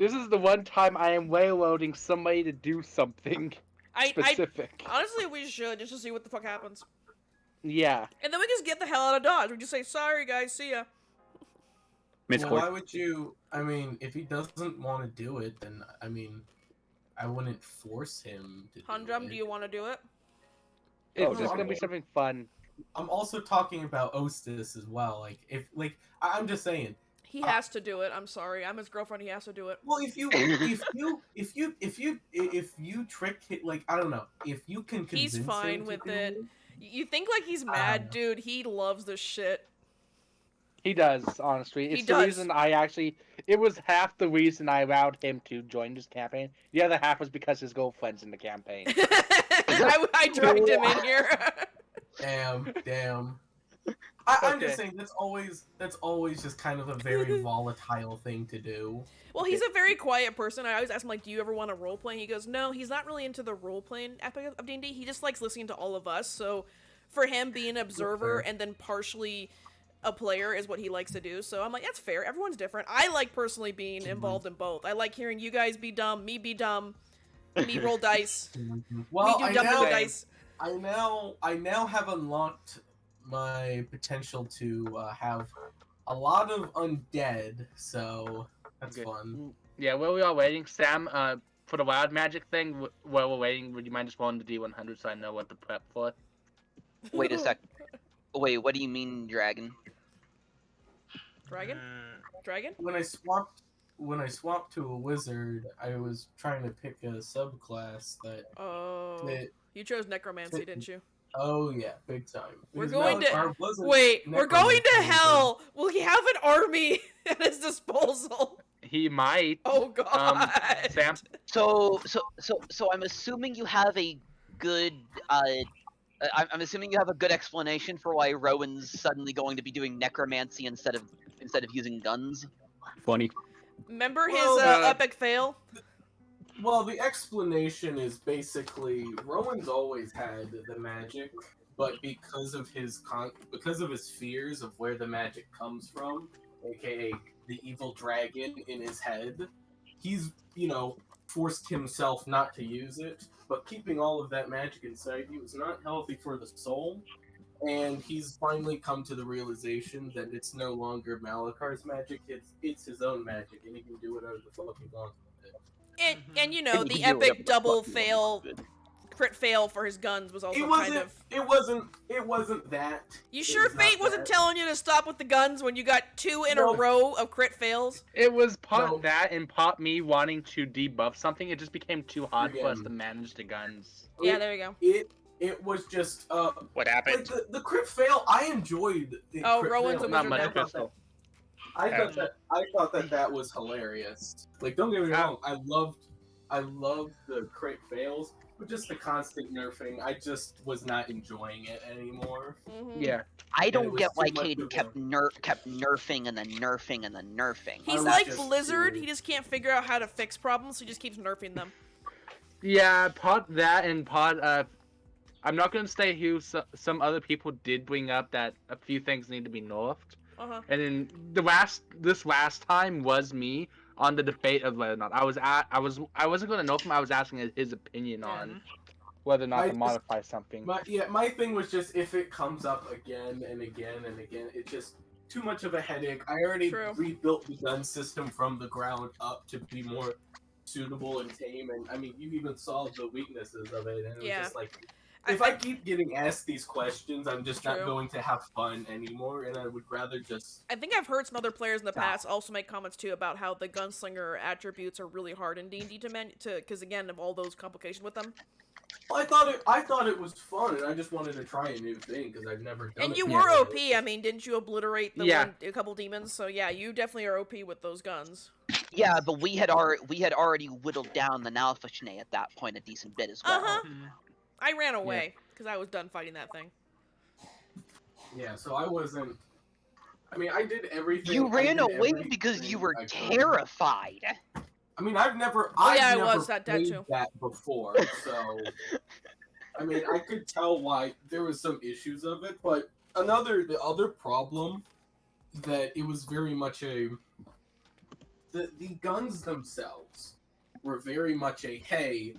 This is the one time I am wayloading somebody to do something specific. Honestly, we should just to see what the fuck happens. Yeah. And then we just get the hell out of Dodge. We just say, sorry guys, see ya. Well, why would you? I mean, if he doesn't want to do it, then I mean, I wouldn't force him to. Handram, do you want to do it? It's just gonna be something fun. I'm also talking about Ostis as well. Like, I'm just saying. He has to do it. I'm sorry. I'm his girlfriend. He has to do it. Well, if you trick it, like, I don't know, if you can convince he's fine him with to it. You think like he's mad, dude? He loves this shit. He does, honestly. It's the reason it was half the reason I allowed him to join this campaign. The other half was because his girlfriend's in the campaign. I dragged him in here. Damn. I'm just saying that's always just kind of a very volatile thing to do. Well, he's a very quiet person. I always ask him, like, do you ever want to roleplay? He goes, no, he's not really into the role-playing aspect of D&D. He just likes listening to all of us. So for him, being an observer and then partially a player is what he likes to do. So I'm like, that's fair. Everyone's different. I like personally being involved in both. I like hearing you guys be dumb, me be dumb, me roll dice, well, me do dumb roll dice. I now have unlocked my potential to have a lot of undead, so that's fun. Yeah, while we are waiting, Sam, for the wild magic thing, while we're waiting, would you mind just rolling the D100 so I know what to prep for? Wait a sec. Wait, what do you mean, dragon? Dragon? Dragon? When I swapped to a wizard, I was trying to pick a subclass that. Oh. You chose necromancy, didn't you? Oh yeah, big time. We're going to we're going to hell. Will he have an army at his disposal? He might. Oh god. Sam. So I'm assuming you have a good. I'm assuming you have a good explanation for why Rowan's suddenly going to be doing necromancy instead of using guns. Funny. Remember his epic fail? Well, the explanation is basically Rowan's always had the magic, but because of his fears of where the magic comes from, aka the evil dragon in his head, he's, forced himself not to use it, but keeping all of that magic inside you is not healthy for the soul, and he's finally come to the realization that it's no longer Malakar's magic, it's his own magic, and he can do whatever the fuck he wants with it. And the epic double fail, crit fail for his guns was also It wasn't that. You sure Fate wasn't telling you to stop with the guns when you got 2 in a row of crit fails? It was part that and part me wanting to debuff something. It just became too hard for us to manage the guns. Yeah, there you go. It was just what happened? Like the crit fail, I enjoyed. Rowan's not much crystal. I thought that was hilarious. Like, don't get me wrong, I loved the crit fails, but just the constant nerfing, I just was not enjoying it anymore. Mm-hmm. Yeah. I don't get why Caden kept nerfing and then nerfing and then nerfing. He's like Blizzard, he just can't figure out how to fix problems, so he just keeps nerfing them. Yeah, part that and part I'm not going to say who some other people did bring up that a few things need to be nerfed. Uh-huh. And then this last time was me on the debate of whether or not I wasn't going to nerf him. I was asking his opinion on whether or not to modify something. My thing was just if it comes up again and again and again, it's just too much of a headache. I already rebuilt the gun system from the ground up to be more suitable and tame, and I mean you even saw the weaknesses of it, and it was just like. If I keep getting asked these questions, I'm just not going to have fun anymore, and I would rather just... I think I've heard some other players in the past also make comments, too, about how the gunslinger attributes are really hard in D&D because, again, of all those complications with them. Well, I thought it was fun, and I just wanted to try a new thing, because I've never done it. And you were OP, I mean, didn't you obliterate a couple demons? So, yeah, you definitely are OP with those guns. Yeah, but we had already whittled down the Nalfashne at that point a decent bit as well. Uh-huh. I ran away, because I was done fighting that thing. Yeah, so I wasn't... I mean, I did everything... You ran away because you were terrified! I mean, I've never played that before, so... I mean, I could tell why there was some issues of it, but the other problem, that it was very much the guns themselves were very much a hey,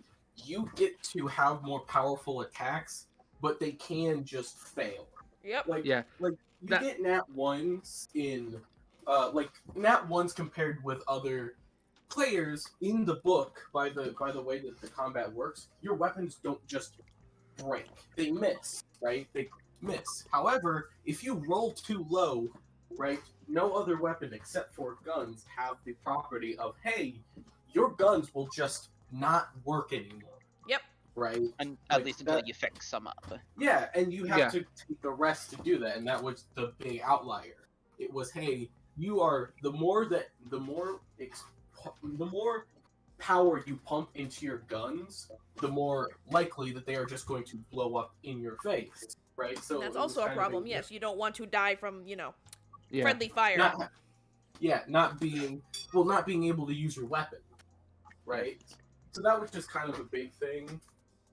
you get to have more powerful attacks, but they can just fail. Yep. Like Yeah. like you That- get nat ones in like nat ones compared with other players in the book by the way that the combat works, your weapons don't just break. They miss, right? They miss. However, if you roll too low, right, no other weapon except for guns have the property of hey, your guns will just not work anymore. Yep. Right? And at Like, least until that- you fix some up. Yeah, and you have Yeah. to take the rest to do that, and that was the big outlier. It was, hey, you are the more power you pump into your guns, the more likely that they are just going to blow up in your face, right? So And that's it was also a kind of problem. Yes, you don't want to die from, Yeah. friendly fire. not being able to use your weapon, right? So that was just kind of a big thing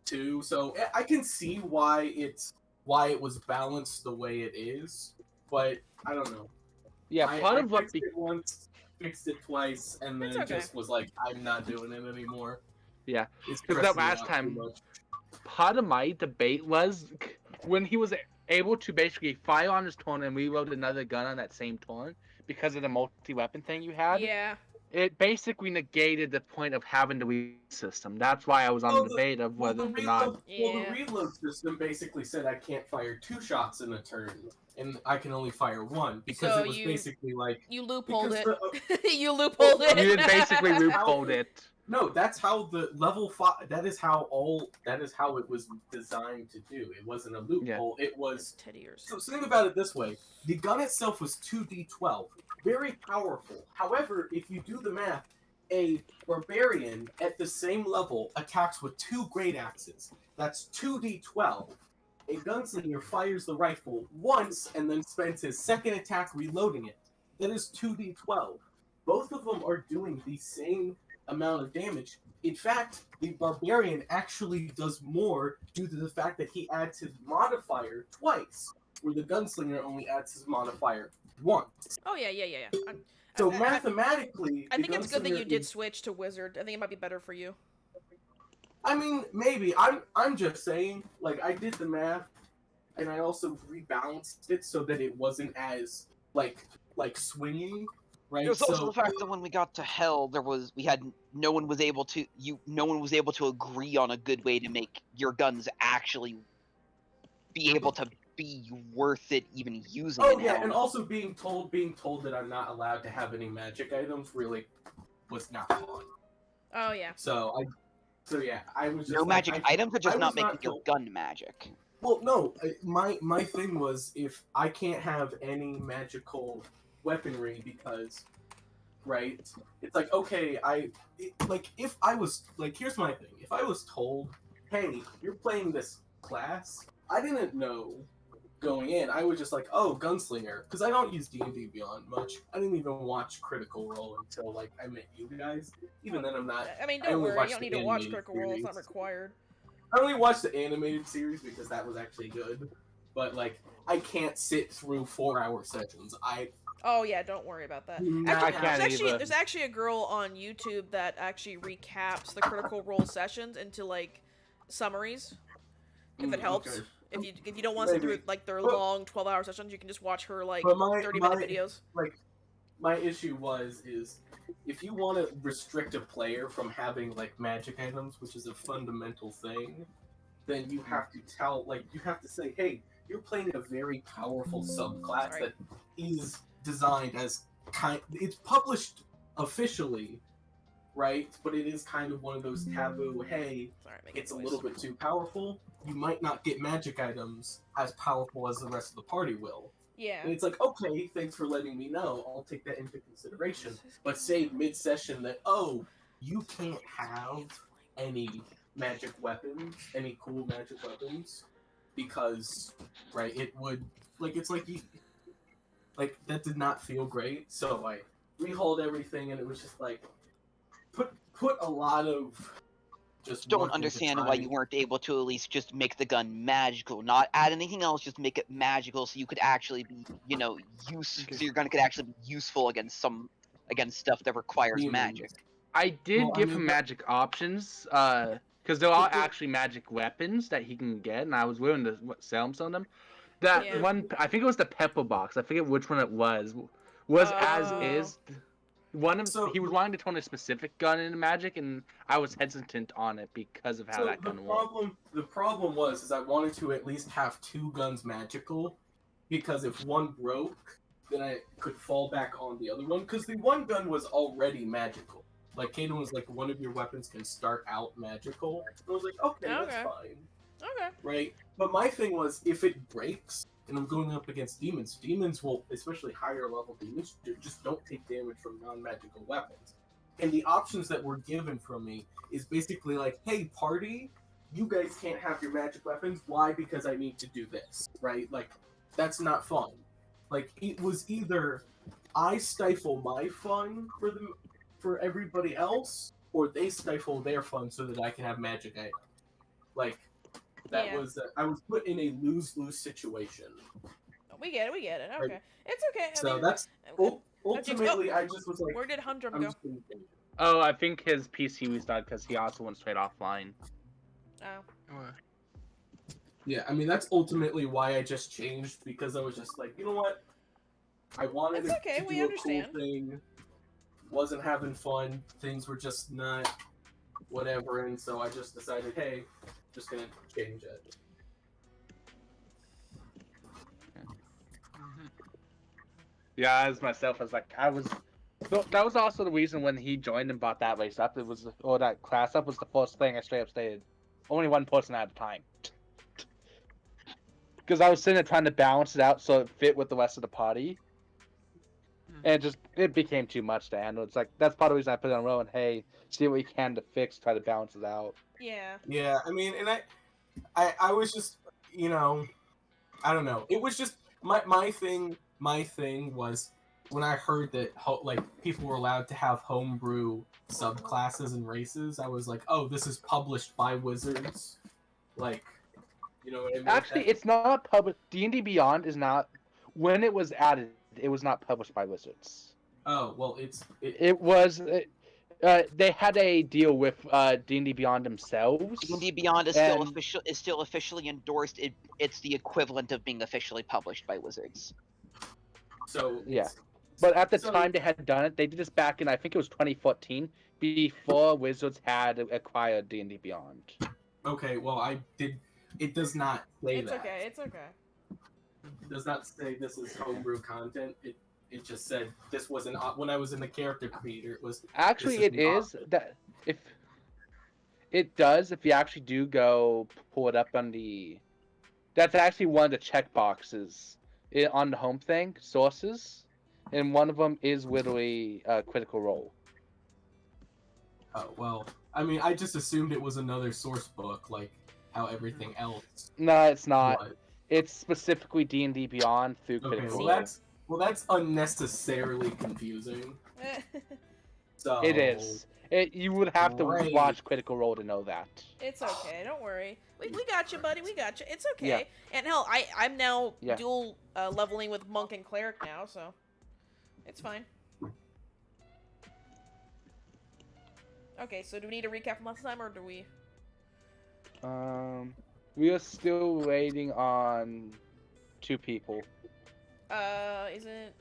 too. So I can see why it was balanced the way it is, but I don't know. Yeah, part I of what fixed it once, fixed it twice, and then It's okay. just was like, I'm not doing it anymore. Yeah, It's 'cause that stressing me last out too time- much. part of my debate was when he was able to basically fire on his turn and reload another gun on that same turn because of the multi-weapon thing you had. Yeah. It basically negated the point of having the reload system. That's why I was on the debate of Well, whether the or not. reload, the reload system basically said I can't fire 2 shots in a turn, and I can only fire 1 because So it was you- basically like You loopholed because it. You loopholed it. You basically That's how- loopholed it. no, that's how the level 5. That is how it was designed to do. It wasn't a loophole. It was. Teddy ears. So think about it this way: the gun itself was 2d12, very powerful. However, if you do the math, a barbarian at the same level attacks with 2 great axes. That's 2d12. A gunslinger fires the rifle once and then spends his second attack reloading it. That is 2d12. Both of them are doing the same amount of damage. In fact, the barbarian actually does more due to the fact that he adds his modifier twice, where the gunslinger only adds his modifier once. Oh yeah. So mathematically, I the think it's good that you gunslinger did is- switch to wizard. I think it might be better for you. I mean, maybe. I'm just saying, like, I did the math, and I also rebalanced it so that it wasn't as like swinging, right? There's also So the fact that when we got to hell, no one was able to agree on a good way to make your guns actually be able to be worth it even using. oh in yeah, hell. and also being told that I'm not allowed to have any magic items really was not fun. Oh yeah. So yeah, I was just no like, magic items are just I not was not making your told- gun magic. Well, no, my thing was if I can't have any magical weaponry because, right? It's like okay, if I was like, here's my thing: if I was told, hey, you're playing this class, I didn't know going in. I was just like, oh, gunslinger, because I don't use D&D Beyond much. I didn't even watch Critical Role until like I met you guys. Even then, I'm not. I mean, I don't only worry. watched You don't the need to watch animated Critical Role. It's not series. required. I only watched the animated series because that was actually good. But like, I can't sit through 4-hour sessions. Oh yeah, don't worry about that. Nah, Actually, I can't either. there's actually a girl on YouTube that actually recaps the Critical Role sessions into like summaries. If it helps. Okay. If you don't want to sit through Maybe. like their But- long 12-hour sessions, you can just watch her like But 30-minute videos. Like, my issue is if you want to restrict a player from having like magic items, which is a fundamental thing, then you have to say, hey, you're playing a very powerful subclass Sorry. that is designed as it's published officially, right? But it is kind of one of those taboo, hey, Sorry, making it's a noise. little bit too powerful. You might not get magic items as powerful as the rest of the party will. Yeah. And it's like, okay, thanks for letting me know. I'll take that into consideration. But say mid-session that, oh, you can't have any magic weapons, any cool magic weapons, because, right, it would, like, it's like, that did not feel great. So I rehauled everything, and it was just like, put a lot of just Don't work into understand why trying- you weren't able to at least just make the gun magical, not add anything else, just make it magical so you could actually be, so your gun could actually be useful against some against stuff that requires Demons. magic. I did Well, I give mean, him but- magic options, because they're all But the- actually magic weapons that he can get, and I was willing to sell him some of them. That Yeah. one, I think it was the pepper box. I forget which one it was as Oh. is. One of So- he was wanting to turn a specific gun into magic, and I was hesitant on it because of how So that the gun worked. problem was I wanted to at least have 2 guns magical, because if one broke, then I could fall back on the other one. Because the one gun was already magical. Like Kaden was like, one of your weapons can start out magical. And I was like, okay, that's Okay. fine, Okay. right? But my thing was, if it breaks and I'm going up against demons, demons will, especially higher level demons, just don't take damage from non-magical weapons. And the options that were given from me is basically like, hey, party, you guys can't have your magic weapons. Why? Because I need to do this, right? Like, that's not fun. Like, it was either I stifle my fun for everybody else, or they stifle their fun so that I can have magic items. Like, that Yeah. was I was put in a lose-lose situation. We get it. Okay. Right. It's okay. I So mean, that's oh, ultimately I just was like, where did Humdrum I'm go? just gonna change it. Oh, I think his PC restarted because he also went straight offline. Oh. Yeah, I mean that's ultimately why I just changed, because I was just like, you know what? I wanted It's okay, to we do understand. a cool thing. Wasn't having fun. Things were just not whatever, and so I just decided, hey, just gonna change it. Yeah, as myself, I was. That was also the reason when he joined and bought that race up. It was or that class up was the first thing I straight up stated. Only one person at a time. Because I was sitting there trying to balance it out so it fit with the rest of the party. And it became too much to handle. It's like that's part of the reason I put it on row and hey, see what you can to fix, try to balance it out. Yeah. Yeah, I mean, and I was just, you know, I don't know. It was just my thing. My thing was when I heard that like people were allowed to have homebrew subclasses and races. I was like, oh, this is published by Wizards. Like, you know what I mean? Actually, it's not published. D&D Beyond is not. When it was added, it was not published by Wizards. Oh well, It was. They had a deal with D&D Beyond themselves. D&D Beyond is and- still officially endorsed. It's the equivalent of being officially published by Wizards. so Yeah. it's- But at the so- time they had done it, they did this back in I think it was 2014, before Wizards had acquired D&D Beyond. Okay, well I did. It does not say It's that. okay. It's okay. It does not say this is homebrew content. It just said this was when I was in the character creator. It was Actually, This it is is that if it does, if you actually do go pull it up on the, that's actually one of the check boxes on the home thing sources, and one of them is literally Critical Role. oh well. I mean, I just assumed it was another source book, like how everything else No, it's not. was. It's specifically D&D Beyond through Okay, Critical well Role. that's unnecessarily confusing. So It is. You would have to Great. watch Critical Role to know that. It's okay. Don't worry. We got you, buddy. We got you. It's okay. Yeah. And hell, I'm now Yeah. dual leveling with monk and cleric now, so it's fine. Okay, so do we need a recap from last time, or do we? We are still waiting on 2 people. Is it?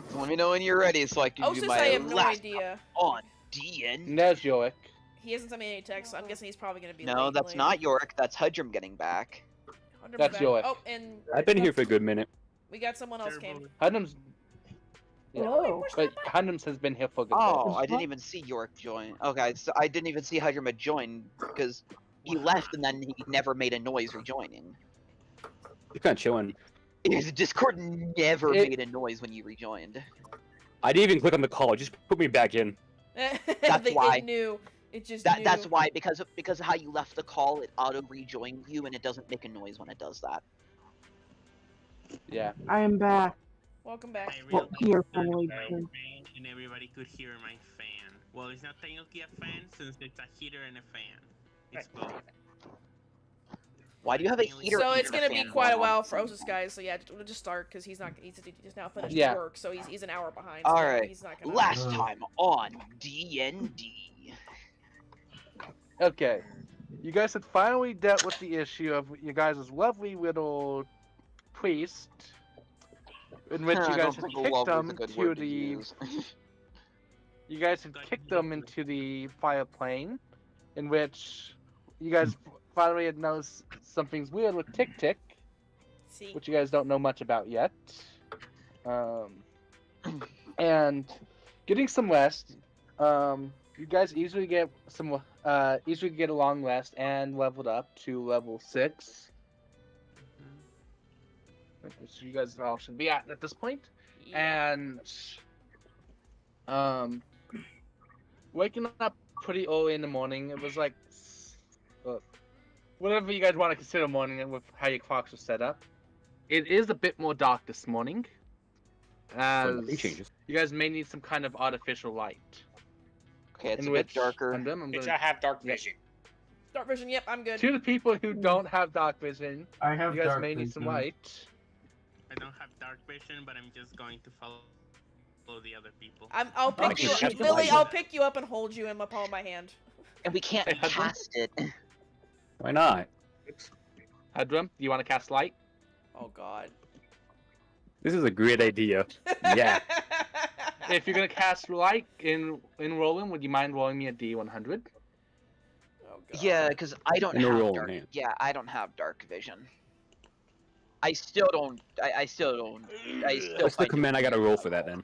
So let me know when you're ready, so I can Oh, do since my I have no last idea. on DN. There's Yorick. He hasn't sent me any text, so I'm guessing he's probably gonna be. No, late, that's late. not Yorick. That's Hudrum getting back. Under That's back. Yorick. Oh, and I've been here for a good minute. we got someone else came. Hunnam's. Yeah. Hello. But Hunnam's has been here for a good Oh, bit. I didn't even see Yorick join. Okay, so I didn't even see Hudrum had joined because he left and then he never made a noise rejoining. You're kind of chilling. His Discord never It- made a noise when you rejoined. I didn't even click on the call. Just put me back in. That's why. It knew. It just That knew. that's why because of how you left the call, it auto rejoined you and it doesn't make a noise when it does that. Yeah. I am back. Welcome back. I Well, really here, had finally. my fan and everybody could hear my fan. Well, it's not technically a fan since it's a heater and a fan. It's both. Why do you have a heater? So it's heater gonna be fan quite a going on? while for Osis, guys. So yeah, we'll just start because he's now finished Yeah. work, so he's an hour behind. So All yeah, right. he's not gonna. Last time on DnD. Okay. You guys had finally dealt with the issue of you guys' lovely little priest, in which you I guys don't had think kicked lovely is a them good to word to the. use. You guys had kicked them into the fire plane, in which you guys finally had noticed something's weird with Tick Tick, See. which you guys don't know much about yet. And getting some rest. You guys easily get a long rest and leveled up to level 6. Which you guys all should be at this point. Yeah. And waking up pretty early in the morning, it was like whatever you guys want to consider morning with how your clocks are set up. It is a bit more dark this morning, So as nothing changes. you guys may need some kind of artificial light. Okay, it's in a which bit darker. I'm Bitch, gonna, I have dark vision. Dark vision. Yep, I'm good. to the people who don't have dark vision, I have you guys dark may vision. need some light. I don't have dark vision, but I'm just going to follow the other people. I'll pick Okay, you that's up, the Lily. light. I'll pick you up and hold you in the palm of my hand. And we can't Hey, husband? cast it. Why not? Hadram, do you want to cast light? Oh God. This is a great idea. Yeah. If you're gonna cast light in rolling, would you mind rolling me a D100? Oh God. Yeah, because I don't And a have roll, dark. man. Yeah, I don't have dark vision. I still don't. I still don't. I still. What's the find it command I gotta weird roll at for that all.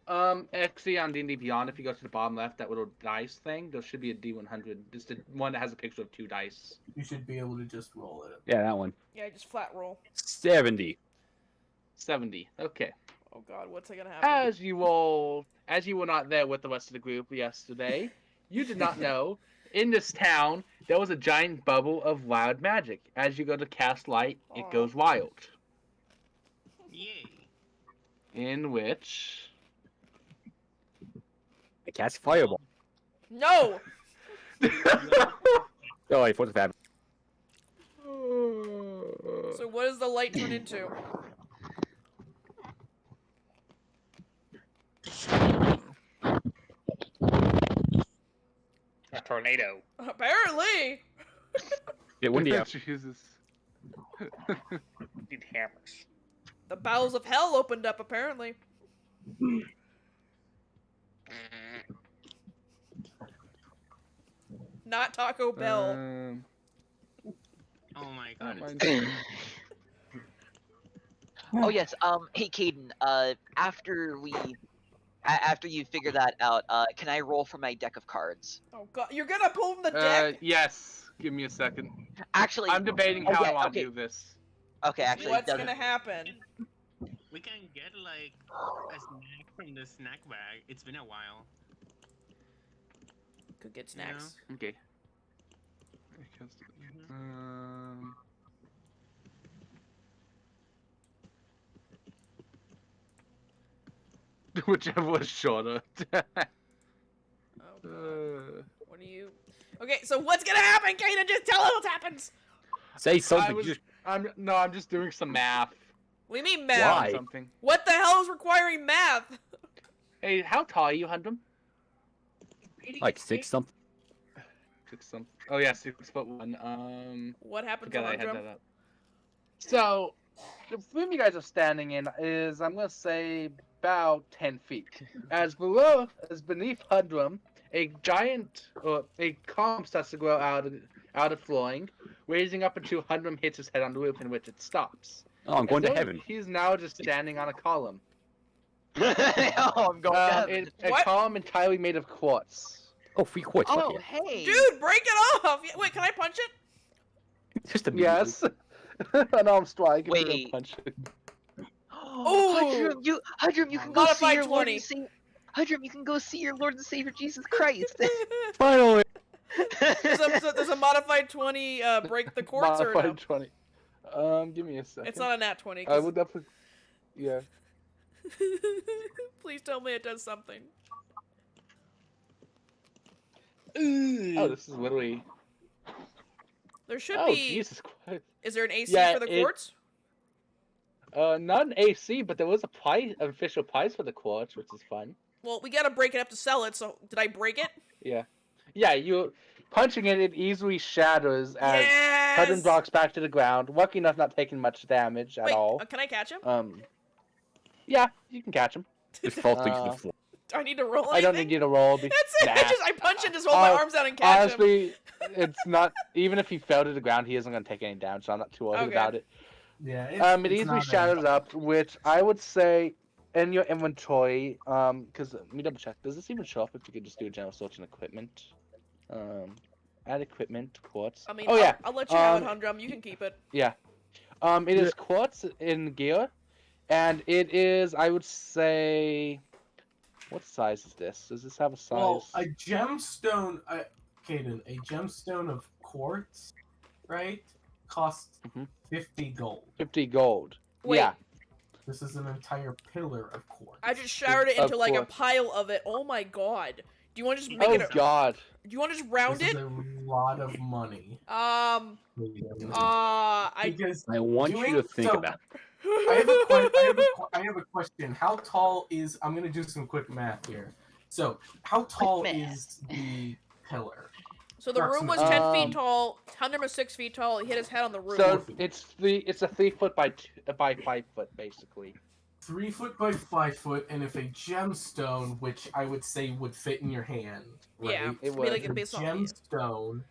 then? Actually on D&D Beyond, if you go to the bottom left, that little dice thing, there should be a D100. Just the one that has a picture of 2 dice. You should be able to just roll it. Yeah, that one. Yeah, just flat roll. 70. 70. Okay. Oh God, what's gonna happen? As you were not there with the rest of the group yesterday, you did not know in this town there was a giant bubble of wild magic. As you go to cast light, it Aw. goes wild. Yay! In which I cast fireball. No. Oh, wait, what's that? So what does the light turn into? A tornado. Apparently. Yeah, windy out. Jesus. Need hammers. The bowels of hell opened up. Apparently. Not Taco Bell. Oh my god. Oh yes. Hey, Caden. After you figure that out, can I roll for my deck of cards? Oh God, you're gonna pull from the deck. Yes. Give me a second. Actually, I'm debating how I okay, want okay. to do this. okay. Actually, it What's doesn't. gonna happen? We can get like a snack from the snack bag. It's been a while. Could get You know? snacks. Okay. Mhm. Whichever was shorter. Oh God. What do you? Okay, so what's gonna happen, Kaden? Just tell us what happens. Say something. was- Just I'm just doing some math. What do you mean math? Why? Something. What the hell is requiring math? Hey, how tall are you, Hundred? like 6 something. 6 something. Oh yeah, 6'1". What happened to Forgot I had Humdrum? that up. So, the room you guys are standing in is, I'm gonna say, about 10 feet. As beneath Hundrum, a giant, or a column starts to grow out of flooring, raising up until Hundrum hits his head on the roof, in which it stops. Oh, I'm going As to though heaven. He's now just standing on a column. Oh, I'm going to heaven. A What? column entirely made of quartz. Oh, 3 quarts. fuck Oh, yeah. hey. Dude, break it off! Yeah, wait, can I punch it? Just a Yes. An arm strike. if you don't Wait. punch it. Hydrum, you can go see Modified your Lord 20. and Savior. Hydrum, you can go see your Lord and Savior Jesus Christ. Finally. There's a modified 20 break the quartz or no? Modified 20. Give me a second. It's not a nat 20. I 'cause- will definitely. Yeah. Please tell me it does something. Oh, this is literally. There should Oh, be. Jesus Christ. Is there an AC Yeah, for the it- quartz? Not an AC, but there was a price, an official price for the quartz, which is fun. Well, we gotta break it up to sell it. So did I break it? Yeah, you punching it easily shatters as Yes. Hudden blocks back to the ground. Lucky enough, not taking much damage at Wait, all. can I catch him? Yeah, you can catch him. Just falling to the floor. Do I need to roll anything? I don't need you to roll. That's it. Nah. I punch and just hold my arms out and catch him. Honestly, it's not. Even if he fell to the ground, he isn't going to take any damage, so I'm not too worried Okay. about it. Yeah. It easily shatters up, which I would say in your inventory. Because let me double check. Does this even show up if you could just do a general search in equipment? Add equipment, quartz. I mean, oh yeah, I'll let you have it, Humdrum. You can keep it. yeah. It is quartz in gear, and it is, I would say, what size is this? Does this have a size? Well, a gemstone, Caden, a gemstone of quartz, right, costs Mhm. 50 gold. 50 gold. Wait. Yeah. This is an entire pillar of quartz. I just showered it Of into like a course. pile of it. Oh my god. Do you want to just make Oh it? God. Do you want to just round This it? is a lot of money. Because I want you to doing think so- about it. I have a question. How tall is? I'm gonna do some quick math here. So, how tall math. is the pillar? So the room was 10 Um, feet tall. Humdrum was 6 feet tall. He hit his head on the roof. So it's a 3 foot by 5 foot basically. 3 foot by 5 foot, and if a gemstone, which I would say would fit in your hand, right? Yeah, It it'd be would. like If a a baseball. gemstone,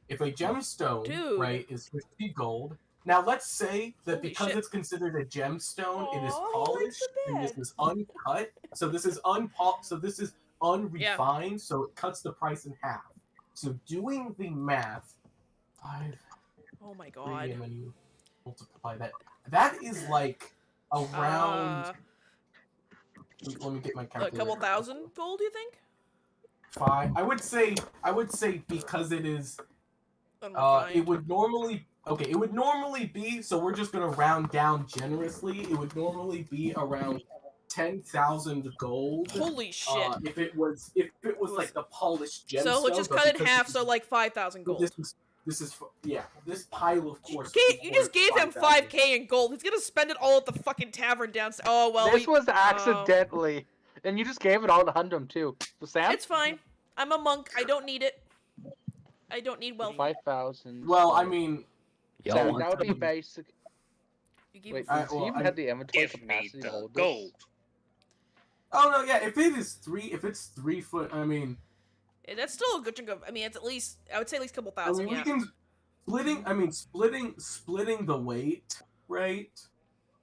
if a gemstone, Dude. right, is 50 gold. Now let's say that Holy because shit. it's considered a gemstone, it is Aw, he likes polished the and this bed. is uncut. So this is so this is unrefined, so it cuts the price in half. So doing the math, 5, Oh my 3, god. and then you multiply that. That is like around. Let me get my A calculator. couple thousand gold, you think? 5. I would say because it is Unrefined. it would normally be, so we're just gonna round down generously. It would normally be around 10,000 gold. Holy shit. If it was like the polished gemstone. So let's just but cut it in because half, this so is- like 5,000 gold. this pile of course. You just gave him 5k in gold. He's gonna spend it all at the fucking tavern downstairs. Oh well. this was accidentally, and you just gave it all to Hundrum too. So Sam, It's fine. I'm a monk. I don't need it. I don't need wealth. 5,000. Well, I mean, Y'all Sam, want that would be some? basic. You give Wait, I- does he well, even I- have the inventory Give me capacity to the hold gold. this? oh no, yeah. If it's 3 foot, I mean. That's still a good chunk of. I mean, it's at least. I would say at least a couple I thousand. mean, Yeah. we can splitting the weight, right?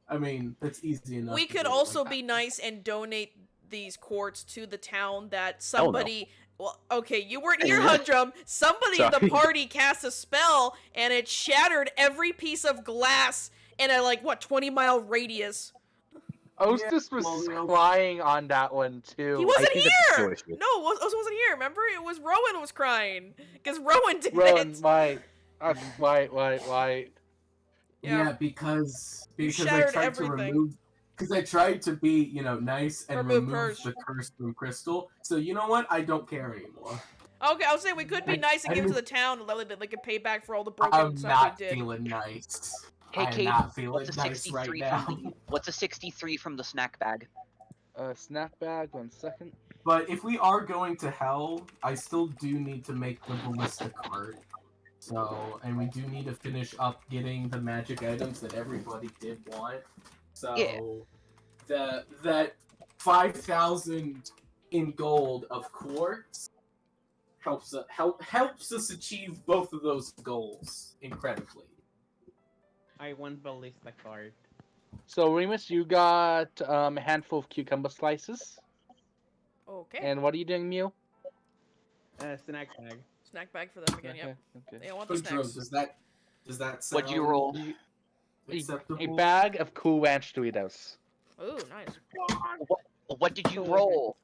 I mean, that's easy enough. We to could do. also Like, be nice and donate these quartz to the town that Hell no. somebody. Well, okay, you weren't here, Hundrum. Somebody in the Sorry. party cast a spell, and it shattered every piece of glass in a 20-mile radius. Ostis was well, you know- crying on that one too. He wasn't think that's here. the issue. No, Osa wasn't here. Remember, it was Rowan was crying because Rowan did Rowan, it. why? Why? Yeah, because I shattered tried everything. to remove. Because I tried to be, nice and Remove remove curse. the curse from Crystal. So you know what? I don't care anymore. Okay, I was saying we could be nice and I give it to didn't- the town and let it could pay back for all the broken I'm stuff not we did. feeling nice. Hey, I'm Kate, not feeling what's a nice 63 right now. from the what's a 63 from the snack bag? Snack bag. 1 second. But if we are going to hell, I still do need to make the ballista cart. So, and we do need to finish up getting the magic items that everybody did want. So, Yeah. that 5,000 in gold of quartz helps us achieve both of those goals incredibly. I want ballista card. So Remus, you got a handful of cucumber slices. Okay. And what are you doing, Mew? Snack bag. Snack bag for them again, yep. Okay. They don't want the Goodrum, snacks. does that sound What'd you roll? acceptable? A bag of Cool Ranch Doritos. Ooh, nice. What did you roll?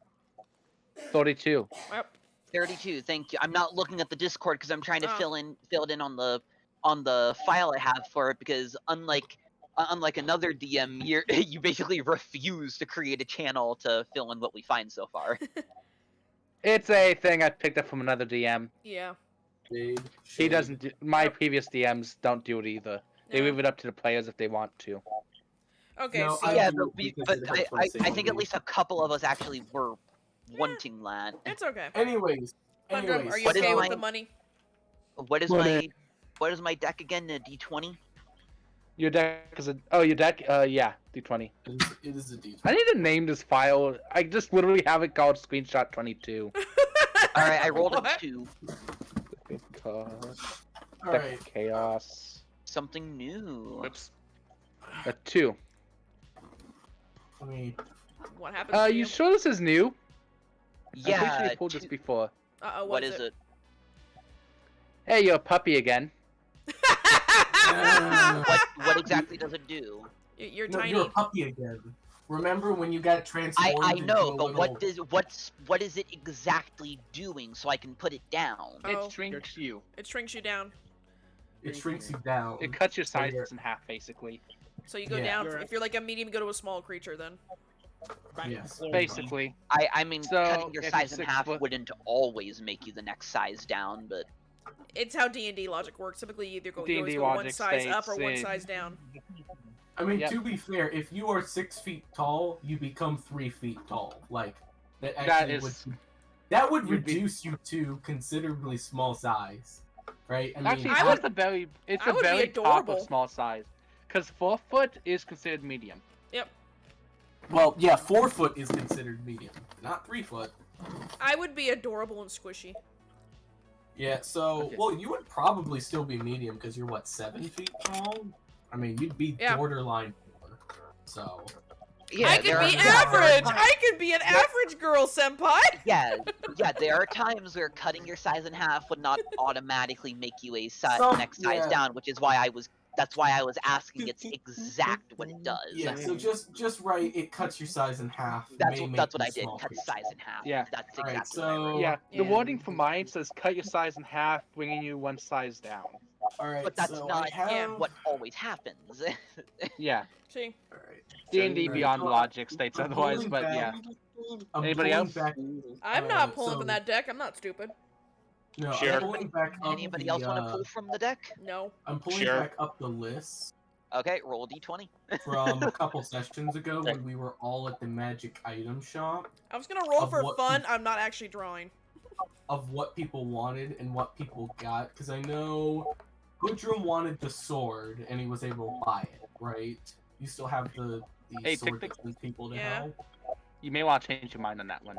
32. Yep. 32. Thank you. I'm not looking at the Discord because I'm trying to Ah. fill it in on the file I have for it because unlike another DM, you basically refuse to create a channel to fill in what we find so far. It's a thing I picked up from another DM. Yeah. Shade, He shade. doesn't. My previous DMs don't do it either. They No. leave it up to the players if they want to. Okay, No, so I Yeah, do but, it we, because but it helps my I think sanity. at least a couple of us actually were wanting that. it's okay. Anyways, Hundrum, are you What is okay with my- the money? What is my deck again? A D20? Your deck is a. Oh, your deck. Yeah, D20. It is a D20. I need to name this file. I just literally have it called Screenshot 22. All right, I rolled a What? 2. Because All deck right. of chaos. Something new. Whoops. A 2. Let me. What happened to You sure this is new? I'm pretty sure Yeah. you pulled this before. Uh-oh, What is it? Hey, you're a puppy again. What exactly does it do? You're No, tiny. you're a puppy again. Remember when you got I transformed? know, into a but little... what is it exactly doing so I can put it down? Oh. It shrinks you. It shrinks you down. It shrinks you down. It cuts your So size you're- in half, basically. So you go Yeah. down. You're- If you're like a medium, you go to a small creature then. Yes. Basically. I mean, So, cutting your if size it's in 6 half foot- wouldn't always make you the next size down, but It's how D&D logic works. Typically, you either go, you D&D always go one logic size up or states one it- size down. I mean, Yep. to be fair, if you are 6 feet tall, you become 3 feet tall. Like that That actually is. would you'd be- reduce you to considerably small size, right? I mean, Actually, I that's a very. It's I a would be very top adorable. of small size. Because 4 foot is considered medium. well, yeah, 4 foot is considered medium, not 3 foot. I would be adorable and squishy. Yeah, so Okay. well, you would probably still be medium because you're what 7 feet tall. I mean, you'd be Yeah. borderline 4. So yeah, I could there be are, average! I could be an average girl, senpai! yeah, there are times where cutting your size in half would not automatically make you a Some- next size yeah. down, which is why that's why I was asking it's exact what it does. yeah, so just right, it cuts your size in half. That's may what, make that's what you I did, small cut creature. size in half. Yeah. That's Alright, exactly what I so- wrote. Yeah, the Yeah. wording for mine says cut your size in half, bringing you 1 size down. All right, But that's so not I have... what always happens. Yeah, See? All right. D&D Alright, Beyond so logic states I'm otherwise, pulling but back- yeah. I'm Anybody pulling else? Back, I'm not pulling so- from that deck. I'm not stupid. No, Sure. I'm pulling back up Anybody the, else want to pull from the deck? No. I'm pulling Sure. back up the list Okay, roll a d20. from a couple sessions ago when we were all at the magic item shop I was gonna roll Of for what fun. I'm not actually drawing. of what people wanted and what people got. Because I know Goodrum wanted the sword and he was able to buy it, right? You still have the Hey, sword Tick, that sends people to Yeah. hell. You may want to change your mind on that one.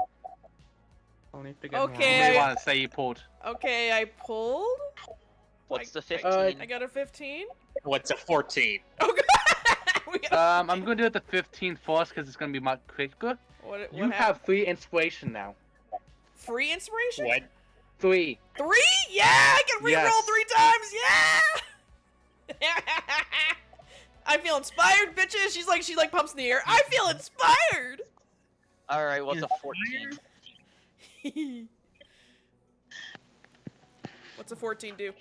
Only to get Okay, You more. may I- want to say you pulled. Okay, I pulled. What's the Uh, 15? I got a 15. What's a 14? Oh, God! We got- I'm going to do it the 15 first because it's going to be much quicker. what You happened? have 3 inspiration now. Free inspiration? What? 3. 3? Yeah! I can reroll Yes. 3 times! Yeah! I feel inspired, bitches! She pumps in the air. I feel inspired! Alright, what's a 14? What's a 14 do?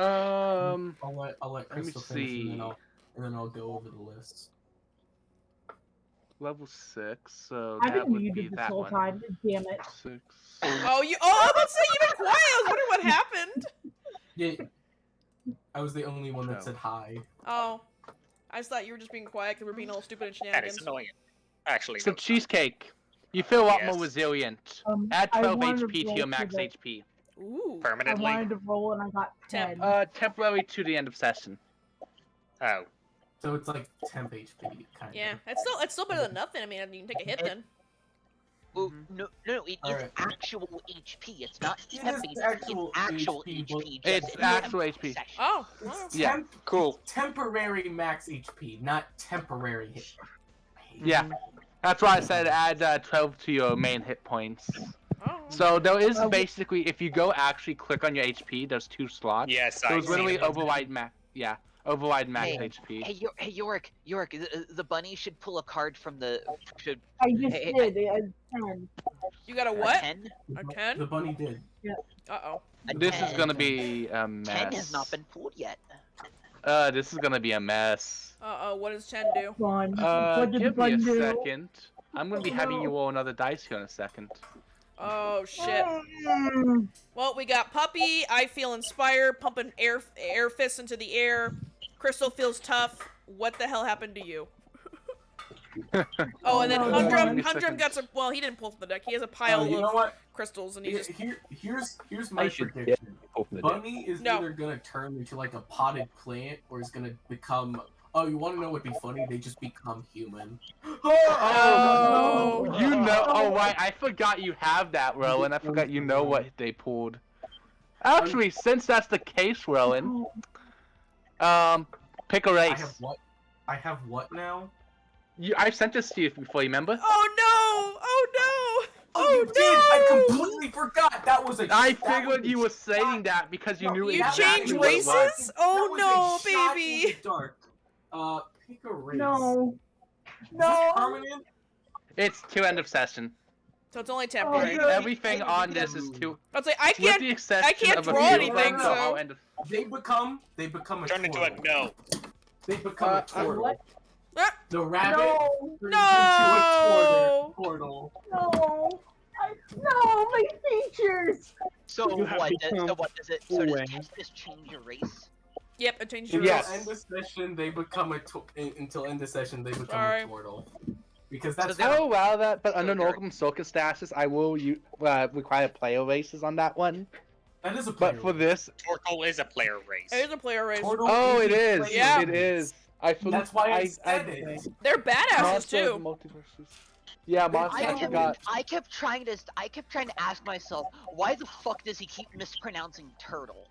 Um, I'll let Let me Crystal finish see. and then I'll go over the list. level 6, so I've that been would be muted this that whole one. time. Damn it. 6. Oh, I'm about to say you've been quiet. I was wondering what happened. Yeah, I was the only one that No. said hi. Oh. I just thought you were just being quiet because we're being all stupid and That is shenanigans. annoying. Actually, So no. cheesecake, you feel a lot more Yes. resilient. I Add 12 wanted to HP to roll your for max the- HP. Ooh. I Permanently? wanted to roll and I got Temp. 10. Temporary to the end of session. Oh. So it's like temp HP, kind Yeah, of. it's still better than nothing. I mean, you can take a hit then. Oh, no, it is Alright. actual HP. It's not It temp is HP. actual It's actual HP, HP. but- It's just actual temp HP. session. Oh. It's Wow. Yeah. Cool. temporary max HP, not temporary hit. Yeah, that's why I said add 12 to your main hit points. Oh. So there is Well, basically, if you go actually click on your HP, there's 2 slots. Yes, So I it's literally see it. override max. Yeah, override max Hey, HP. Hey, Yorick, the bunny should pull a card from the. Should I just Hey, did. It had 10. You got a a what? 10? A 10? The bunny did. Uh-oh. A This is 10. gonna be a mess. 10 has not been pulled yet. This is gonna be a mess. Uh-oh, what does 10 do? One. What did the Give me a button do? second. I'm gonna be having you roll another dice here in a second. Oh, shit. Well, we got Puppy. I feel inspired, pumping air fists into the air. Crystal feels tough. What the hell happened to you? Oh, and then no, Humdrum no. got some. Well, he didn't pull from the deck. He has a Oh, pile you know of what? crystals, and he just. Here's my I should prediction. pull from the deck. Bunny is No. either gonna turn into like a potted plant, or is gonna become. Oh, you want to know what'd be funny? They just become human. Oh. You know. Oh, right. I forgot you have that, Rowan. I forgot you know what they pulled. Actually, since that's the case, Rowan, pick a I race. have what? I have what now? I sent this to you before. You remember? Oh no! Oh no! Oh, you no! did! I completely forgot. That was a. I that figured was a you were shot- saying that because you knew You exactly changed what it was. races? Oh that was no, a shot in baby! the dark. Pick a race. No. Is this No. permanent? It's to end of session. So it's only Oh, temporary. good. Everything on this is to. I was like, I With can't. the exception can't of a draw few anything, things, so- I'll end of. They become a Turn into a turtle. no. They become a turtle. what? Ah, The rabbit No. turns No. into a turtle. No. No, my features. So You have what? become So what does it? So does away. Testis change your race? Yep, I changed Until your Yes. end of session, they become until end of session, they become Sorry. a turtle. Because that's So Oh wow, that. But So under very- normal circumstances, I will require player races on that one. that is a player But for race. this, Torkoal is a player race. It is a player race. Turtle oh, is it a is. player Yeah. It is. I forgot. That's why I said it. They're badasses Monster too. Multiverses. Yeah, Monster. I forgot. I kept trying to ask myself, why the fuck does he keep mispronouncing turtle?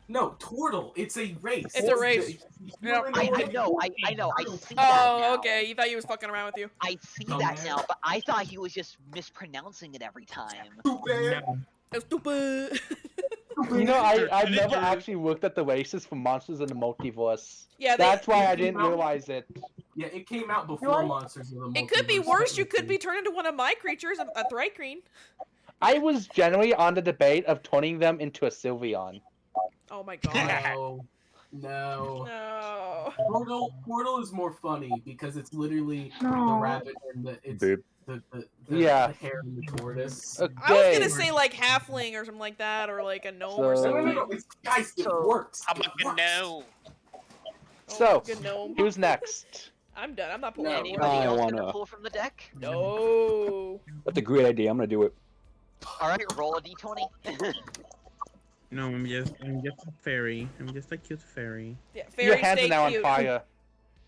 No, turtle. It's a race. It's a race. Yeah. I know, I see that Oh, now. okay. You thought he was fucking around with you. I see that now, but I thought he was just mispronouncing it every time. Stupid. That's stupid. You know, I've never actually looked at the races for Monsters in the Multiverse. Yeah, That's why I It came didn't out- realize it. Yeah, it came out before What? Monsters of the Multiverse. It could be worse. You could technically. be turned into one of my creatures, a Thrycreen. I was generally on the debate of turning them into a Sylveon. Oh my god. No. No. No. Portal is more funny because it's literally the No. rabbit and the Boob. Yeah. the hare and the tortoise. I was Okay. gonna say like halfling or something like that, or like a gnome or So- No, no, something. no, no. Guys, it So- works. I'm It like a works. no. So, Good gnome. who's next? I'm done. I'm not pulling No. any Anybody I else wanna- gonna pull from the deck? No. That's a great idea. I'm gonna do it. Alright, roll a d20. No, I'm just a fairy. I'm just a cute fairy. Yeah, Your fairy hands stay are now cute. on fire.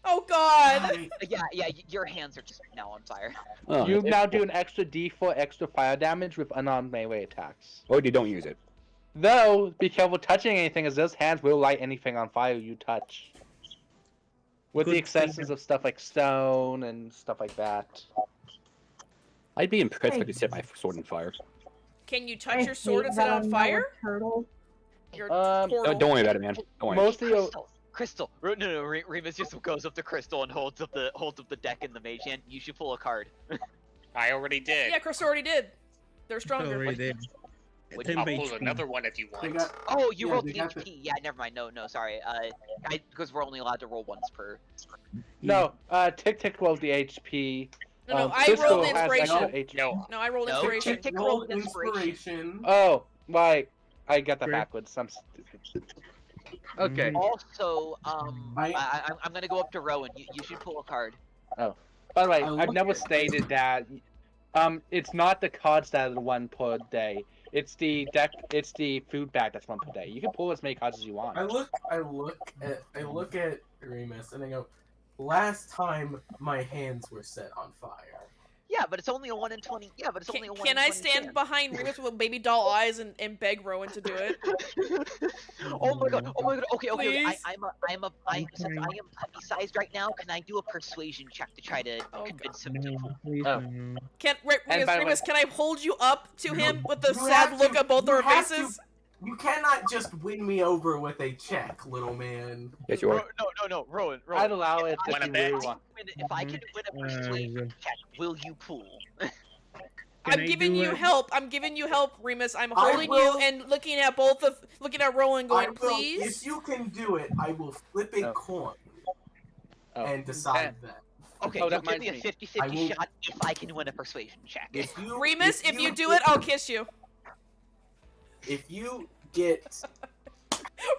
Oh god. Yeah, your hands are just now on fire. Oh, You that's now cool. do an extra D4 extra fire damage with unarmed melee attacks. Or you don't use it. Though, be careful touching anything, as those hands will light anything on fire you touch. With the Good exceptions thing. of stuff like stone and stuff like that. I'd be impressed if I could set my sword on fire. Can you I touch your sword hate and set that on I'm fire? not a turtle. Your Um, portal. Don't worry about it, man. Don't worry. Mostly, Crystal. No, Remus just goes up to Crystal and holds up the deck in the mage hand. You should pull a card. I already did. Yeah, Chris already did. They're stronger. Already did. Which- Ten I'll page pull one. another one if you They want. got, Oh, you Yeah, rolled they the got HP. Yeah, never mind. No, sorry. Because we're only allowed to roll once per. no, Tick Tick rolls the HP. No, I Crystal rolled has inspiration. extra HP. No. No, I rolled No, inspiration. Tick rolled rolled inspiration. Oh, right. I got that Great. backwards. I'm stupid. Okay. Also, I- I'm gonna go up to Rowan. You should pull a card. By the way, I I've look never at- stated that. It's not the cards that are the one per day. It's the deck. It's the food bag that's one per day. You can pull as many cards as you want. I look at Remus and I go, last time my hands were set on fire. Yeah, but it's only a 1 in 20. Yeah, but it's only a 1 Can in I 20 stand chance. behind Remus with baby doll eyes and beg Rowan to do it? Oh my god! Okay. Please? Since I am puppy sized right now, can I do a persuasion check to try to Oh, convince him to No, pull? please Oh. no. Can And by the Remus, can I hold you up to him with the You sad have look to- on both you our have to- faces? You cannot just win me over with a check, little man. Yes, you are. No, Rowan. I'd allow it if Wanna you bet? really want. If I can win a persuasion check, will you pull? Can I'm I giving do you a- help. I'm giving you help, Remus. I'm I holding you will- and looking at Rowan, I going, will, please. if you can do it, I will flip a Oh. coin Oh. and decide that. Okay, Oh, you'll that give me a reminds me. 50-50 I will- shot if I can win a persuasion check. If you, Remus, if you do it, I'll kiss you. if you get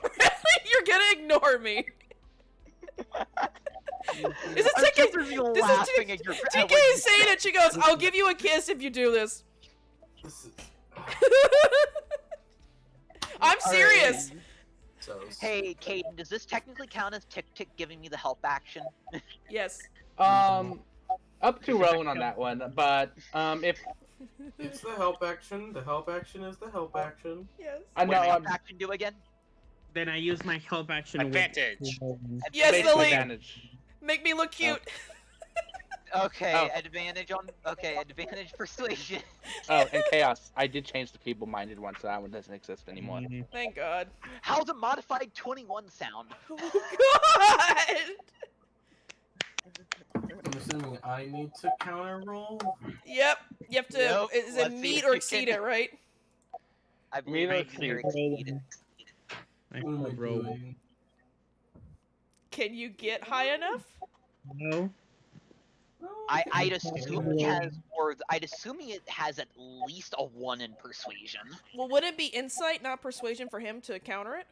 Really? You're gonna ignore me? Is it I'm TK? just you This is laughing at your. TK is saying it. She goes, "I'll give you a kiss if you do this." this is I'm serious. so Hey, Caden, does this technically count as Tick Tick giving me the help action? Yes. Up to Rowan on that one, but if it's the help action. The help action is the help action. Yes. I What know does help action do again? Then I use my help action. Advantage. Yes, basic Lily. advantage. Make me look cute. Okay, Oh. advantage on. Okay, advantage persuasion. Oh, and chaos. I did change the feeble-minded one, so that one doesn't exist anymore. Thank God. How's a modified 21 sound? Oh God. I'm assuming I need to counter roll. Yep. You have to. Yep, Is it let's see meet if or you exceed can- it, right? I believe Meter you can exceed. I What am I have roll. doing? Can you get high enough? No. I'd assume he has, or I'd assume it has at least a 1 in persuasion. Well, would it be insight, not persuasion, for him to counter it?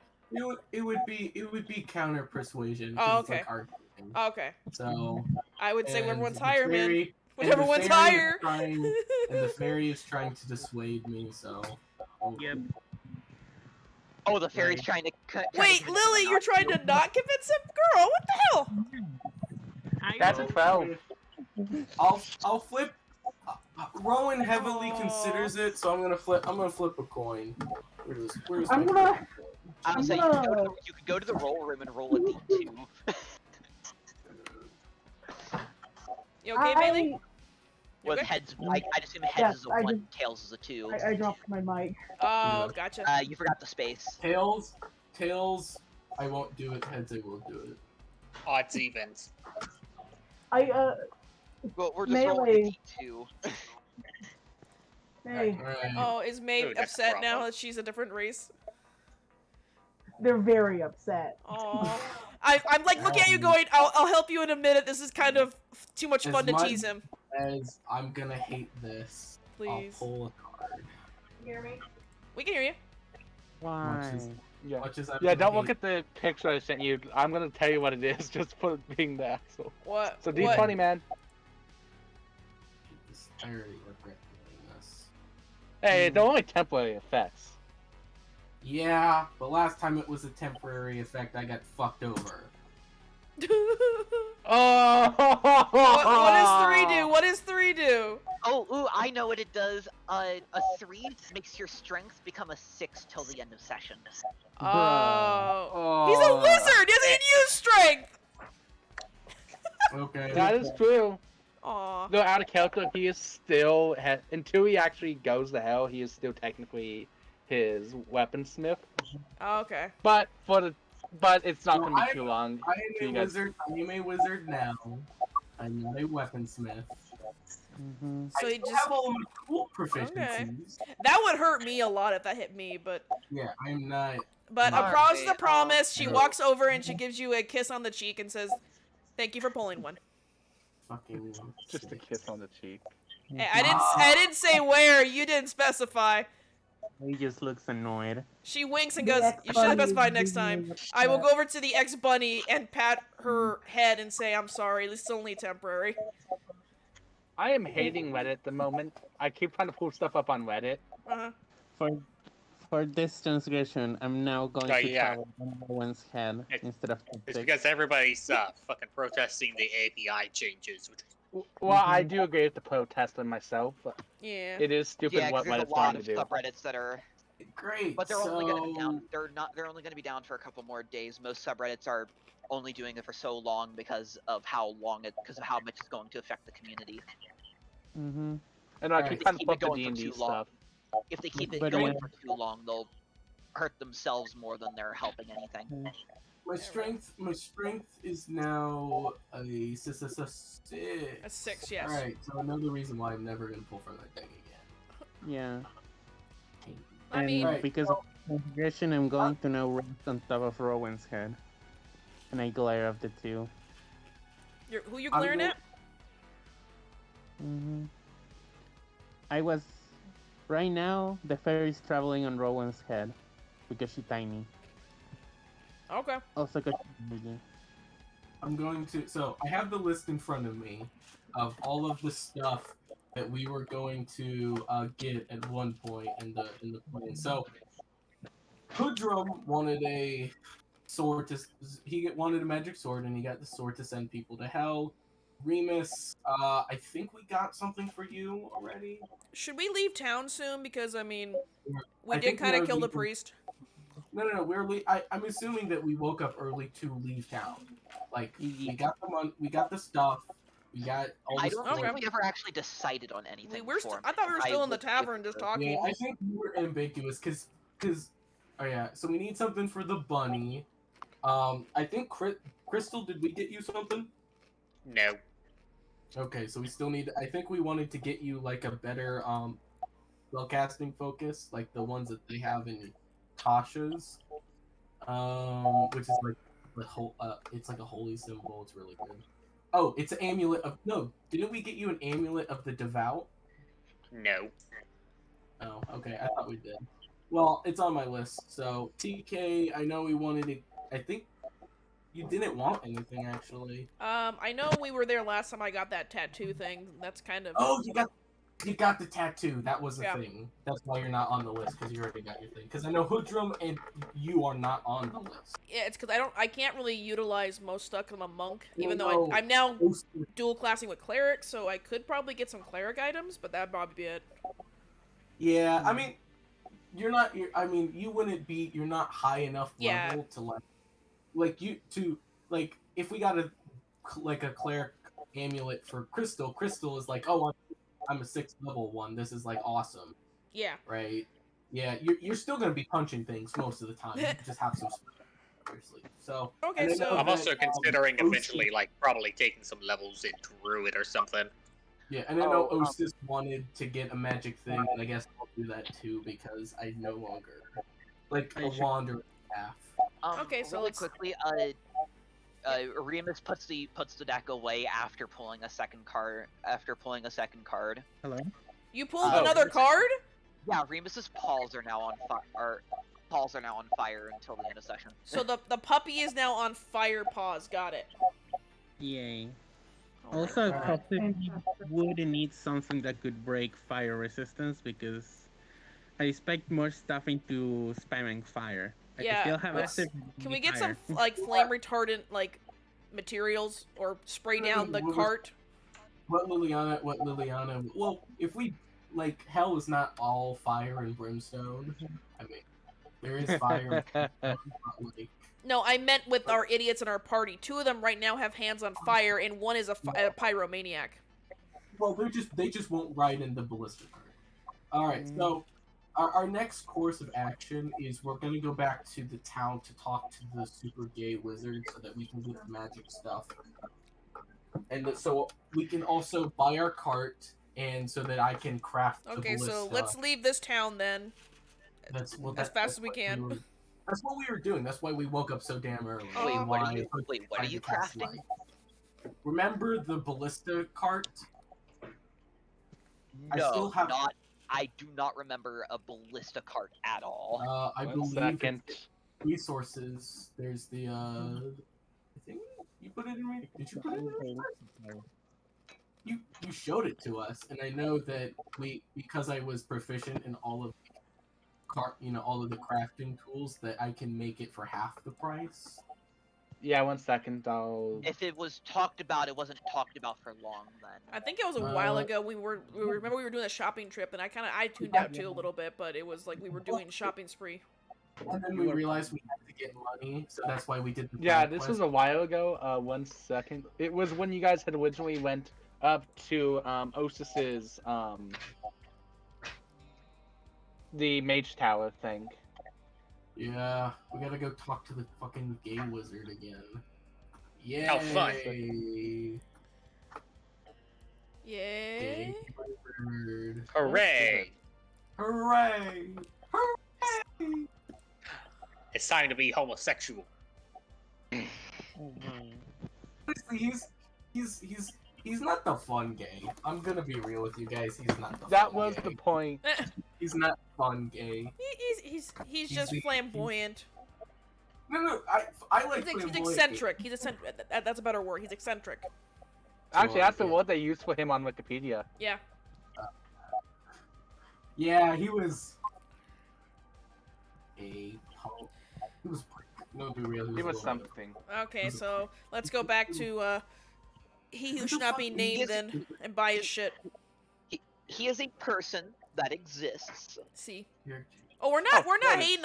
It would be counter persuasion. Oh, 'cause it's okay. like arguing. Okay. So I would say and everyone's the higher, man. fairy- and Whichever the one's fairy is higher. trying- and the fairy is trying to dissuade me. So. Yep. Oh, the fairy's Right. trying to. Wait, Lily, you're trying to not convince him? Girl, what the hell? That's a 12. I'll flip. Rowan heavily considers it, so I'm gonna flip a coin. Where's I'm my gonna. I don't say you could go to the roll room and roll a d2. You okay, Bailey? With okay? heads, I'd assume heads Yes, is a I 1, just- tails is a 2. I dropped my mic. Oh, gotcha. You forgot the space. Tails? I won't do it. Heads, I will do it. Odds evens. Well, we're just rolling a Melee. d2. Hey, Alright. Oh, is May Ooh, that's a upset now problem. that she's a different race? they're very upset. Oh, I'm like looking at you going, I'll help you in a minute. This is kind of too much As fun to much- tease him. As I'm gonna hate this, Please. I'll pull a card. You hear me? We can hear you. Why? Yeah. Much as I'm Yeah, gonna don't look hate- at the picture I sent you. I'm gonna tell you what it is, just for being the asshole. What? So what? D20, man. I already regret doing this. Hey, they're only temporary effects. Yeah, but last time it was a temporary effect, I got fucked over. Oh! What does 3 do? What does 3 do? Oh, ooh, I know what it does. A 3 makes your strength become a 6 till the end of session. Oh. He's a wizard! He doesn't use strength! Okay. That is true. Aw. Though out of character, he is still until he actually goes to hell. He is still technically his weaponsmith. Oh, okay. But it's not gonna be too long. I till am you a guys- wizard. I am a wizard now. I'm not a weaponsmith. Mm-hmm. So I he still just. have all of my cool proficiencies. That would hurt me a lot if that hit me, but. Yeah, I'm not. But a Alright, promise is a promise. She no. walks over and she gives you a kiss on the cheek and says, "Thank you for pulling one." Fucking. Just a kiss on the cheek. Hey, I didn't say where. You didn't specify. He just looks annoyed. She winks and The goes, "You should have ex-bunny specified is next really time." upset. I will go over to the ex-bunny and pat her head and say, "I'm sorry. This is only temporary." I am hating Reddit at the moment. I keep trying to pull stuff up on Reddit. Uh-huh. For this transgression, I'm now going Oh, to yeah. travel on one's head instead of It's six. because everybody's fucking protesting the API changes, which Well, I do agree with the protest on myself, but Yeah. it is stupid Yeah, 'cause what there's a Reddit's lot trying to of do. subreddits that are, Great. but they're only going to be down. so- They're only going to be down for a couple more days. Most subreddits are only doing it for so long because of how much it's going to affect the community. Mm-hmm. And I Alright. keep They trying to keep put it the going for D&D too long. stuff. If they keep it But going yeah. for too long, they'll hurt themselves more than they're helping anything. My strength is now a 6. A 6, yes. Alright, so another reason why I'm never gonna pull for that thing again. Yeah. I And mean, Right. because of transgression, I'm going to now rest on top of Rowan's head. And I glare of the two. who you I'm glaring gonna- at? Mm-hmm. I was Right now, the fairy's traveling on Rowan's head because she's tiny. Okay. Also, because she's big. I'm going to. So I have the list in front of me of all of the stuff that we were going to get at one point in the plan. So Hoodrum wanted a sword to. He wanted a magic sword, and he got the sword to send people to hell. Remus, I think we got something for you already. Should we leave town soon? Because I mean, we I did think we kind of are kill the leaving- priest. No. I'm assuming that we woke up early to leave town. Like we got we got the stuff, we got all the I don't stuff. think we ever actually decided on anything. We were before. I thought we were still in the would- tavern just talking. Yeah, I think we were ambiguous because oh yeah. So we need something for the bunny. I think Crystal, did we get you something? No. Okay, so we still need. I think we wanted to get you like a better spellcasting focus, like the ones that they have in Tasha's, which is like the whole. It's like a holy symbol. It's really good. Oh, it's an amulet of no. Didn't we get you an amulet of the devout? No. Oh, okay. I thought we did. Well, it's on my list. So TK, I know we wanted it. I think you didn't want anything actually. I know we were there last time I got that tattoo thing. That's kind of. Oh, you got the tattoo. That was the Yeah. thing. That's why you're not on the list because you already got your thing. Because I know Hoodrum and you are not on the list. Yeah, it's because I can't really utilize most stuff because I'm a monk. Well, Even though no. I'm now dual classing with cleric, so I could probably get some cleric items, but that'd probably be it. Yeah, I mean, you're not. I mean, you wouldn't be. You're not high enough Yeah. level to like if we got a cleric amulet for Crystal. Crystal is like, oh, I'm a 6th level one. This is like awesome, Yeah. right? Yeah, you're still gonna be punching things most of the time. You just have some seriously. So Okay, and I so- know I'm that, also considering Osis- eventually, like, probably taking some levels in Druid or something. Yeah, and I know Osis wanted to get a magic thing, and I guess I'll do that too because I no longer like a wandering path. Okay, so really let's- quickly, Remus puts the deck away after pulling a second card. Hello? You pulled Oh. another card? Yeah, Remus's paws are now on fire until the end of session. So the puppy is now on fire paws. Got it. Yay. Oh Also, my God. possibly would need something that could break fire resistance because I expect more stuff into spamming fire. I Yeah, still have let's- acid. Can we get fire. some like flame retardant like materials or spray down the cart? What Liliana? Well, if we like, hell is not all fire and brimstone. I mean, there is fire. but, like, No, I meant with our idiots in our party. 2 of them right now have hands on fire, and one is a pyromaniac. well, they just won't ride in the ballista cart. All right, so our next course of action is we're gonna go back to the town to talk to the super gay wizard so that we can get the magic stuff, and so we can also buy our cart, and so that I can craft the Okay, ballista. so let's leave this town then. That's as fast as we can. That's what we were doing. That's why we woke up so damn early. Oh, Wait, what are Why you? Wait, what are you crafting? Remember the ballista cart? I No, still have- I do not remember a ballista cart at all. I One believe second. it's resources. There's the I think you put it in. Did you put it in? You showed it to us, and I know that because I was proficient in all of all of the crafting tools, that I can make it for half the price. Yeah, 1 second. I'll. If it was talked about, it wasn't talked about for long then. I think it was a while ago. We remember we were doing a shopping trip, and I tuned out too a little bit, but it was like we were doing shopping spree. And then we realized we had to get money, so that's why we did the Yeah, side this quest. was a while ago. 1 second. It was when you guys had originally went up to Osis's the Mage Tower thing. Yeah, we gotta go talk to the fucking gay wizard again. Yay! How fun. Yay! Gay wizard. Hooray! Hooray! Hooray! It's time to be homosexual. Honestly, he's not the fun gay. I'm gonna be real with you guys. He's not the That fun was gay. the point. He's not fun gay. He's just flamboyant. No, I like He's flamboyant. eccentric. He's eccentric. That's a better word. He's eccentric. Actually, that's the yeah. word they used for him on Wikipedia. Yeah. Yeah, he was a punk. He was no, be real. He was a little bit. something. Okay, so let's go back to he who should not be named then and buy his shit. He is a person that exists. See. You're- Oh, we're not nice. hating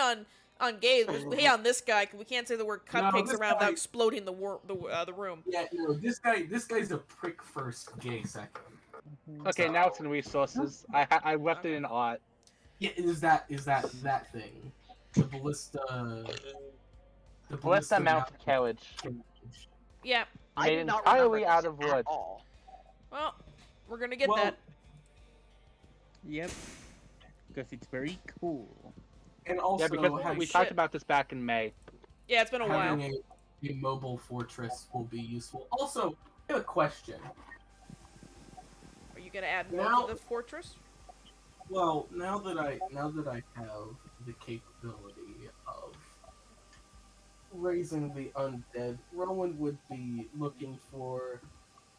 on gays. We hate on this guy. 'Cause we can't say the word cupcakes this around without guy- exploding the room. Yeah, no, this guy's a prick first, gay second. Okay, now it's in resources. I left it in art. Yeah, is that thing? The ballista. The Ballista mounted carriage. Yeah. I Made do not entirely remember out this of at wood. all. Well, we're gonna get Well, that. Yep. Because it's very cool. And also, Yeah, because having, we shit. talked about this back in May. Yeah, it's been a while. having a mobile fortress will be useful. Also, I have a question. Are you gonna add more Now- to the fortress? Well, now that I have the capability of raising the undead, Rowan would be looking for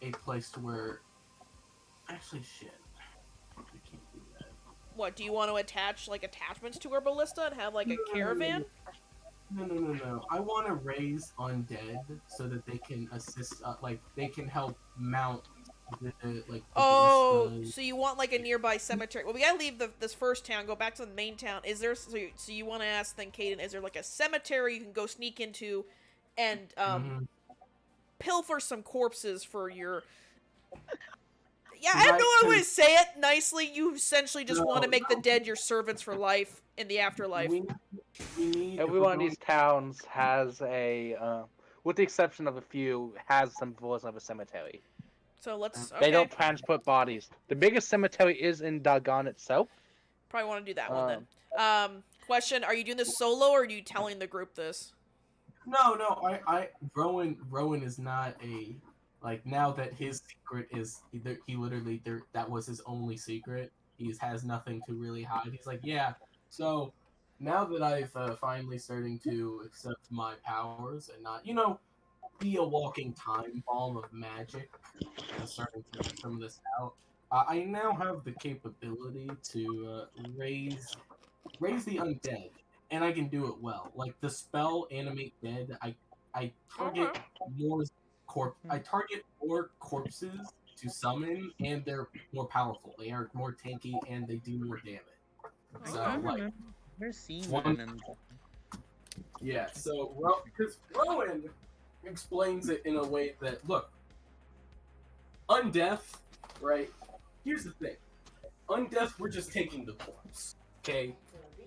a place to where. Actually, shit. We can't do that. What, do you want to attach like attachments to our ballista and have like a caravan? No. I want to raise undead so that they can assist, like they can help mount the like. The Oh, ballistas. so you want like a nearby cemetery? Well, we gotta leave this first town, go back to the main town. Is there so you want to ask then, Caden? Is there like a cemetery you can go sneak into, and pilfer some corpses for your? Yeah, I have no other way to say it nicely. You essentially just want to make the dead your servants for life in the afterlife. We need Every one of these towns has a, with the exception of a few, has some version of a cemetery. So let's. Okay. They don't transport bodies. The biggest cemetery is in Dagon itself. Probably want to do that one then. Question: are you doing this solo or are you telling the group this? No, Rowan is not a, like, now that his secret is, he literally, that was his only secret, he has nothing to really hide. He's like, yeah, so, now that I've finally starting to accept my powers and not, be a walking time bomb of magic, and starting to get some of this out, I now have the capability to raise the undead. And I can do it well. Like the spell Animate Dead, I target more corpses to summon, and they're more powerful. They are more tanky, and they do more damage. So I like, remember seeing one- one and yeah. So because Rowan explains it in a way that, look, undeath, right? Here's the thing, undeath, we're just taking the corpse, okay?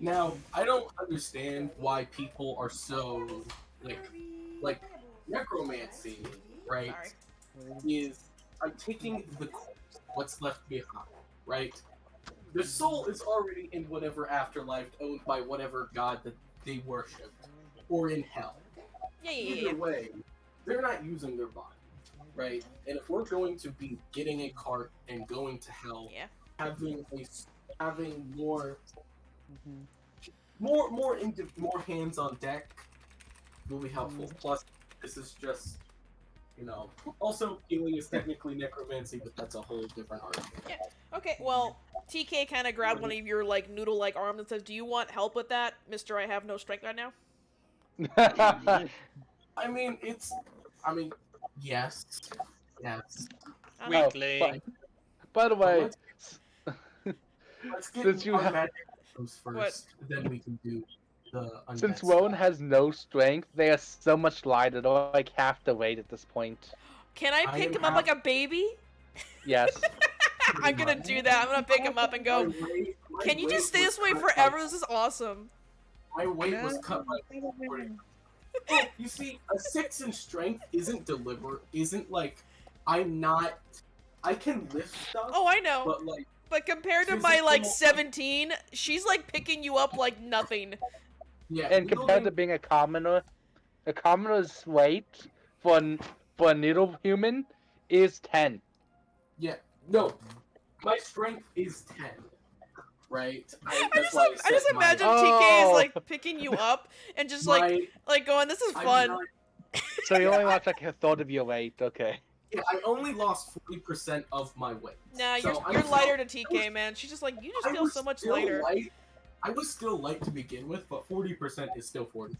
Now, I don't understand why people are so, like necromancy, right, is I'm taking the corpse, what's left behind, right? The soul is already in whatever afterlife owned by whatever god that they worship, or in hell. Yeah. Either way, they're not using their body, right? And if we're going to be getting a cart and going to hell, Yeah. having more hands on deck will be helpful. Plus, this is just, also healing is technically necromancy, but that's a whole different argument. Yeah. Okay, well, TK kind of grabbed one of your like noodle-like arms and says, "Do you want help with that, Mister? I have no strength right now." I mean, yes. Weakling. By the way, Let's get Since you our have- magic first, then we can do the undead since stuff. Rowan has no strength, they are so much lighter. They're like half the weight at this point. Can I I pick am him up half- like a baby? Yes. I'm gonna do that. I'm gonna pick him up and go. Can you just stay this way forever? This is awesome. My weight was cut by 40. Oh, you see, a 6 in strength isn't deliberate. Isn't like I can lift stuff. Oh, I know. But like, But compared to my like physical- 17, she's like picking you up like nothing. yeah. And compared to being a commoner's weight for a needle human is 10. no, my strength is 10. right? I That's just, why I just said imagine my, TK is Oh. like picking you up and just like going, "This is I'm fun." not- So you Yeah, only lost like a third of your weight. Okay. yeah, I only lost 40% of my weight. Nah, So you're I'm lighter to still- TK, man. She's just like, you just I feel was so much still lighter. light. I was still light to begin with, but 40% is still 40%.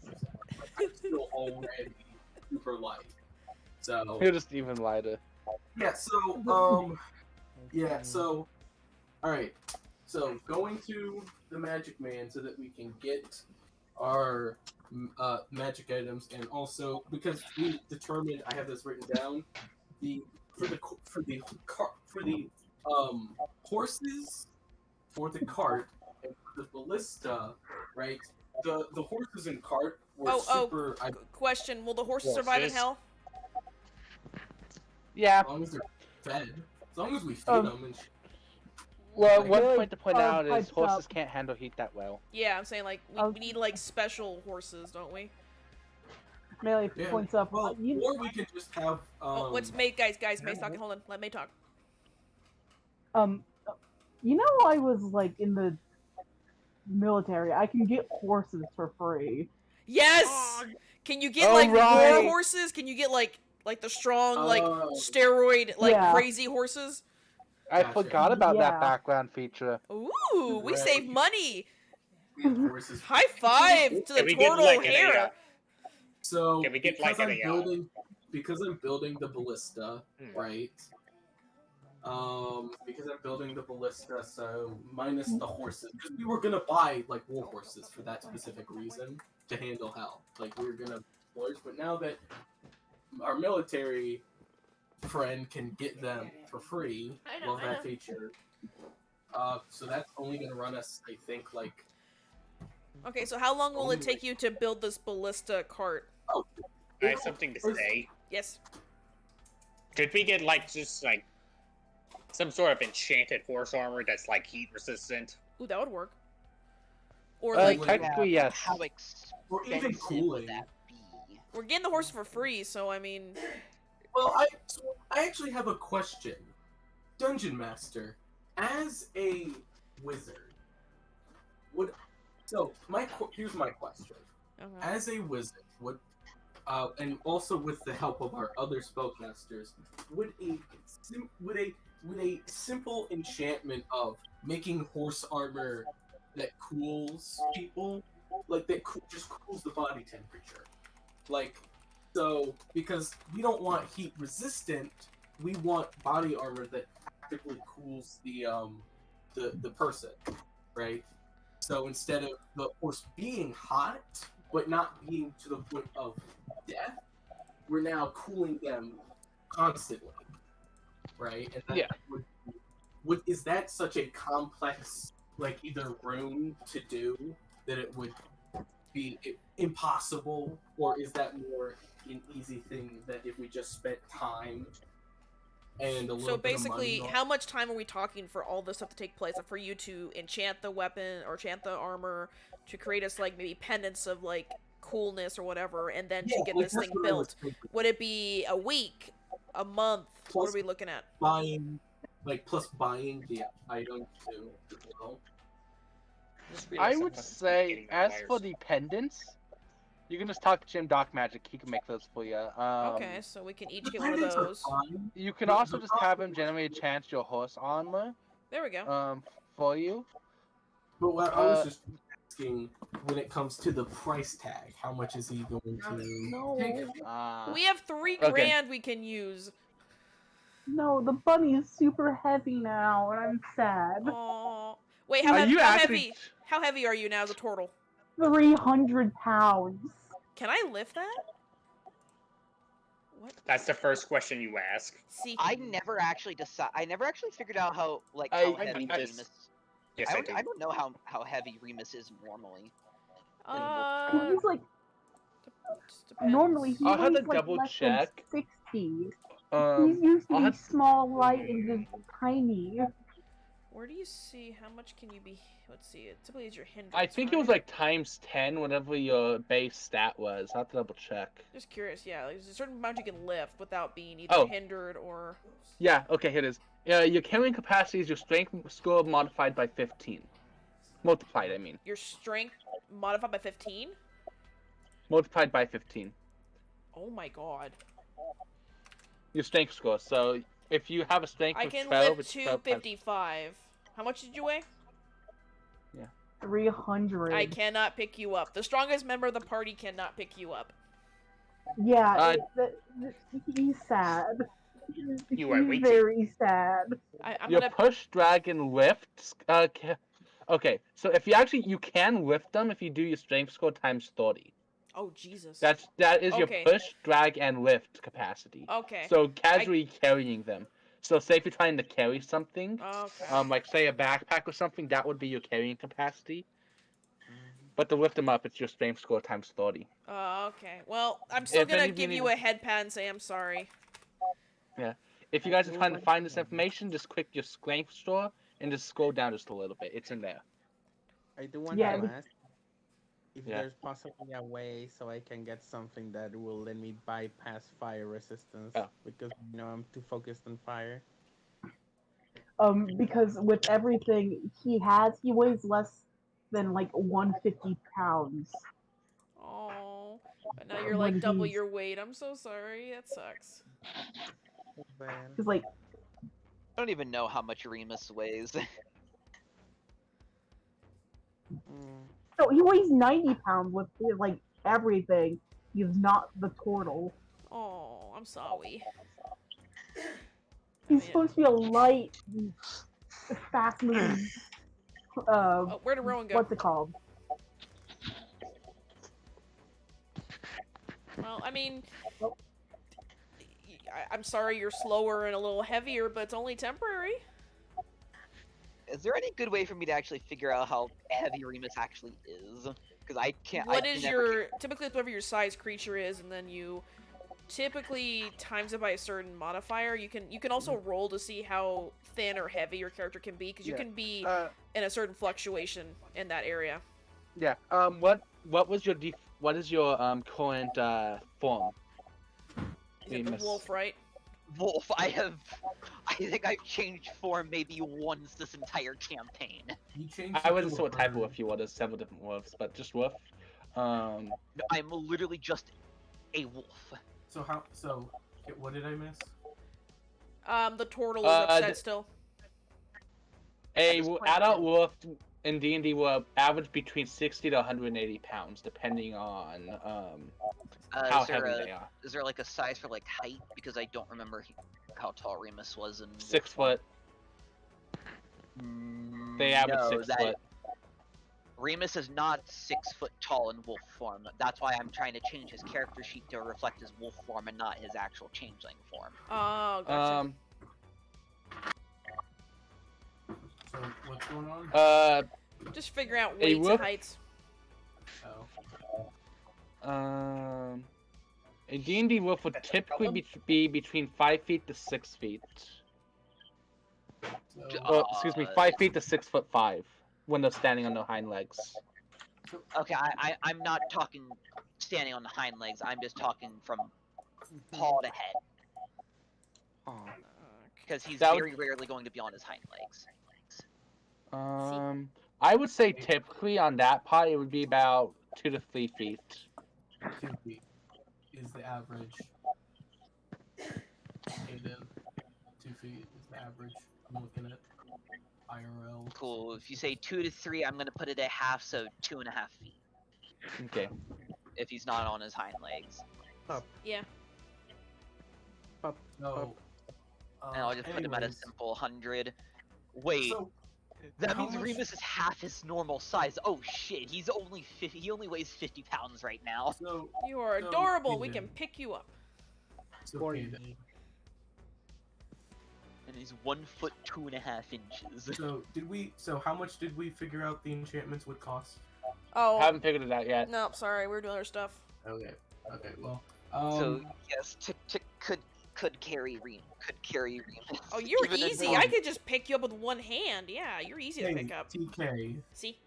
Like, I'm still already super light. So You're just even lighter. yeah, so all right. So going to the Magic Man so that we can get our magic items, and also because we determined, I have this written down, for the horses, for the cart, and for the ballista, right? The horses and cart were super. Question: will the horses survive in Horses? hell? Yeah. As long as they're fed, as long as we feed Oh. them and. Well, Like, one Really point to point out is pipes horses up. can't handle heat that well. Yeah, I'm saying like we need like special horses, don't we? Melee Yeah. points up. Well, or we could just have. What's May? Guys, May's talking. Hold on, let May talk. You know, I was like in the military. I can get horses for free. Yes. Can you get Oh, like war right. horses? Can you get like the strong like steroid like Yeah. crazy horses? I Gotcha. forgot about Yeah. that background feature. Ooh, we Right. save money. Horses. High five to the Can we get, turtle like, an hair. So Can we get, because like, I'm an, building, because I'm building the ballista, Hmm. right? Because I'm building the ballista, so minus the horses, because we were gonna buy like war horses for that specific reason to handle hell. Like we were gonna horse, but now that our military friend can get them for free, I know, love I that know. feature. So that's only gonna run us, I think, like Okay, so how long will it Only, take you to build this ballista cart? I have something to say. Yes. Could we get like just like some sort of enchanted horse armor that's like heat resistant? Ooh, that would work. Or Uh, like technically, yes. How or even expensive cooling. would that be? we're getting the horse for free, so I mean, Well, I actually have a question, Dungeon Master. As a wizard, here's my question. okay. As a wizard, and also with the help of our other spellcasters, would a simple enchantment of making horse armor that cools people, like that just cools the body temperature, like so because we don't want heat resistant, we want body armor that actively cools the person, right? So instead of the horse being hot but not being to the point of death, we're now cooling them constantly, right? And that Yeah. is that such a complex, like, either rune to do that it would be impossible, or is that more an easy thing that if we just spent time and a little So bit of basically, money how much time are we talking for all this stuff to take place? For you to enchant the weapon or enchant the armor, to create us like maybe pendants of like coolness or whatever, and then to get like, this that's thing what I was built? thinking. Would it be a week, a month? What Plus- are we looking at? Buying, like, plus buying the item too as well. Just I realized would I'm not say, getting my as wires. for the pendants, you can just talk to Jim Doc Magic. He can make those for you. Okay, so we can each The get one of pendants are those. fine, You can The- also the just have problem him generally enchant your horse armor, There we go. for you. But what I was Uh, just asking, when it comes to the price tag, how much is he going to No. take? We have 3 okay. grand we can use. No, the bunny is super heavy now, and I'm sad. Oh, wait, Are you actually? How heavy are you now as a turtle? 300 pounds. Can I lift that? What? That's the first question you ask. See, I never actually figured out how I- heavy I- Remus. Yes, I do. I don't know how heavy Remus is normally. He's like, just depends. normally he I'll have weighs to like double less check. than 60. He's Um, used to I'll be have- small, light, and just tiny. Where do you see how much can you be? Let's see. It typically is your hindrance. I think it was right? like times 10, whatever your base stat was. I'll have to double check. Just curious. Yeah, there's a certain amount you can lift without being either Oh. hindered or. Yeah, okay, here it is. Your carrying capacity is your strength score modified by 15. Multiplied, I mean. Your strength modified by 15? Multiplied by 15. Oh my god. Your strength score. So if you have a strength I of can 12, lift it's 12 times. 255. How much did you weigh? 300. I cannot pick you up. The strongest member of the party cannot pick you up. Yeah, he's sad. You are He's way too. very sad. I'm Your gonna. push, drag, and lift. Okay, so if you can lift them if you do your strength score times 30. Oh Jesus. That is your Okay. push, drag, and lift capacity. Okay. So casually carrying them. So say if you're trying to carry something, Okay. like say a backpack or something, that would be your carrying capacity. But to lift them up, it's your strength score times 30. Okay. Well, I'm still If gonna any of you give need you a head pat and say I'm sorry. Yeah. If you guys are trying to find this information, just click your strength score and just scroll down just a little bit. It's in there. I do want Yeah, to ask if Yeah. there's possibly a way so I can get something that will let me bypass fire resistance Oh. because I'm too focused on fire. Because with everything he has, he weighs less than like 150 pounds. Oh. But now you're When like double he's- your weight. I'm so sorry. That sucks. Man. Because like I don't even know how much Remus weighs. so he weighs 90 pounds with like everything. He's not the turtle. Oh, I'm sorry. He's Man. supposed to be a light, fast moving. Oh, where did Rowan go? What's it called? Well, I mean, I'm sorry you're slower and a little heavier, but it's only temporary. Is there any good way for me to actually figure out how heavy Remus actually is? Because I can't. What I is never your typically it's whatever your size creature is, and then you typically times it by a certain modifier. You can also roll to see how thin or heavy your character can be, because you can be in a certain fluctuation in that area. Yeah. What is your current form? Is it the Remus. wolf, right? Wolf. I think I've changed form maybe once this entire campaign. He changed I it wasn't to sure a what type of bird. wolf you were. There's several different wolves, but just wolf. No, I'm literally just a wolf. So what did I miss? The turtle is upset d- still. Adult wolf in D&D will average between 60 to 180 pounds, depending on how Is there heavy they are. Is there like a size for like height? Because I don't remember how tall Remus was in. 6 foot. They average No, 6 that- foot. Remus is not 6 foot tall in wolf form. That's why I'm trying to change his character sheet to reflect his wolf form and not his actual changeling form. Oh, gotcha. So what's going on? Just figure out a weights wolf- and heights. Oh. A D&D wolf would typically be between 5 feet to 6 feet. So, Excuse me, 5 feet to 6'5" when they're standing on their hind legs. Okay, I'm not talking standing on the hind legs. I'm just talking from paw to head. Because he's That would- very rarely going to be on his hind legs. I would say typically on that part it would be about 2 to 3 feet. 2 feet is the average. Aiden, 2 feet is the average. I'm looking at IRL. Cool. If you say 2 to 3, I'm gonna put it at half, so 2.5 feet. Okay. If he's not on his hind legs. Yeah. So, And I'll just put him at a anyways, simple 100. Wait, So, that how means much- Remus is half his normal size. Oh shit, he only weighs 50 pounds right now. so You are So, adorable. We Aiden. can pick you up. so Aiden, And he's 1 foot 2.5 inches. So how much did we figure out the enchantments would cost? Oh. Haven't figured it out yet. No, sorry. We're doing other stuff. Okay. Okay. Well. So yes, Tick could carry Remus. Oh, you're Even easy. though- I could just pick you up with one hand. Yeah, you're easy to Hey, pick up. TK. See?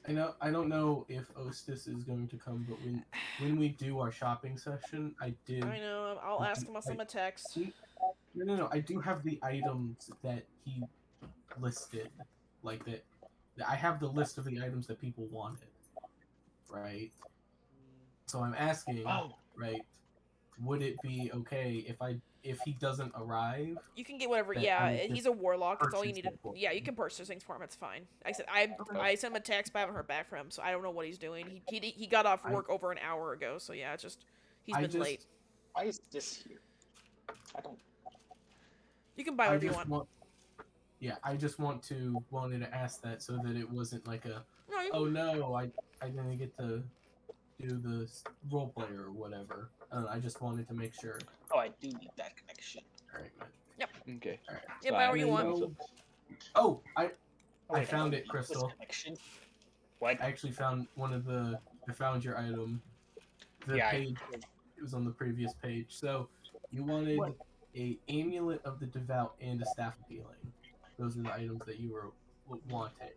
I don't know if Ostis is going to come, but when we do our shopping session, I know. I'll ask him. I'll send him a text. No. I do have the items that he listed, like that I have the list of the items that people wanted, right? So I'm asking, right? Would it be okay if he doesn't arrive? You can get whatever. That Yeah, I he's just a warlock. It's all you purchase need to. it for Yeah, you him? can purchase things for him. It's fine. I said Okay. I sent him a text, but I haven't heard back from him, so I don't know what he's doing. He got off I- work over an hour ago, so yeah, it's just he's I been just- late. Why is this here? I don't. You can buy I whatever you just want. Yeah, I just wanted to ask that so that it wasn't like a No, you oh no, I didn't get to do the role player or whatever. I just wanted to make sure. Oh, I do need that connection. All right, man. Okay. All right. Yeah, buy what you want. So- Oh, I Wait, found don't it, need this Crystal. connection. What? I actually found I found your item. The Yeah, page it was on the previous page. So you wanted What? a amulet of the devout and a staff of healing. Those are the items that you were wanting.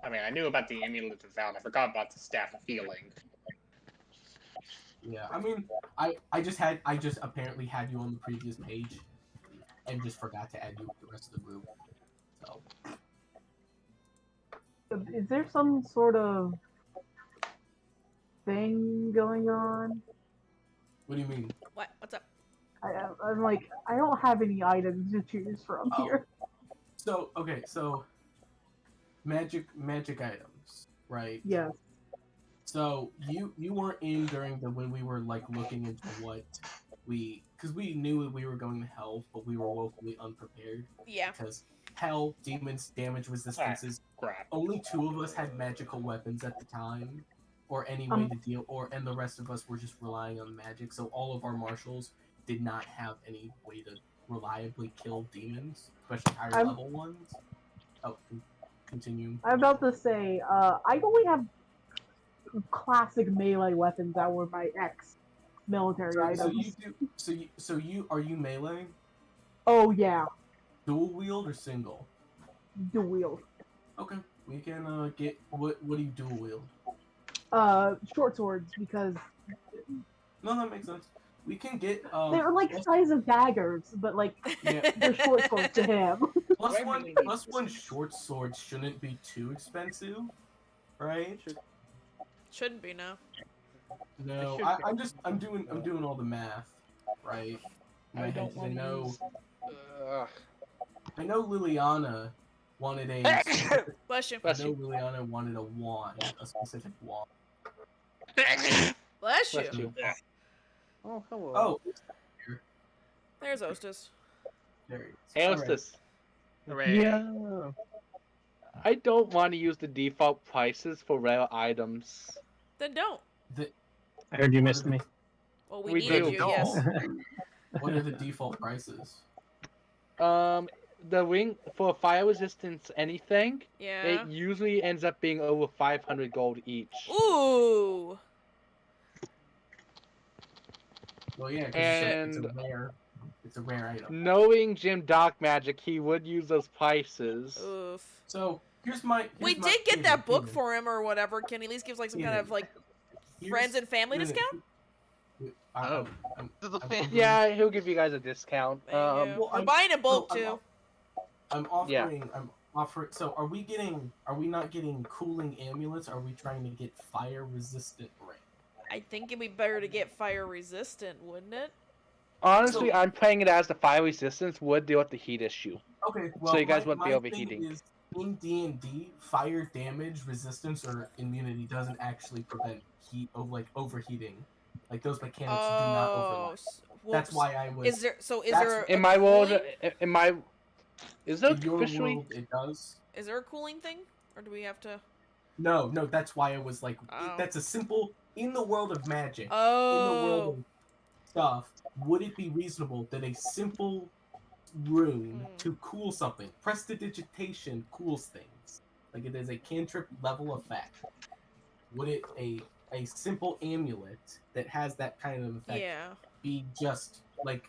I mean, I knew about the amulet of devout. I forgot about the staff of healing. Yeah, I mean, I just apparently had you on the previous page, and just forgot to add you with the rest of the group. So Is there some sort of thing going on? what do you mean? What? What's up? I'm like, I don't have any items to choose from Oh. here. So okay, so magic items, right? Yes. So you weren't in during the when we were like looking into what because we knew that we were going to hell, but we were woefully unprepared Yeah. because hell, demons, damage resistances. Crap. Only 2 of us had magical weapons at the time, or any way to deal, and the rest of us were just relying on magic. So all of our marshals did not have any way to reliably kill demons, especially higher level ones. Oh, continue. I'm about to say, I only have classic melee weapons that were my ex-military So items. are you melee? Oh yeah, Dual wield or single? dual wield. Okay, we can get what do you dual wield? Short swords because No, that makes sense. We can get they're like size of daggers, but like yeah. they're short swords to him. plus one short sword shouldn't be too expensive, right? Shouldn't be no. No, I'm doing all the math, right? In my head, 'cause I know Liliana wanted a Bless you. I know Liliana wanted a wand, a specific wand. Bless you. Bless you. Oh, hello. Oh, There's Ostis. there it is. Hey, All right. Hostess. Hooray. Yeah. I don't want to use the default prices for rare items. Then don't. I heard you missed me. Well, we We needed do. you. Yes. What are the default prices? The ring for fire resistance anything, Yeah. it usually ends up being over 500 gold each. Ooh. Well, yeah, because And it's a rare item. knowing Jim Dark Magic, he would use those prices. Oof. So here's my. We here's my- did get here's that my- book for him or whatever. Can he at least give like some kind of like here's- friends and family here's- discount? I'm- This is a I'm- fan. Yeah, he'll give you guys a discount. Thank you. well, We're I'm- buying in bulk no, too. I'm offering. So are we not getting cooling amulets? Are we trying to get fire resistant ring? I think it'd be better to get fire resistant, wouldn't it? Honestly, So- I'm playing it as the fire resistance would deal with the heat issue. Okay, well, you guys my, won't be my overheating. thing is, in D&D, fire damage, resistance, or immunity doesn't actually prevent heat of like overheating. Like those mechanics do not overlap. That's why I was. Is there? So is that's- there? In a my world, cooling- is there in your officially? world, it does. Is there a cooling thing, or do we have to? No, that's why I was like, Oh. that's a simple. In the world of magic, in the Oh. world of stuff, would it be reasonable that a simple rune to cool something, prestidigitation cools things, like it is a cantrip level effect? Would it a simple amulet that has that kind of effect Yeah. be just like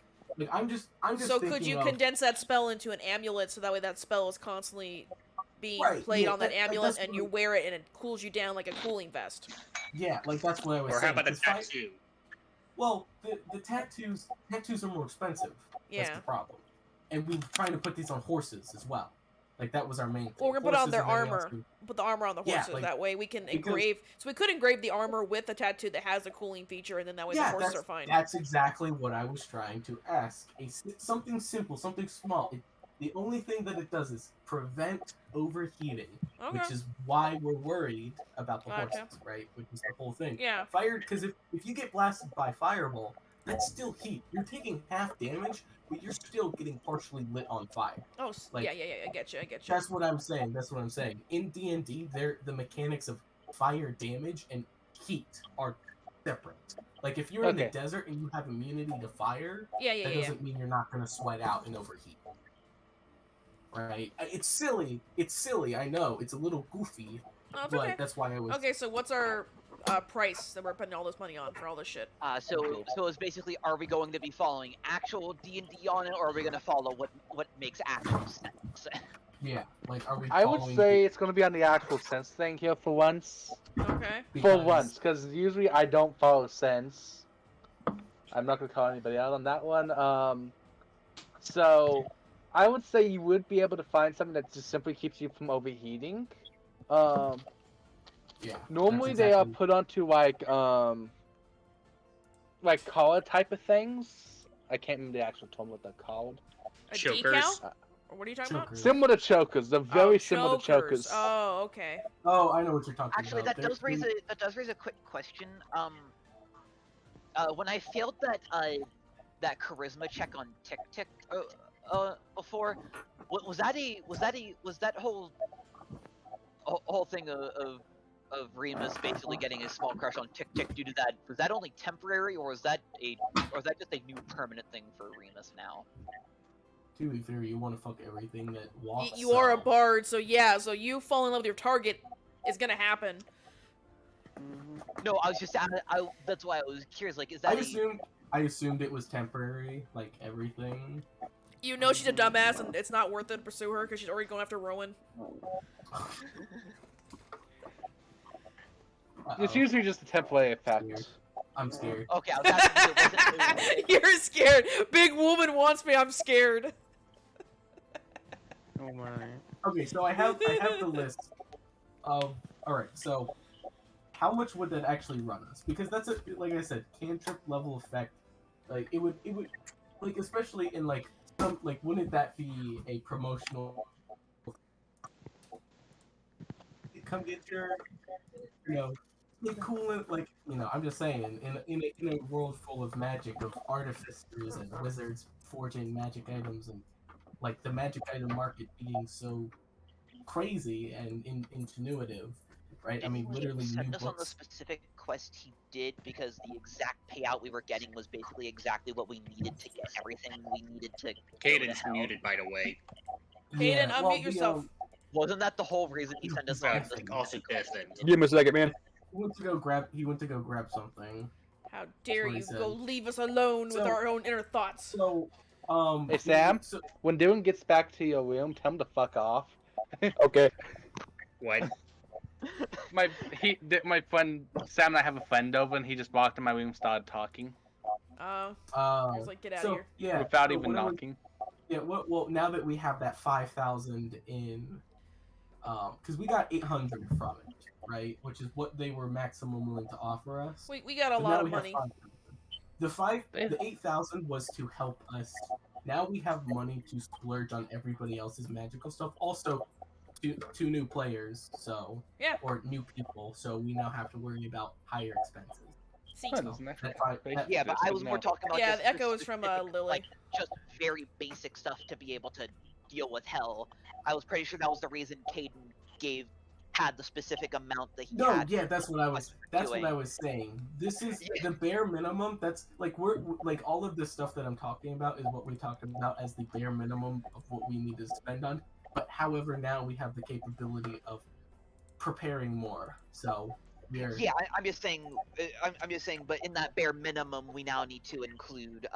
I'm just So could thinking you of- condense that spell into an amulet so that way that spell is constantly being Right, played yeah, on that amulet, that's and what you I- wear it and it cools you down like a cooling vest? Yeah, like that's what I was Or saying. how about a 'cause fire- tattoo? Well, the tattoos are more expensive. That's Yeah. the problem. And we're trying to put these on horses as well. Like that was our main thing. Well, we're gonna put on Horses their and everything else armor. Put the armor on the Yeah, horses. like, that way we can because- engrave. So we could engrave the armor with a tattoo that has a cooling feature, and then that way the horses are fine. That's exactly what I was trying to ask. Something simple, something small. The only thing that it does is prevent overheating, Okay. which is why we're worried about the Gotcha. horses, right? Which is the whole thing. Yeah. Fire, because if you get blasted by fireball, that's still heat. You're taking half damage, but you're still getting partially lit on fire. Oh, Like, yeah. I get you. That's what I'm saying. That's what I'm saying. In D&D, the mechanics of fire damage and heat are separate. Like if you're in the Okay. desert and you have immunity to fire, Yeah. that doesn't mean you're not gonna sweat out and overheat. Right? It's silly. It's silly. I know. It's a little goofy, Oh, it's but okay. that's why I was. Okay, so what's our price that we're putting all this money on for all this shit? So it's basically, are we going to be following actual D&D on it, or are we going to follow what makes actual sense? Yeah. Like, are we? I would following say it's going to be on the actual sense thing here for once. Okay. For because- once, because usually I don't follow sense. I'm not going to call anybody out on that one. So I would say you would be able to find something that just simply keeps you from overheating. Yeah. Normally that's they are exactly- put onto like collar type of things. I can't remember the actual term what they're called. A Chokers. decal? Or what are you talking about? Chokers. Similar to chokers. They're very similar to chokers. Oh, okay. Oh, I know what you're talking Actually, about. that does raise a quick question. When I failed that charisma check on Tick before, was that whole thing of Remus basically getting a small crush on Tick due to that? Was that only temporary, or was that just a new permanent thing for Remus now? To be fair, you want to fuck everything that walks. You are a bard, so yeah. So you fall in love with your target is gonna happen. No, I was just that's why I was curious. Like, is that I assumed it was temporary, like everything. You know she's a dumbass, and it's not worth it to pursue her because she's already going after Rowan. It's usually just a temporary effect. Weird. I'm scared. Okay, I was asking if it wasn't. You're scared. Big woman wants me. I'm scared. Oh my. Okay, so I have the list of. All right, so how much would that actually run us? Because that's like I said, cantrip level effect. Like it would like, especially in like some, like, wouldn't that be a promotional? Come get your, cool, like, I'm just saying, in a world full of magic, of artificers and wizards forging magic items, and like the magic item market being so crazy and ingenuitive, right? I mean, literally new Send us on the books. specific quest he did, because the exact payout we were getting was basically exactly what we needed to get everything we needed to. Caden's muted, by the way. Hayden, unmute yourself. Wasn't that the whole reason he sent us on the Also Destin. Give him a second, man. He went to go grab something. How dare what he you said. go leave us alone with So- our own inner thoughts? So, Hey Sam, so, when Dylan gets back to your room, tell him to fuck off. Okay. What? My friend Sam and I have a friend over, and he just walked in my room and started talking I was like, get out of here. Yeah, without so even what I was- knocking. Yeah, well, now that we have that 5,000 in, because we got 800 from it, right? Which is what they were maximum willing to offer us. We got a But lot now of we have money. 5,000. The 8,000 was to help us. Now we have money to splurge on everybody else's magical stuff. Also, two new players, so Yeah. or new people, so we now have to worry about higher expenses. See. Oh, there's an extra That- face that- Yeah, to but this, I but was no. more talking about Yeah, just the echo is from specific, Lily. like, just very basic stuff to be able to deal with hell. I was pretty sure that was the reason Caden had the specific amount that he No, had. yeah, that's what I was doing. saying. This is Yeah. the bare minimum. That's like we're like all of this stuff that I'm talking about is what we talked about as the bare minimum of what we need to spend on. But however, now we have the capability of preparing more. So we're Yeah, I'm just saying. I'm just saying. But in that bare minimum, we now need to include.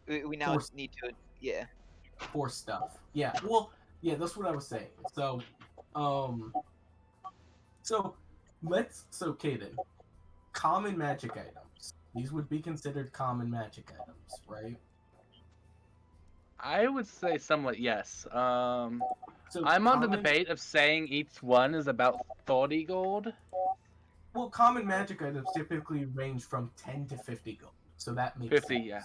We now Force- need to. Yeah. for stuff. Yeah, well, yeah, that's what I was saying. So, so Kaden, common magic items. These would be considered common magic items, right? I would say somewhat yes. So I'm on the common, debate of saying each one is about 30 gold. well, common magic items typically range from 10 to 50 gold. So that makes 50, sense. yeah.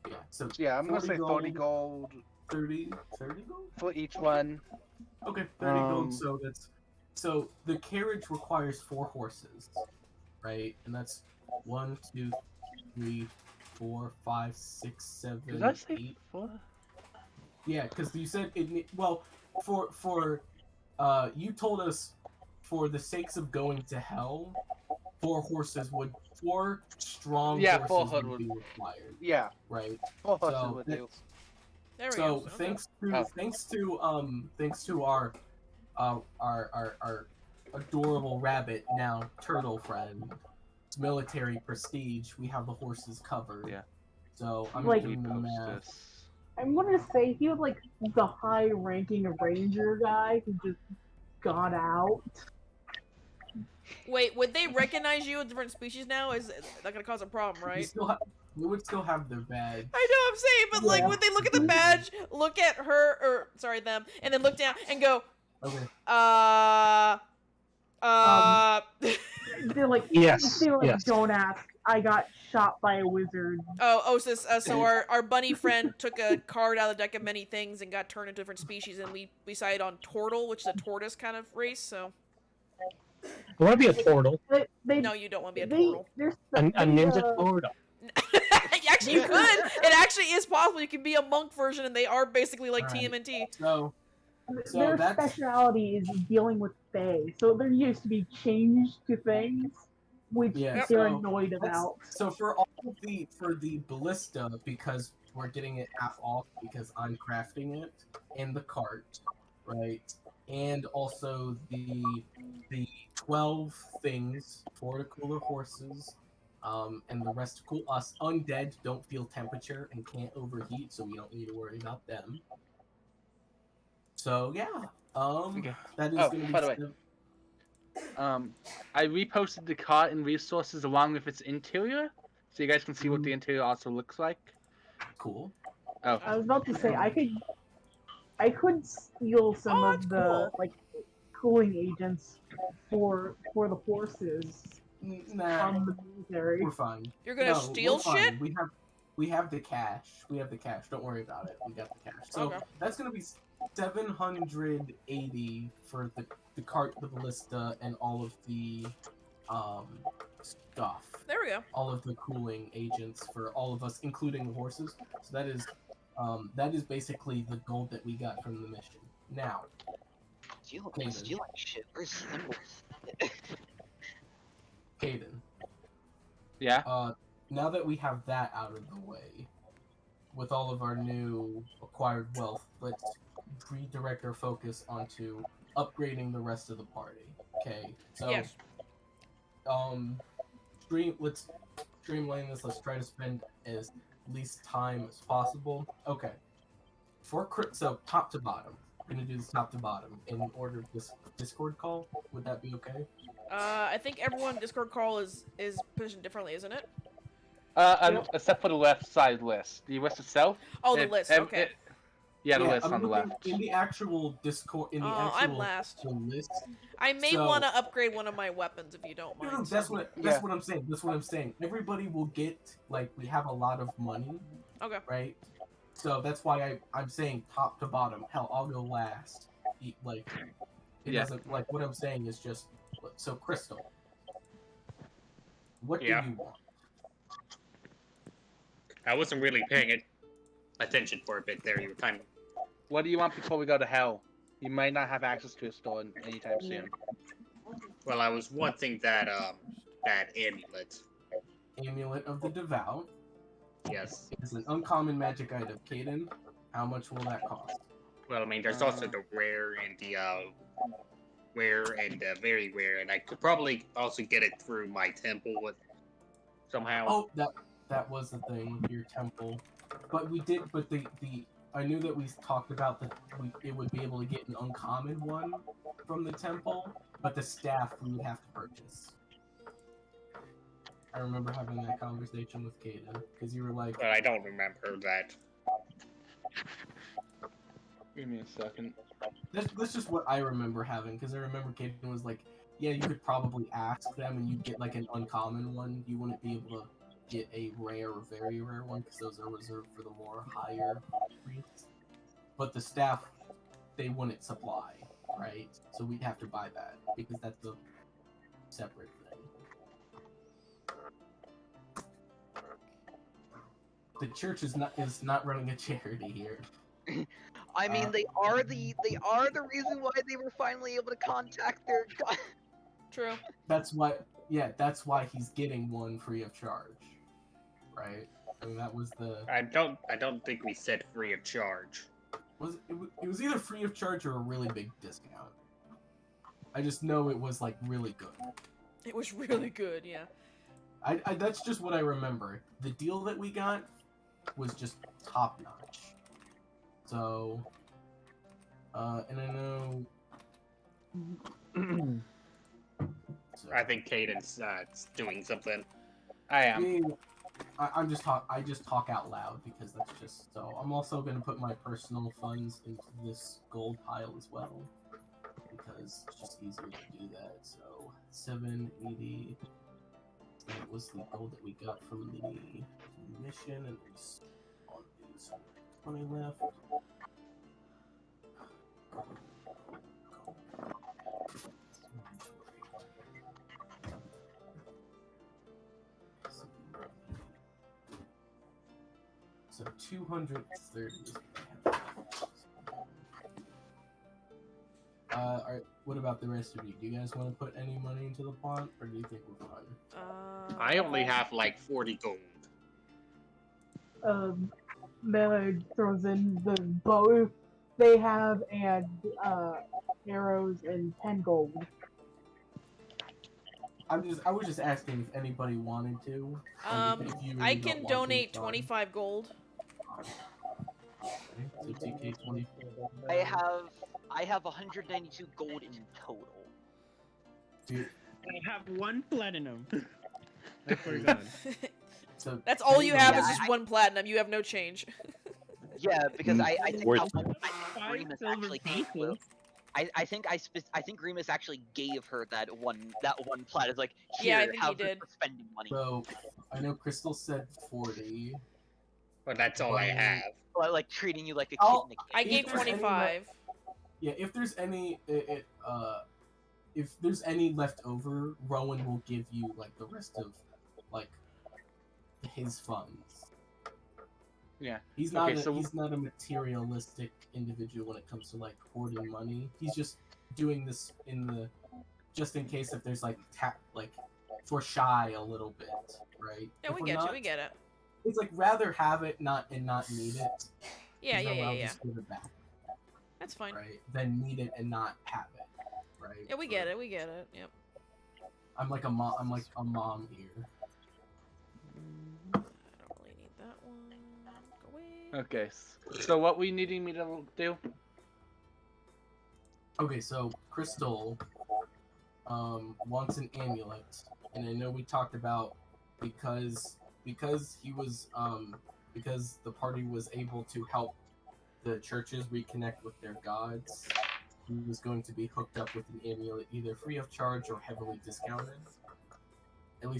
Yeah. So Yeah, I'm gonna 40 say 30 gold, gold 30 gold? for each one. Okay, 30 gold. Um, So the carriage requires 4 horses, right? And that's 1, 2, 3, 4, 5, 6, did I 7, say 8. 4? Yeah, because you said well, for you told us for the sakes of going to hell, 4 strong Yeah, horses 400 would would. be required, Yeah, right? 4 horses So would do. There we so go. Okay. thanks to our adorable rabbit, now turtle friend, military prestige, we have the horses covered. Yeah. So I'm Like- doing the Repost math. this. I'm gonna say he was like the high-ranking ranger guy who just got out. Wait, would they recognize you as different species now? Is that gonna cause a problem, right? We would still have their badge. I know I'm saying, but like, Yeah. would they look at the badge, look at her, or sorry, them, and then look down and go, Okay. They're like, Yes, they were like, yes. don't ask. I got shot by a wizard. so our bunny friend took a card out of the deck of many things and got turned into different species, and we decided on Tortle, which is a tortoise kind of race. So I want to be a turtle. They no, you don't want to be a they, Tortle. A ninja turtle. Actually, you could. It actually is possible. You can be a monk version, and they are basically like Alright. TMNT. So their that's speciality is dealing with fae, so they're used to be changed to things, which Yeah, they're so annoyed about. so for the ballista, because we're getting it half off because I'm crafting it, and the cart, right? And also the 12 things for the cooler horses, and the rest cool. Us undead don't feel temperature and can't overheat, so we don't need to worry about them. So yeah, Okay. that is Oh, gonna be by the way. I reposted the cart and resources along with its interior, so you guys can see what the interior also looks like. cool. Oh, I was about to say I could steal some Oh, of that's the cool. like cooling agents for the horses Nah, from the military. we're fine. You're gonna No, steal we're fine. shit? We have the cash. We have the cash. Don't worry about it. We got the cash. So Okay. that's gonna be 780 for the cart, the ballista, and all of the stuff. There we go. All of the cooling agents for all of us, including the horses. So that is basically the gold that we got from the mission. Now, Stealing shit. Where's symbols? Caden. yeah. Now that we have that out of the way, with all of our new acquired wealth, let's redirect our focus onto upgrading the rest of the party. Okay, so Yes. let's streamline this. Let's try to spend as least time as possible. Okay, so top to bottom. We're gonna do this top to bottom in order of this Discord call. Would that be okay? I think everyone Discord call is positioned differently, isn't it? Except for the left side list. The list itself. Oh, the list. Okay. Yeah, the Yeah, list I'm on the looking left. in the actual Discord. In the Oh, actual I'm last. the list. I may So- want to upgrade one of my weapons if you don't mind. No, that's what I'm saying. That's what I'm saying. Everybody will get we have a lot of money, Okay. right? So that's why I'm saying top to bottom. Hell, I'll go last. It Yeah. doesn't what I'm saying is just so Crystal. What Yeah. do you want? I wasn't really paying attention for a bit there. You were kind of. What do you want before we go to hell? You might not have access to a store anytime soon. Well, I was wanting that amulet. Amulet of the Devout Yes. is an uncommon magic item. Caden, how much will that cost? Well, I mean, there's also the rare and the rare and very rare, and I could probably also get it through my temple with somehow. Oh, that was the thing with your temple. But we did. But the I knew that we talked about that it would be able to get an uncommon one from the temple, but the staff we would have to purchase. I remember having that conversation with Kaden because you were like, But I don't remember that. Give me a second. That's just what I remember having, because I remember Caden was like, yeah, you could probably ask them and you'd get like an uncommon one. You wouldn't be able to get a rare or very rare one, because those are reserved for the more higher priests. But the staff, they wouldn't supply, right? So we'd have to buy that, because that's a separate thing. The church is not running a charity here. I mean, they are the reason why they were finally able to contact their god. True. That's why he's getting one free of charge, right? I mean, that was the. I don't think we said free of charge. It was either free of charge or a really big discount. I just know it was like really good. It was really good, yeah. I that's just what I remember. The deal that we got was just top notch. So, and I know. So, I think Caden's doing something. I am. I just talk out loud because that's just so. I'm also gonna put my personal funds into this gold pile as well because it's just easier to do that. So 780. That was the gold that we got from the mission, and there's 20 left. So 230. Alright, what about the rest of you? Do you guys want to put any money into the pot, or do you think we're fine? I only have like 40 gold. Mallard throws in the bow they have and arrows and 10 gold. I was just asking if anybody wanted to. If you really I don't can want to, donate fine. 25 gold. Okay, so TK 20. I have 192 gold in total. Dude, I have 1 platinum. We're done. so That's all you have Yeah, is just 1 platinum. You have no change. Yeah, because I think Worth- Remus silver actually gave her. pieces. I think Remus actually gave her that one plat. It's like, Yeah, I here, think he have this did. for spending money. So I know Crystal said 40. But that's all I have. Like treating you like a kid I'll- in a I If gave there's any 25. Yeah, if there's any if there's any left over, Rowan will give you like the rest of like his funds. Yeah. He's not Okay, so- he's not a materialistic individual when it comes to like hoarding money. He's just doing this just in case if there's like for shy a little bit, right? Yeah, If we we're get not, you. We get it. It's like rather have it not need it. Yeah, 'cause yeah, then yeah, I'll yeah. just give it back, That's fine. right? Then need it and not have it, right? Yeah, we get it. We get it. Yep. I'm like a mom. I'm like a mom here. I don't really need that one. Go away. Okay. So what we needing me to do? Okay, so Crystal wants an amulet, and I know we talked about because he was because the party was able to help the churches reconnect with their gods. He was going to be hooked up with an amulet, either free of charge or heavily discounted. At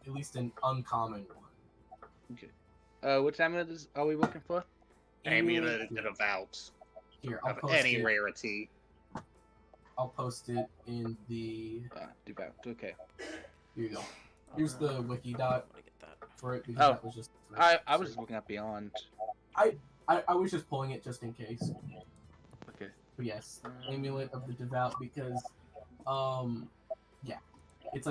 least an uncommon one. Which amulet are we looking for? Amulet of Devout. Here, I'll Of post any it. rarity. I'll post it in the. Devout. Okay. Here you go. Here's the wiki dot I get that. for it because Oh, that was just. the I first was search. looking at Beyond. I was just pulling it just in case. Okay. But yes, amulet of the devout because, yeah, it's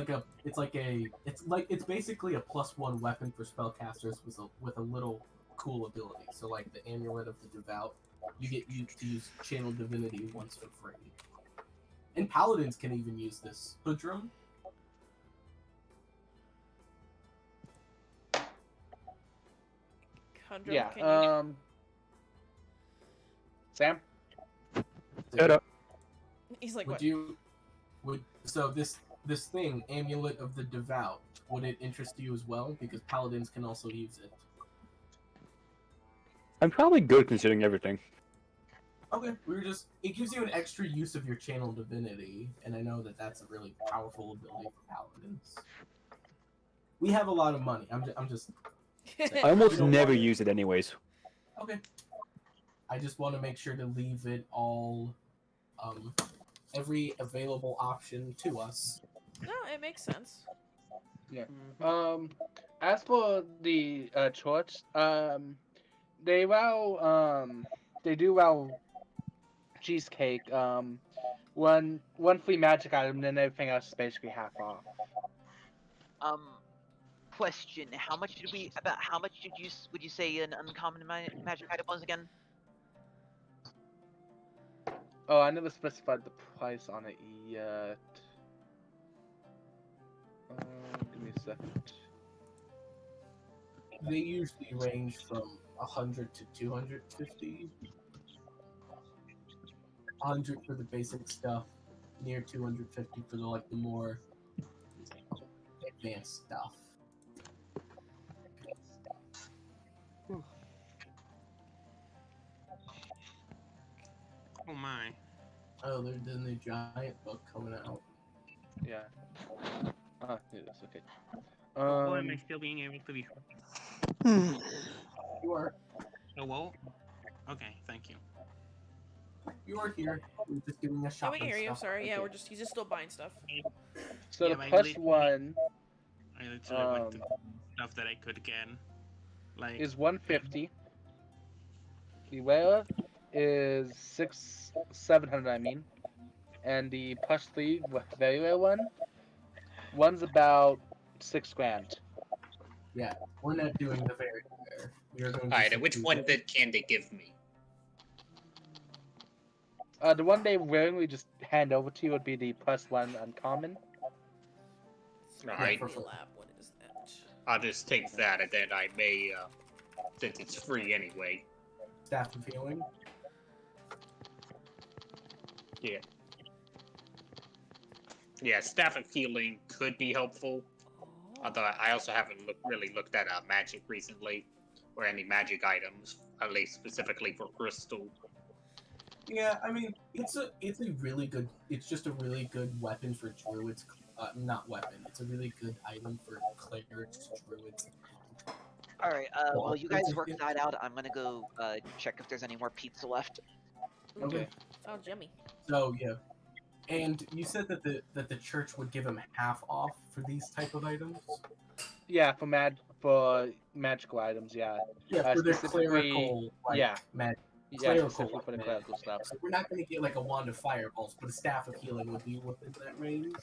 basically a +1 weapon for spellcasters with a little cool ability. So like the amulet of the devout, you get used to use channel divinity once for free. And paladins can even use this. Hoodrum. Hundred. Yeah. Can you... Sam. Shut up. He's like, Would what? this thing, amulet of the devout, would it interest you as well? Because paladins can also use it. I'm probably good considering everything. Okay, it gives you an extra use of your channel divinity, and I know that that's a really powerful ability for paladins. We have a lot of money. I'm just saying. I almost don't never want it. use it anyways. Okay. I just want to make sure to leave it all, every available option to us. No, it makes sense. Yeah. As for the church, they do well cheesecake. One free magic item, then everything else is basically half off. Question: how much did would you say an uncommon magic item was again? Oh, I never specified the price on it yet. Give me a second. They usually range from 100 to 250. 100 for the basic stuff, near 250 for the more advanced stuff. Oh my. Oh, there's the new giant book coming out. Yeah. It is okay. Oh, am I still being able to be You are Hello? Okay, thank you. here. We're just doing a Yeah, shop. we can hear you. Stuff. Sorry. Yeah, Okay. he's just still buying stuff. So Yeah, the but plus one I literally went to stuff that I could get. Like is 150. The rare is 700. I mean, and the plus 3 very rare one's about $6,000. Yeah, we're not doing the very rare. We are going to. Alright, which one can they give me? The one they willingly just hand over to you would be the plus 1 uncommon. Alright, Lab, what is that? I'll just take that, and then I may, since it's free anyway. Staff of healing. Yeah. Yeah, Staff of Healing could be helpful. Although I also haven't really looked at magic recently, or any magic items, at least specifically for crystal. Yeah, I mean, it's just a really good weapon for druids. Not weapon. It's a really good item for clerics, druids. All right. Well, you guys work that out. I'm gonna go check if there's any more pizza left. Okay. Sounds yummy. So yeah, and you said that the church would give them half off for these type of items. Yeah, for magical items. Yeah. Yeah, for their specifically- clerical. yeah. Magic. Yeah, Clerical specifically for the weapon. clerical stuff. So we're not going to get like a wand of fireballs, but a staff of healing would be within that range.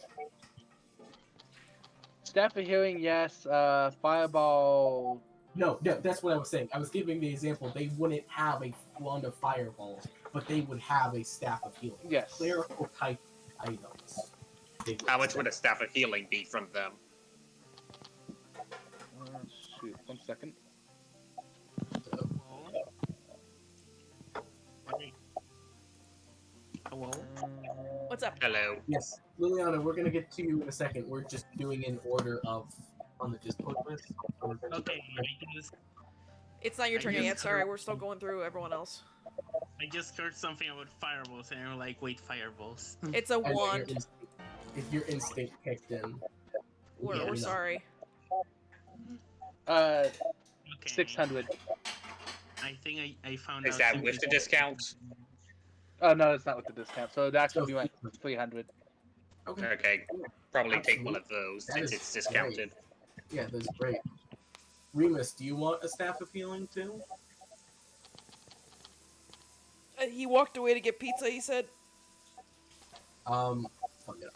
Staff of healing, yes. Fireball. No, that's what I was saying. I was giving the example. They wouldn't have a wand of fireballs, but they would have a staff of healing. Yes. Clerical type items. How much would a Staff of Healing be from them? Shoot, 1 second. Hello? What's up? Hello. Yes, Liliana, we're gonna get to you in a second. We're just doing an order of on the Discord list. Okay, I just It's not your I turn just yet. Sorry, heard- we're still going through everyone else. heard something about fireballs, and I'm like, wait, fireballs. It's a I know wand. if your instinct kicked in. We're sorry. Okay. 600. I think I found Is out. that something- with the discount? Oh no, it's not with the discount. So that's So gonna be like 300. Okay. Okay, probably take one of those That since is it's discounted. Yeah, that's great. Remus, do you want a staff of healing too? He walked away to get pizza. He said, Fuck it.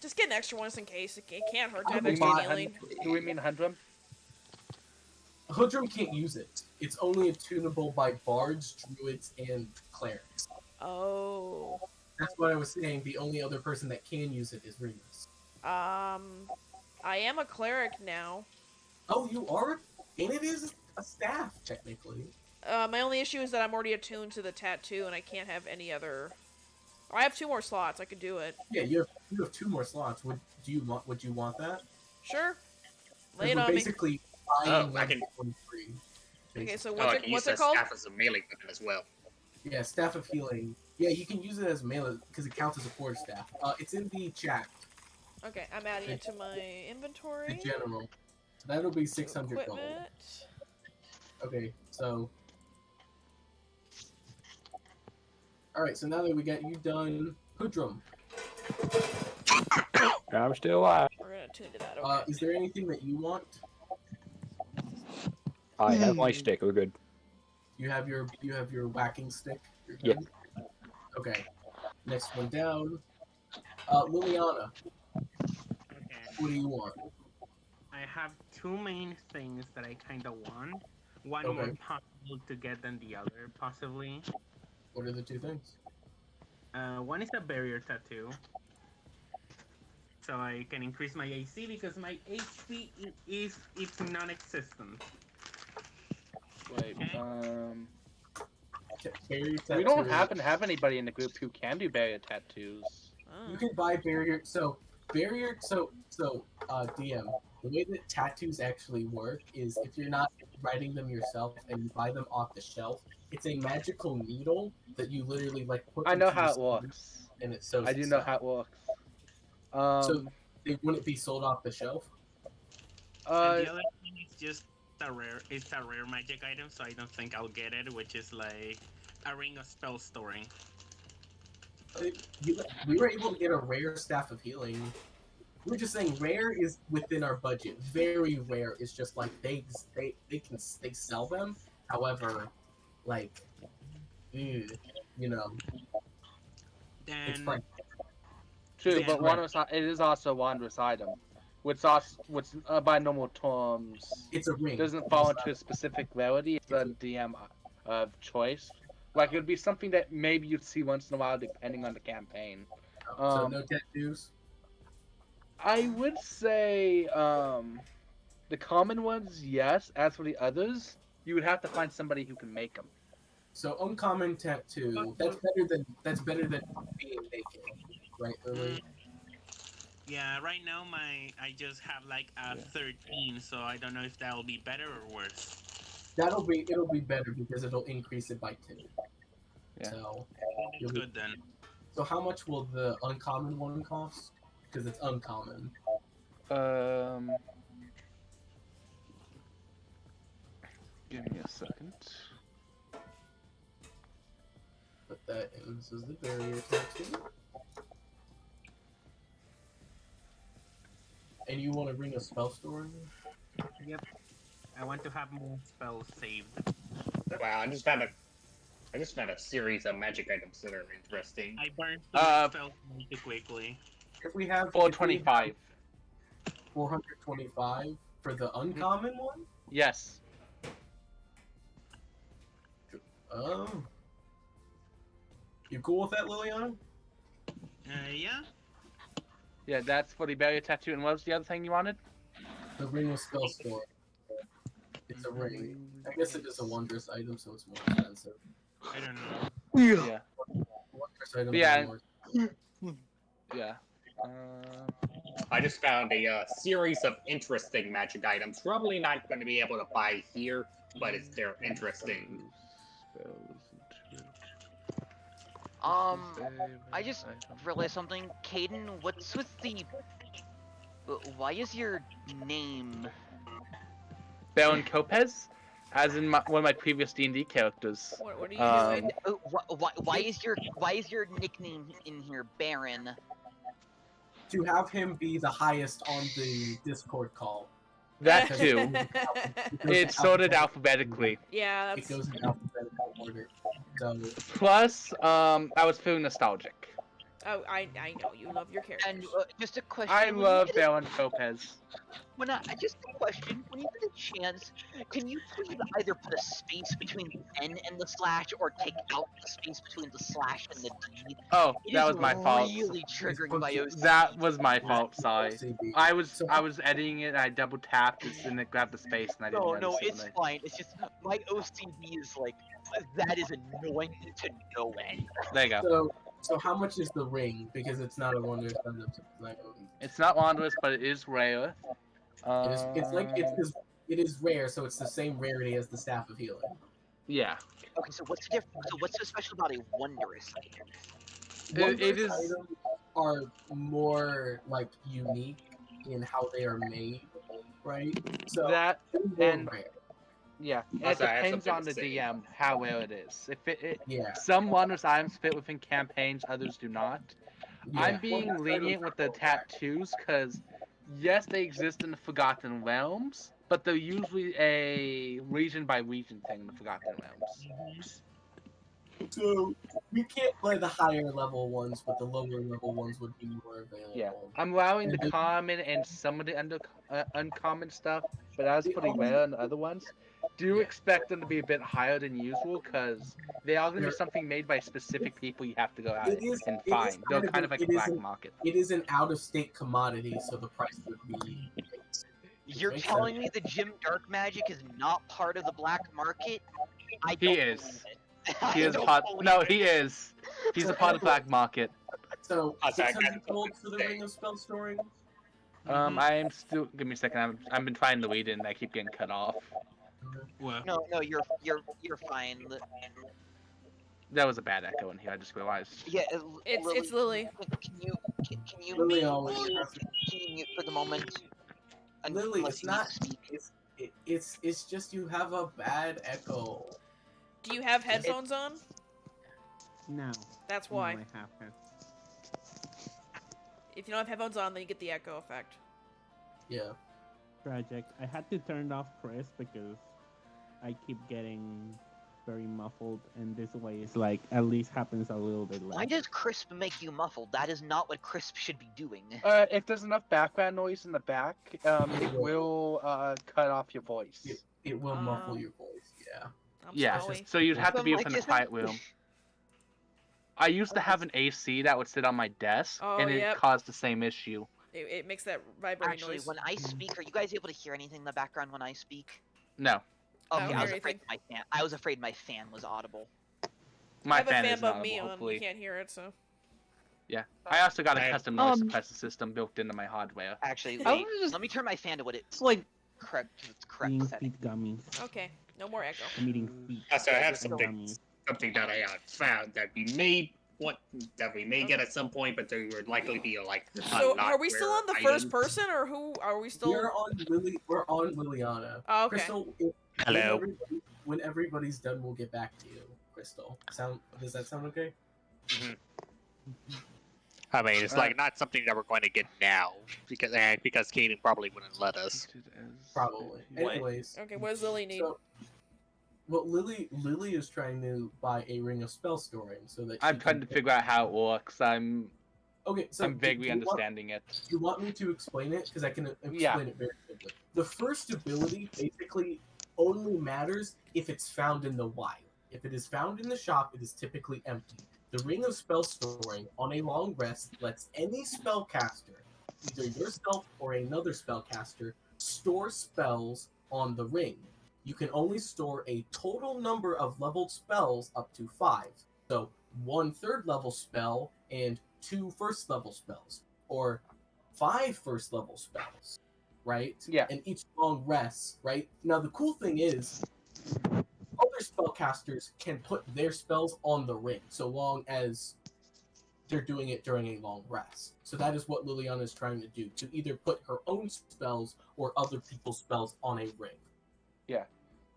"Just get an extra one just in case. It can't hurt to have Oh extra my- healing." Do we mean Hundrum? Hoodrum can't use it. It's only attunable by bards, druids, and clerics. Oh. That's what I was saying. The only other person that can use it is Remus. I am a cleric now. Oh, you are? And it is a staff, technically. My only issue is that I'm already attuned to the tattoo, and I can't have any other. I have 2 more slots. I could do it. Yeah, you have 2 more slots. Would you want that? Sure. 'Cause Lay it we're on me. basically Oh, buying I can- 1 free. Okay, so Oh, what's I it can use what's the it called? staff as a melee weapon as well. Yeah, Staff of Healing. Yeah, you can use it as melee because it counts as a quarterstaff. It's in the chat, Okay, I'm adding it to my the inventory. general. So that'll be To 600 gold. equipment. Okay, so. Alright, so now that we got you done, Hoodrum, I'm still alive. We're gonna tune to that. Okay. is there anything that you want? I have my stick. We're good. You have your whacking stick? You're Yeah. good? Okay. Next one down. Liliana, Okay. what do you want? I have two main things that I kind of want. One Okay. more possible to get than the other, possibly. What are the two things? One is a barrier tattoo. So I can increase my AC because my HP is non-existent. Wait, Barrier we don't tattoo. happen to have anybody in the group who can do barrier tattoos. You can buy barrier. So DM. The way that tattoos actually work is if you're not writing them yourself and you buy them off the shelf, it's a magical needle that you literally like put. I know into how your it skin works. And it sews. I do know how it works. So it wouldn't be sold off the shelf. And the other thing is just it's a rare magic item, so I don't think I'll get it, which is like a ring of spell storing. We were able to get a rare Staff of Healing. We were just saying rare is within our budget. Very rare is just like they sell them. However, like, you know, it's Then fine. True, Yeah, but right. it is also a wondrous item, which by normal terms It's a ring. doesn't fall into a specific rarity. It's a DM of choice. Like it would be something that maybe you'd see once in a while, depending on the campaign. So no tattoos. I would say the common ones, yes. As for the others, you would have to find somebody who can make them. So uncommon tattoo. That's better than being naked, right, Lily? yeah, right now I just have like a 13, so I don't know if that'll be better or worse. It'll be better because it'll increase it by 2. Yeah. So That's good then. So how much will the uncommon one cost? Because it's uncommon. Give me a second. Put that in. This is the barrier tattoo. And you want to bring a spell story? Yep. I want to have more spells saved. Wow, I just found a series of magic items that are interesting. I burned spells really quickly. If we have 425. 425 for the uncommon one? Yes. Oh. You cool with that, Liliana? Yeah. Yeah, that's for the barrier tattoo. And what was the other thing you wanted? The ring of spell story. It's a ring. I guess it is a wondrous item, so it's more expensive. I don't know. Yeah. Wondrous items Yeah. are more. Yeah. I just found a series of interesting magic items. Probably not going to be able to buy here, but they're interesting. I just realized something. Caden, what's with the... Why is your name... Baron Copez, as in one of my previous D&D characters. What are you doing? Why is your nickname in here, Baron? To have him be the highest on the Discord call. That too. It's sorted alphabetically. Yeah, It that's... goes in alphabetical order. So, Plus, I was feeling nostalgic. Oh, I know, you love your characters. And just a question. I love Baron Copez. Just a question. When you get a chance, can you please either put a space between the N and the slash, or take out the space between the slash and the D? Oh, that was my fault. Really triggering my OCD. That was my fault. Sorry. I was editing it. And I double tapped it and it grabbed the space, and I didn't notice No, it it's fine. It's just my OCD is like that is annoying to no end. There you go. So how much is the ring? Because it's not a wondrous item. It's not wondrous, but it is rare. It's it is rare, so it's the same rarity as the Staff of Healing. Yeah. Okay, so what's different? So what's so special about a wondrous item? Wondrous is- items are more like unique in how they are made, right? So That they're more and rare. yeah, and it Also, I have depends something on to the say. DM how well it is. If Yeah. some wondrous items fit within campaigns, others do not. Yeah. I'm being Wondrous lenient items with are the more rare. tattoos because yes, they exist in the Forgotten Realms, but they're usually a region by region thing in the Forgotten Realms. So we can't play the higher level ones, but the lower level ones would be more available. Yeah, I'm allowing the And the- common and some of the uncommon stuff, but as The for the only- rare and the other ones, do Yeah. expect them to be a bit higher than usual because they are going to be They're- something made by specific people you have to go out It is- and it is find. They're kind of like a it is black an- market. It is an out-of-state commodity, so the price would be. You're Makes telling sense. me the Gym Dark Magic is not part of the black market? I He don't is. believe it. I He is don't part. believe No, it. he is. He's a part of the black market. So Also, I 600 got gold for the something to Ring of Spell Storing. I am still. Give me a second. I've been trying to read it and I keep getting cut off. Well, No, you're fine. That was a bad echo in here. I just realized. Yeah, It's Lily. Can you Lily mute? always Can you mute for the moment? Lily, Unless it's you need not. to speak. It's just you have a bad echo. Do you have headphones on? No. That's No, why. I haven't. If you don't have headphones on, then you get the echo effect. Yeah. Project. I had to turn off Chris because I keep getting very muffled, and this way it's like at least happens a little bit less. Why does crisp make you muffled? That is not what crisp should be doing. If there's enough background noise in the back, it will cut off your voice. It will muffle Um, your voice. Yeah. I'm Yeah, sorry. so you'd have to But be Mike, within a isn't- quiet room. I used to have an AC that would sit on my desk, Oh, and it yep. caused the same issue. It makes that vibrating Actually, noise. when I speak, are you guys able to hear anything in the background when I speak? No, I don't Okay, I hear was afraid anything. my fan. I was afraid my fan was audible. my I have a fan is above not me audible, on. hopefully. You can't hear it, so. Yeah, I also got a I- custom noise suppressor system built into my hardware. Actually, I wait. was just- Let me turn my fan to what It's like correct. It's correct Eating setting. feet gummies. Okay, no more echo. I'm eating feet Also, I have Just go something that I found that we may get at some point, but there would likely be like. So, not are we still rare on the first items. person, or who are we still? We're on Liliana. Oh, okay. Crystal, Hello. When everybody's done, we'll get back to you. Crystal, does that sound okay? I mean, it's like not something that we're going to get now because Kaden probably wouldn't let us. Probably. What? Anyways, Okay, what does Lily need? so well, Lily is trying to buy a ring of spell storing so that I'm she trying to can- figure out how it works. Okay, so I'm vaguely do you want- understanding it. Do you want me to explain it? Because I can explain Yeah. it very simply. The first ability basically only matters if it's found in the wild. If it is found in the shop, it is typically empty. The Ring of Spell Storing on a long rest lets any spellcaster, either yourself or another spellcaster, store spells on the ring. You can only store a total number of leveled spells up to 5. So 1 third level spell and 2 first level spells, or 5 first level spells, right? Yeah. And each long rest, right? Now the cool thing is, other spellcasters can put their spells on the ring, so long as they're doing it during a long rest. So that is what Liliana is trying to do, to either put her own spells or other people's spells on a ring.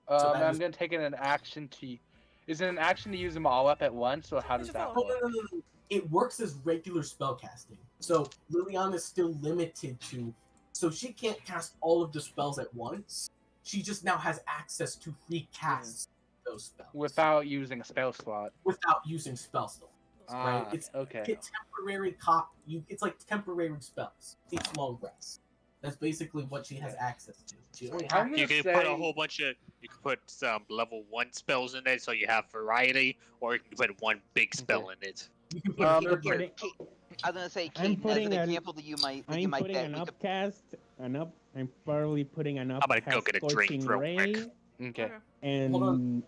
So that I'm is- gonna take it an action to. Is it an action to use them all up at once, or how does that Oh, work? no. It works as regular spellcasting. So Liliana is still limited to, so she can't cast all of the spells at once. She just now has access to recast those spells Without using a spell slot. without using spell slots. Right? Ah, It's okay. temporary It's like temporary spells. Each long rest. That's basically what she has access to. She only I'm has gonna You can say- put a whole bunch of. You can put some level 1 spells in it, so you have variety, or you can put one big spell in it. you can put Um, third Here, level- I was gonna say, I'm Kaden, as putting an an- example that you might I'm putting get, an we could- upcast, I'm probably putting an I'm gonna upcast go get a drink scorching real ray, quick. Okay. and Hold on.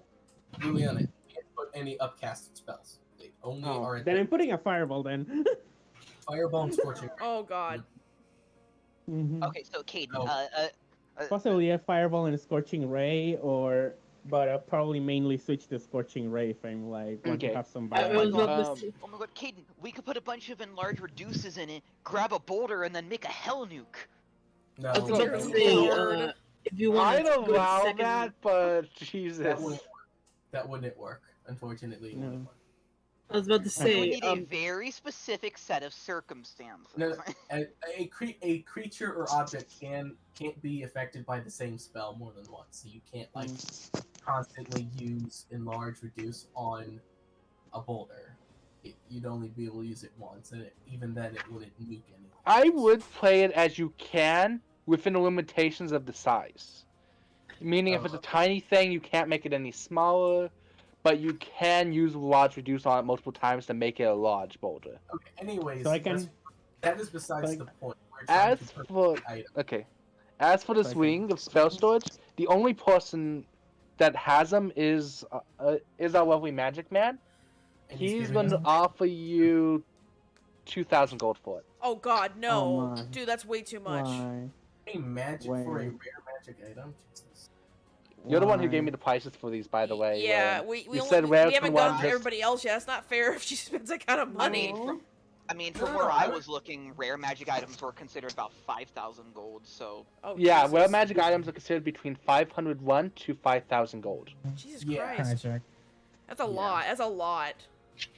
Liliana, you can't put any upcasted spells. They only oh, are at then I'm putting a fireball then. Fireball and Scorching. Oh God. Mhm. Okay, so Kaden, Oh. Possibly a fireball and a scorching ray, but I'll probably mainly switch to scorching ray if I'm like want to Okay. have some I Oh my variety. was about god. to Um, say- Oh my god, Caden, we could put a bunch of enlarged reduces in it, grab a boulder, and then make a hell nuke. No, I was about Dear to no, say, Lord. if you want I'd to go allow second, that, but that Jesus. wouldn't work. That wouldn't work. Unfortunately, it No. wouldn't work. I was about to We say, would need a very specific set of circumstances. No, a creature or object can't be affected by the same spell more than once. So you can't like constantly use enlarge reduce on a boulder. You'd only be able to use it once, and even then it wouldn't nuke anything. I would play it as you can within the limitations of the size. Meaning, if it's a tiny thing, you can't make it any smaller, but you can use large reduce on it multiple times to make it a large boulder. Okay. Anyways, So I can- that is besides so I- the point. We're trying As to put for the item. okay, as for the So I can- swing of spell storage, the only person that has them is our lovely Magic Man. And He's giving going to us- offer you 2,000 gold for it. Oh god, Oh no. my. Dude, that's way too much. Why? a magic for a Wait. rare magic item. Jesus. You're the one who gave Why? me the prices for these, by the way. Yeah, when we you only, said we rare haven't one gone to just- everybody else yet. It's not fair if she spends that kind of money. I mean, from No, where I I- was looking, rare magic items were considered about 5,000 gold, so... Oh, Yeah, Jesus. rare magic items are considered between 501 to 5,000 gold. Jesus Yeah. Christ. Hijack. That's a Yeah. lot. That's a lot.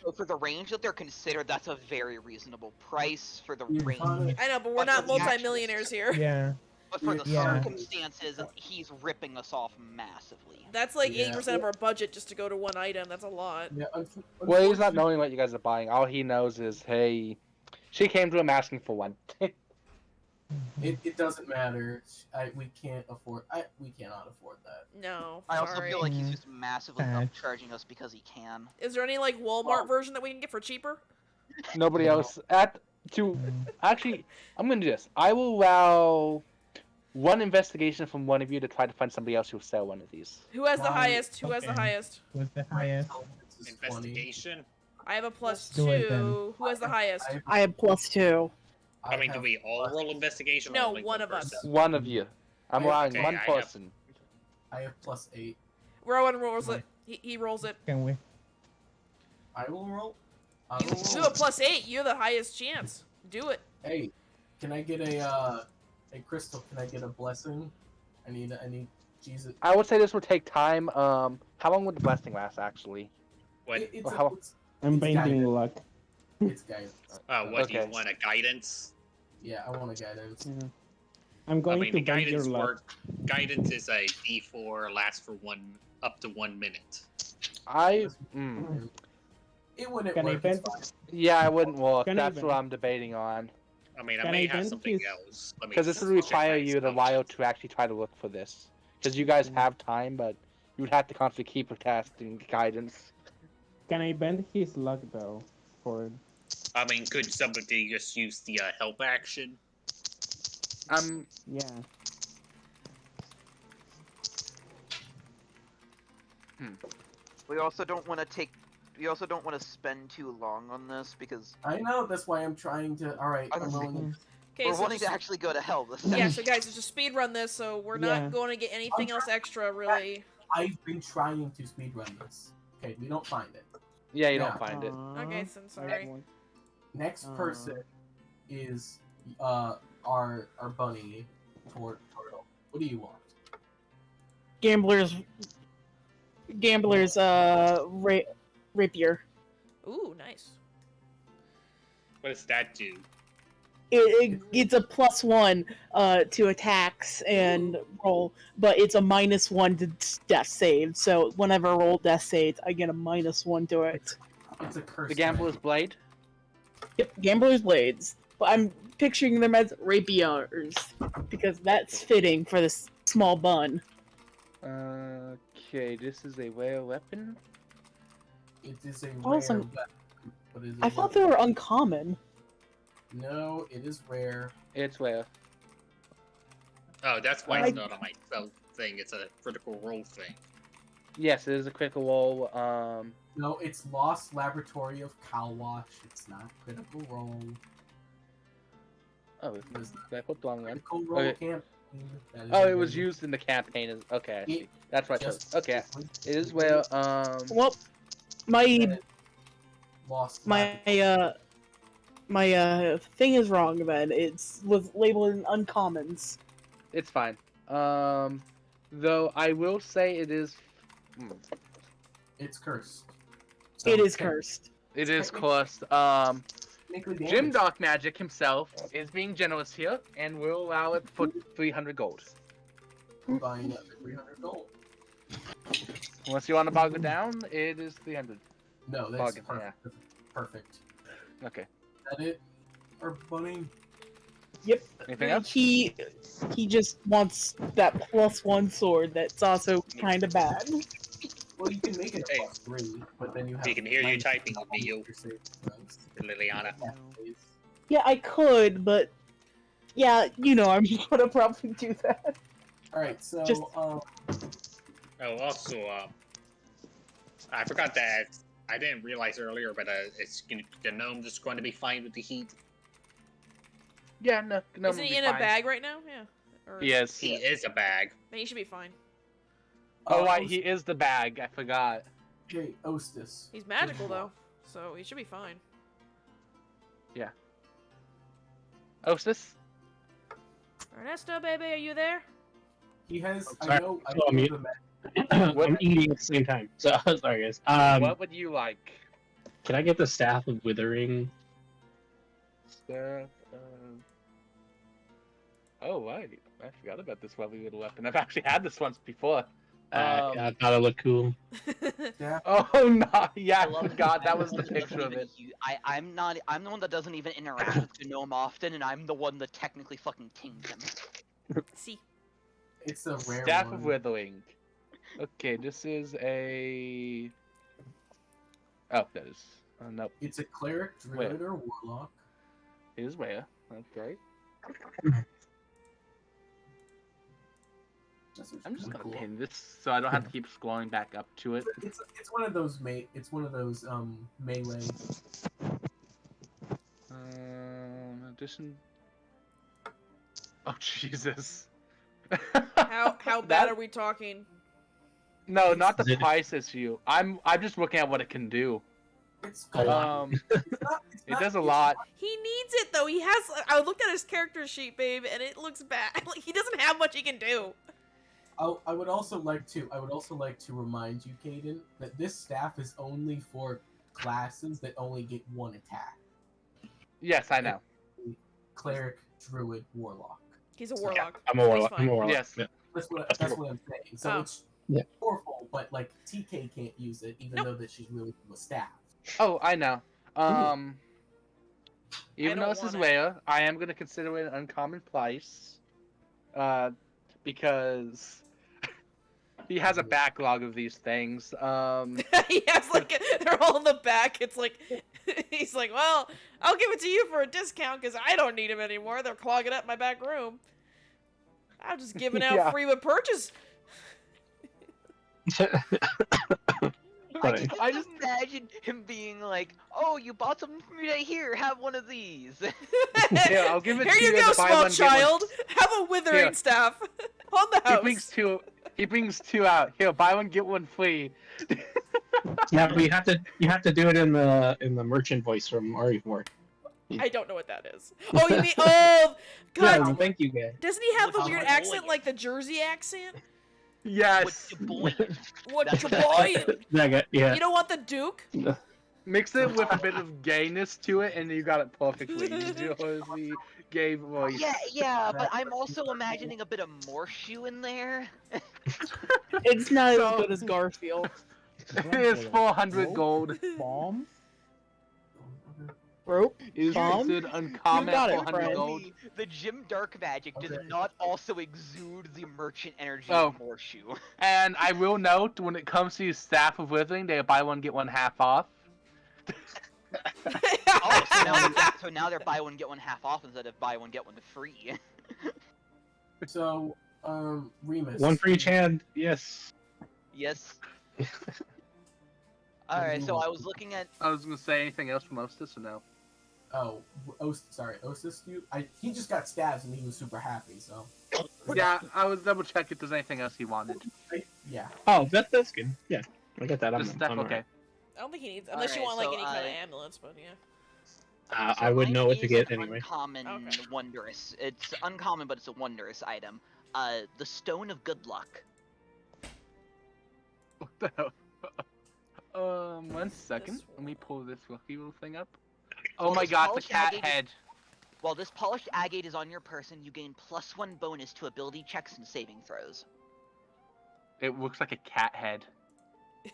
So for the range that they're considered, that's a very reasonable price for the You're range. trying I know, but we're But not for the actual multimillionaires here. Yeah. But for the Yeah. circumstances, he's ripping us off massively. That's like Yeah. 80% of our budget just to go to one item. That's a lot. Yeah, Well, he's not knowing what you guys are buying. All he knows is, hey, she came to him asking for one. It doesn't matter. We cannot afford that. No. I also sorry. feel like he's Mhm. just massively Sad. upcharging us because he can. Is there any like Walmart version that we can get for cheaper? Nobody No. else actually, I'm gonna do this. I will allow one investigation from one of you to try to find somebody else who will sell one of these. Who has the Why- highest? Who has the okay. highest? What's the highest? This is 20. Investigation. I have a plus Do it then. 2. Who has the highest? I have +2. I mean, do have we all plus- roll investigation? or No, only one of us. person? One of you. I'm allowing Okay, one I have- person. I have +8. Rowan rolls it. He rolls it. Can we? I will roll. I You will do roll. a +8. You're the highest chance. Do it. Hey, can I get a crystal? Can I get a blessing? I need Jesus. I would say this would take time. How long would the blessing last, actually? What? It's, Well, how- I'm It's bending guided. luck. it's guidance. What do you Okay. want? A guidance? Yeah, I want a guidance. Yeah. I'm I going mean, to the bend your guidance luck. work. Guidance is a D4, lasts for up to 1 minute. It wouldn't Can I work. bend? It's fine. Yeah, I wouldn't work. Can I That's even- what I'm debating on. I mean, I Can may I have bend something his- else. Let me Because this would check require my you to spell while checks. to actually try to look for this. Because you guys Mm. have time, but you would have to constantly keep casting guidance. Can I bend his luck though? For I mean, could somebody just use the help action? yeah. We also don't want to take. We also don't want to spend too long on this because I know. That's why I'm trying to. All right, I'm rolling. Okay, we're so wanting just, to actually go to hell this yeah, time. so guys, just speed run this, so we're Yeah. not going to get anything else extra, really. I've been trying to speedrun this. Okay, we don't find it. Yeah, you Yeah. don't find it. Okay, so sorry. Next Uh. person is our bunny turtle. What do you want? Gambler's rapier. Ooh, nice. What does that do? It's a +1 to attacks and roll, but it's a -1 to death save. So whenever I roll death saves, I get a -1 to it. It's a curse. The Gambler's Blade? Yep, Gambler's Blades. But I'm picturing them as rapiers because that's fitting for this small bun. Okay, this is a rare weapon. It is a Oh, rare some- weapon. But it is I a thought they weapon. were uncommon. No, it is rare. It's rare. Oh, that's why I- it's not on my spell thing. It's a critical roll thing. Yes, it is a critical roll. No, it's Lost Laboratory of Cowwash. It's not critical role. Oh, It's I put the wrong one. Critical role Okay. can't. That is Oh, a it was regular- used in the campaign. Okay, I see. It That's what I just- chose. Okay, it is where Well, my lost my laptop. my thing is wrong. Then it's was labeled in uncommons. it's fine. Though I will say it is. It's cursed. It is okay, cursed. It is Technically- cost. technically Jim damaged. Dark Magic himself is being generous here and will allow it for 300 gold. I'm buying that for 300 gold. Unless you want to bargain down, it is 300. No, that's Bargain, perfect. That's perfect. Okay. Is that it? Or bunny? Yep. Anything else? He just wants that +1 sword that's also kind of bad. Well, you can make it a Hey. +3, but then you have. He can hear you minus typing, all Mio. your saving throws. Liliana. Yeah, I could, but yeah, you know, I'm gonna probably do that. All right, so Just- Oh, also, I forgot that I didn't realize earlier, but the gnome is going to be fine with the heat. Yeah, no. Isn't he in a bag right now? Yeah. Or... Yes. He is a bag. Then he should be fine. Oh, right, he is the bag. I forgot. Okay, Ostis. He's magical though, so he should be fine. Ostis? Ernesto, baby, are you there? He has. Sorry, I know. I I'm know mute. the What? I'm eating at the same time. So sorry, guys. What would you like? Can I get the staff of withering? Staff, Oh, right. I forgot about this lovely little weapon. I've actually had this once before. I thought it looked cool. Oh, no. Yeah, I love it. forgot. That I was the doesn't picture of even it. I'm not. I'm the one that doesn't even interact with the gnome often, and I'm the one that technically fucking kinged him. See. It's a rare Staff one. of Withering. Okay, this is a... Oh, that is... nope. It's a cleric, druid, or warlock. It is where. Okay. I'm just gonna pin this so I don't have to keep scrolling back up to it. It's one of those melee. Addition. Oh Jesus. How bad are we talking? No, not the Is it- price issue. I'm just looking at what it can do. It's A lot. It does a lot. He needs it though. He has. I looked at his character sheet, babe, and it looks bad. Like he doesn't have much he can do. I would also like to remind you, Caden, that this staff is only for classes that only get one attack. Yes, I know. Cleric, druid, warlock. He's a warlock. I'm a so he's warlock. fine. I'm a warlock. Yes. Yeah. That's what I'm saying. So Oh. it's Yeah. powerful, but like TK can't use it, even Nope. though that she's really good with staff. Oh, I know. Even don't though this is want it. rare, I am gonna consider it an uncommon price. Because he has a backlog of these things. He has like they're all in the back. It's like he's like, well, I'll give it to you for a discount because I don't need them anymore. They're clogging up my back room. I'm just giving out Yeah. free with purchase. I Funny. can I just imagine him being like, "Oh, you bought something for me right here. Have one of these." Here, I'll give it Here to you you go, as a buy small one, get one. child. Have a withering Here. staff on the He house. brings two. He brings two out. Here, buy one get one free. Yeah, but you have to do it in the merchant voice from RE4. I don't know what that is. Oh, you mean God? Yeah, thank you guys. Doesn't he have the What's weird your accent, boy? like the Jersey accent? Yes. What's your boy? What That's your what- boy? That guy, yeah. You don't want the Duke? Mix it with a bit of gayness to it, and you got it perfectly. You do the gay voice. Yeah, but I'm also imagining a bit of Morshoe in there. It's not So- as good as Garfield. It's 400 gold. Bombs? Rope? Is Bomb? considered uncommon You got at it, 400 friend. gold. The Jim Dark magic does Okay. not also exude the merchant energy Oh. of Morshoe. And I will note, when it comes to Staff of Withering, they buy one get one half off. Oh, so now they're buy one get one half off instead of buy one get one free. So, Remus. One for each hand. Yes. Yes. All right, so I was looking at. I was gonna say anything else from Ostis or no? Oh, sorry, Ostis. He just got stabs and he was super happy. So Yeah, I was double check if there's anything else he wanted. Yeah. Oh, that's good. Yeah, I get that. Just stuff, I'm okay. I don't think he needs, unless you Alright, want like so, any kind of ambulance, but yeah. So I would mine know what to is get an anyway. Uncommon, Okay. wondrous. It's uncommon, but it's a wondrous item. The Stone of Good Luck. What the hell? 1 second. This Let me pull this little thing up. Well, Oh my this god, the polished cat agate is- head. While this polished agate is on your person, you gain +1 bonus to ability checks and saving throws. It looks like a cat head.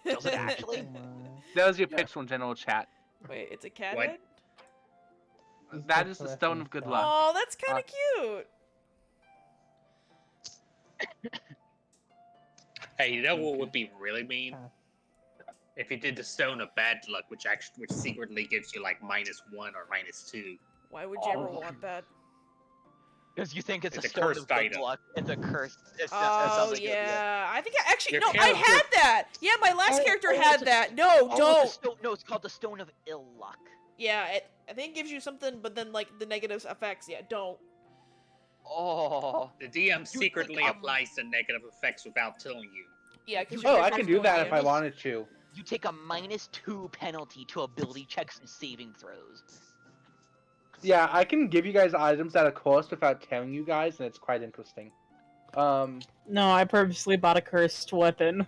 Does it actually? Oh my. That was your Yeah. pixel in general chat. Wait, it's a cat What? head? It's That the is the Stone of Good threatening Luck. Oh, that's kind of cute. Hey, you know what would be really mean? Cat. If you did the Stone of Bad Luck, which secretly gives you like -1 or -2. Why would you ever want that? Because you think it's It's a a Stone cursed of Good item. Luck. It's a curse. It Oh sounds like it, yeah, I think I actually Your no, I character- had that. Yeah, my last Oh, character oh, had it's a- that. No, Oh, don't. it's a no, it's called the Stone of Ill Luck. Yeah, I think it gives you something, but then like the negative effects. Yeah, don't. Oh. The DM You secretly think, applies the negative effects without telling you. Yeah, because You Oh, think I that's can do going that on if I this? wanted to. You take a -2 penalty to ability checks and saving throws. Yeah, I can give you guys items at a cost without telling you guys, and it's quite interesting. No, I purposely bought a cursed weapon.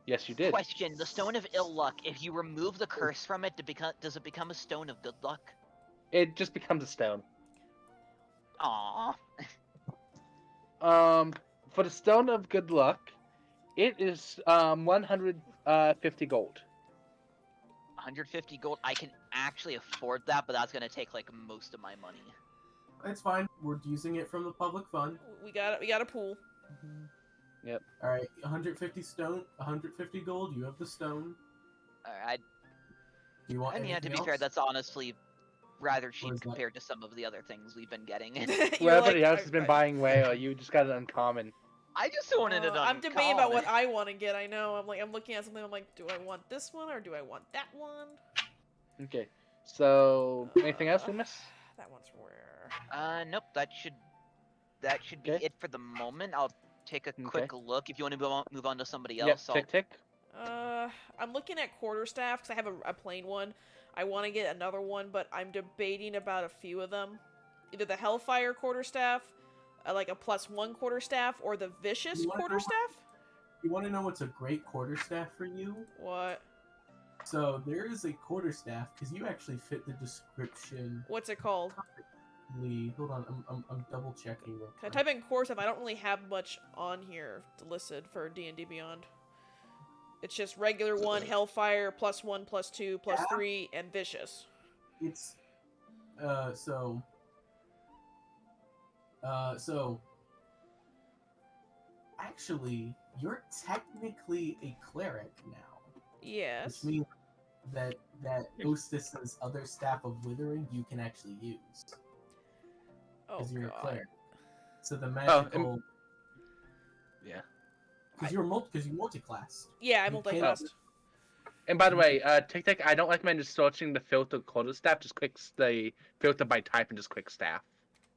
Yes, you did. Question: the Stone of Ill Luck. If you remove the curse from it, does it become a Stone of Good Luck? It just becomes a stone. Aww. For the Stone of Good Luck, it is 150 gold. 150 gold. I can actually afford that, but that's gonna take like most of my money. It's fine. We're using it from the public fund. We got a pool. All right, 150 stone, 150 gold. You have the stone. Alright. Do you want? I mean, to anything be else? fair, that's honestly rather Or cheap is that- compared to some of the other things we've been getting. You're Well, everybody like, else has been buying way, or you just got an uncommon. I just wanted it. I'm debating about what uncommon. I want to get. I know. I'm looking at something. I'm like, do I want this one or do I want that one? Okay, so anything else we miss? That one's rare. Nope. That should be Okay. it for the moment. I'll take a quick look. If you want to move on to somebody Yep, else, tick tick. I'm looking at quarterstaff because I have a plain one. I want to get another one, but I'm debating about a few of them. Either the Hellfire quarterstaff, like a +1 quarterstaff, or the Vicious You wanna know what- quarterstaff. You want to know what's a great quarterstaff for you? What? So there is a quarterstaff because you actually fit the description. What's it called? Hold on, I'm double checking. Real Can I quick. type in quarterstaff? I don't really have much on here listed for D&D Beyond. It's just regular one, Hellfire, +1, +2, +3, and Vicious. It's so actually you're technically a cleric now, Yes. which means that Ostis's other staff of withering you can actually use Oh because you're a god. cleric. So the magical, Yeah. because you're multi-class. Yeah, I'm You can't- multi-classed. And by the way, tick tick, I don't recommend just searching the filter quarterstaff. Just click the filter by type and just click staff.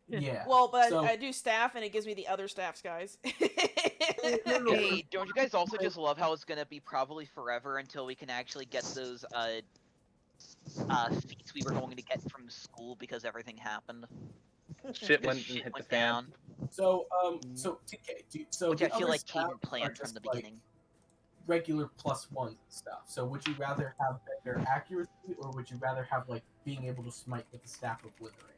Yeah. Well, but so, I do staff, and it gives me the other staffs, guys. no. Hey, don't you guys also just love how it's gonna be probably forever until we can actually get those feats we were going to get from school because everything happened? Shit Because went and shit hit the went fan. down, so TK, so which the I feel other like came staff are planned from just the like beginning. regular +1 stuff. So would you rather have better accuracy, or would you rather have like being able to smite with the staff of withering?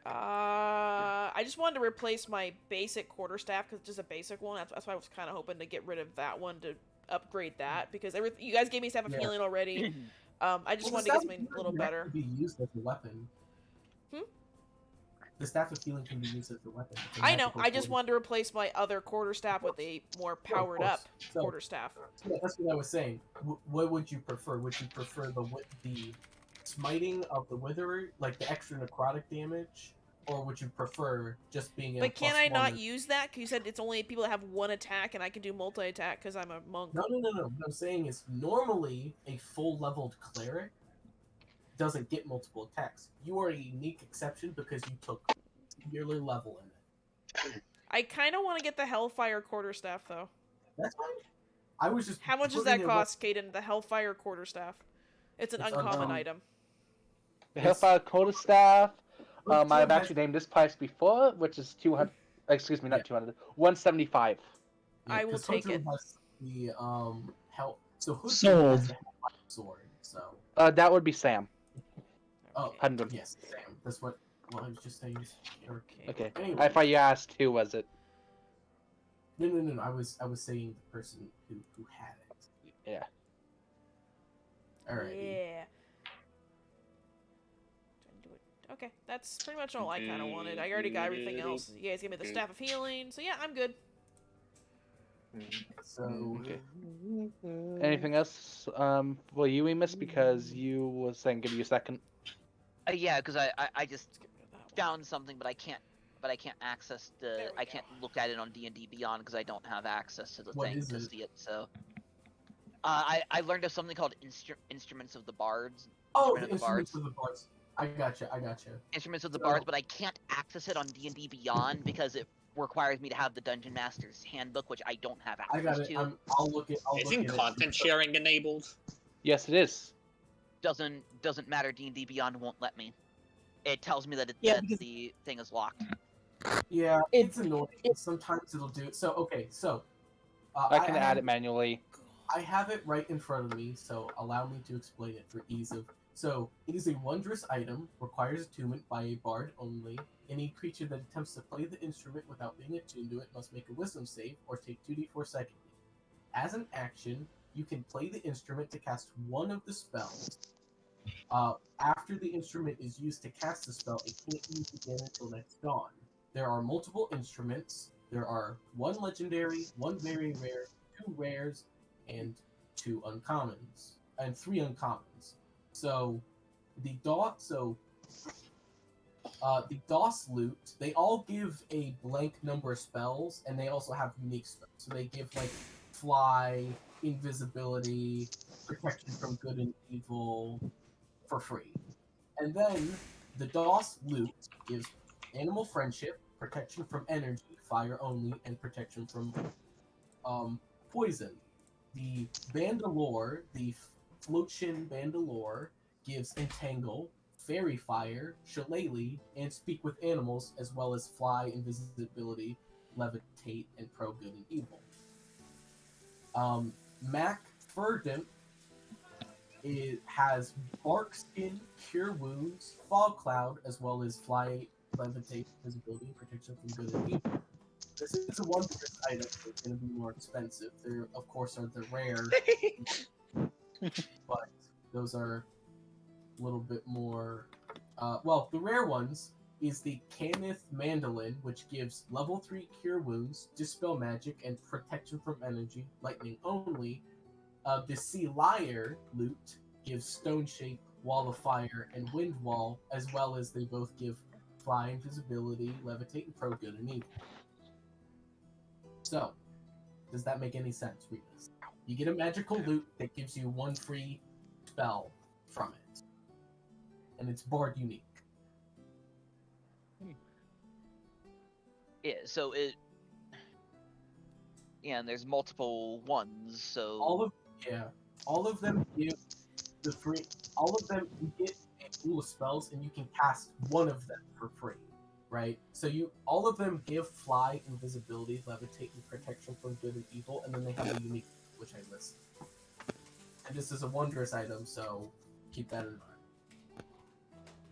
I just wanted to replace my basic quarterstaff because it's just a basic one. That's why I was kind of hoping to get rid of that one to upgrade that because you guys gave me staff of Yeah. healing already. I just Well, wanted the to get staff of something a healing little can better. actually be used as a weapon. The staff of healing can be used as a weapon. It's a I know. magical I just quarter- wanted to replace my other quarterstaff with a more powered up So- quarterstaff. Yeah, that's what I was saying. What would you prefer? Would you prefer the smiting of the witherer, like the extra necrotic damage, or would you prefer just being? But can I not use that? Because you said it's only people that have one attack, and I can do multi-attack because I'm a monk. No. What I'm saying is normally a full leveled cleric doesn't get multiple attacks. You are a unique exception because you took singular level in it. I kind of want to get the Hellfire Quarterstaff, though. That's fine. I was just. How much does putting that it cost, Caden? The Hellfire Quarterstaff. It's an It's uncommon uncommon. item. The It's- Hellfire Quarterstaff. Which I've one has- actually named this price before, which is 200. Excuse me, not 200. 175. I will 'cause take Hoodrum it. has the hell. So Hoodrum Sold. has the Hellfire sword. So That would be Sam. oh, Okay. 100. yes, Sam. That's what I was just saying. Okay. Anyway. I thought you asked who was it. No. I was saying the person who had it. Yeah. Alright. Yeah. Okay, that's pretty much all I kind of wanted. I already got everything else. You guys gave me the Staff of Healing, so yeah, I'm good. So Okay. Anything else? Well, you Emus, because you was saying give you a second. Yeah, because I just Let's get rid of that one. found something, but I can't access the. There we I can't look at it on D&D Beyond because I don't have access to the What thing is to it? see it. So, I learned of something called Instruments of the Bards. oh, Instrument the of the instruments Bards. of the bards. I gotcha. Instruments of the So- Bards, but I can't access it on D&D Beyond because it requires me to have the Dungeon Master's Handbook, which I don't have I access got it. to. I'll look at. Isn't content sharing enabled? Yes, it is. Doesn't matter. D&D Beyond won't let me. It tells me that, Yeah, that because- the thing is locked. Yeah, it's annoying. Sometimes it'll do it. So okay, so I can have- add it manually. I have it right in front of me, so allow me to explain it for ease of. So it is a wondrous item, requires attunement by a bard only. Any creature that attempts to play the instrument without being attuned to it must make a wisdom save or take 2d4 secondly. As an action, you can play the instrument to cast one of the spells. After the instrument is used to cast the spell, it can't use again until next dawn. There are multiple instruments. There are one legendary, one very rare, two rares, and two uncommons, and three uncommons. So the DOS loot, they all give a blank number of spells, and they also have unique spells. So they give like fly, invisibility, protection from good and evil for free. And then the DOS loot gives animal friendship, protection from energy, fire only, and protection from poison. The Bandalore, the Floatshin Bandalore, gives Entangle, Fairy Fire, Shillelagh, and Speak with Animals, as well as Fly, Invisibility, Levitate, and Pro Good and Evil. Mac Verdant, it has Bark Skin, Cure Wounds, Fog Cloud, as well as Fly, Levitate, Visibility, and Protection from Good and Evil. This is a wondrous item, so it's going to be more expensive. There, of course, are the rare, but those are a little bit more. Well, the rare ones is the Canith Mandolin, which gives level 3 Cure Wounds, Dispel Magic, and Protection from Energy, Lightning only. The Sea Lyre loot gives Stone Shape, Wall of Fire, and Wind Wall, as well as they both give Fly, Invisibility, Levitate, and Pro Good and Evil. So, does that make any sense, Remus? You get a magical loot that gives you one free spell from it. And it's Bard unique. Yeah, so it. Yeah, and there's multiple ones, so. All of them give the free. All of them, you get a pool of spells, and you can cast one of them for free, right? So all of them give Fly, Invisibility, Levitate, and Protection from Good and Evil, and then they have a unique, which I list. And this is a wondrous item, so keep that in mind.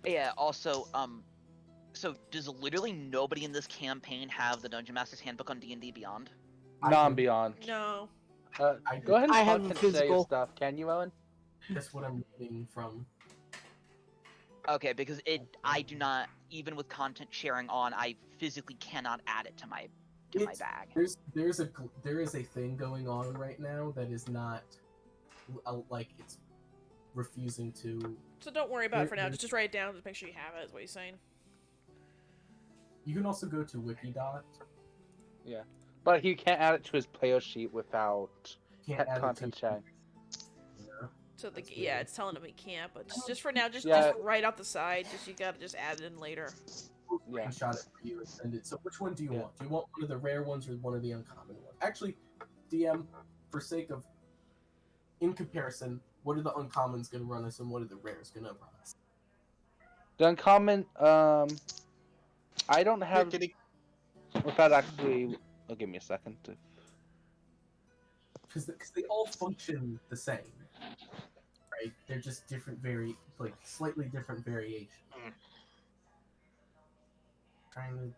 Yeah, also, so does literally nobody in this campaign have the Dungeon Master's Handbook on D&D Beyond? Non-beyond. No. Go ahead and I have a content share your physical. stuff. Can you, Owen? That's what I'm reading from. Okay, because I do not, even with content sharing on, I physically cannot add it to my bag. There is a thing going on right now that is not like it's refusing to. So don't worry about it for now. Just write it down. Just make sure you have it. Is what he's saying. You can also go to Wikidot. Yeah. But he can't add it to his player sheet without Can't add it content to- sharing. So it's telling him he can't. But just for now, just Yeah. just write out the side. You gotta just add it in later. We'll Yeah. screenshot it for you and send it. So which one do you Yeah. want? Do you want one of the rare ones or one of the uncommon ones? Actually, DM, for sake of in comparison, what are the uncommons going to run us and what are the rares going to run us? The uncommon, I don't have. Can he- Because actually, give me a second. they all function the same, right? They're just different, slightly different variations. Mm. Trying to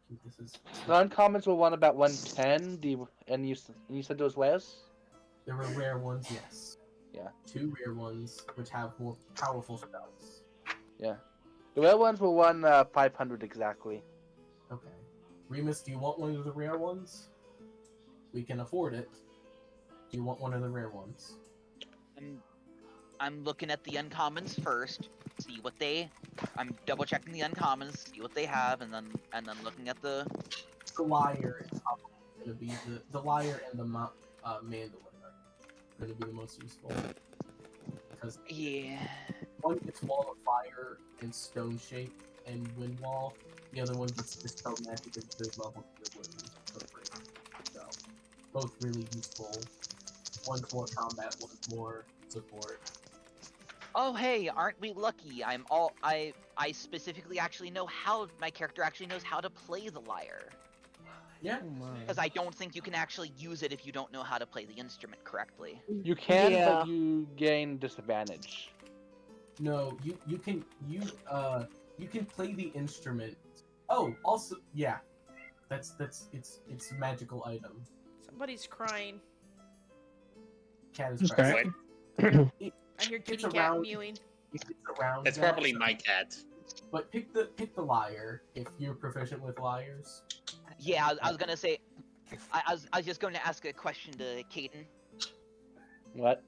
keep this as. The uncommons were one about 110. And you said those rares? There were rare ones, yes. Yeah. 2 rare ones, which have more powerful spells. Yeah. The rare ones were 500 exactly. Okay. Remus, do you want one of the rare ones? We can afford it. Do you want one of the rare ones? I'm looking at the uncommons first, see what they. I'm double checking the uncommons, see what they have, and then looking at the. The liar is probably going to be the liar and the mandolin are going to be the most useful because one gets wall of fire and stone shape and wind wall. The other one gets dispel magic at third level to the wind for free. So both really useful. One's more combat, one's more support. Oh hey, aren't we lucky? I specifically actually know how my character actually knows how to play the lyre. Yeah. Because I don't think you can actually use it if you don't know how to play the instrument correctly. You can, Yeah. but you gain disadvantage. No, you can play the instrument. Oh, also yeah. It's a magical item. Somebody's crying. Cat is Who's crying. that? I hear kitty It's cat around- mewing. It's around. That's that, probably my cat. But pick the lyre if you're proficient with lyres. Yeah, I was gonna say. I was just going to ask a question to Caden. What?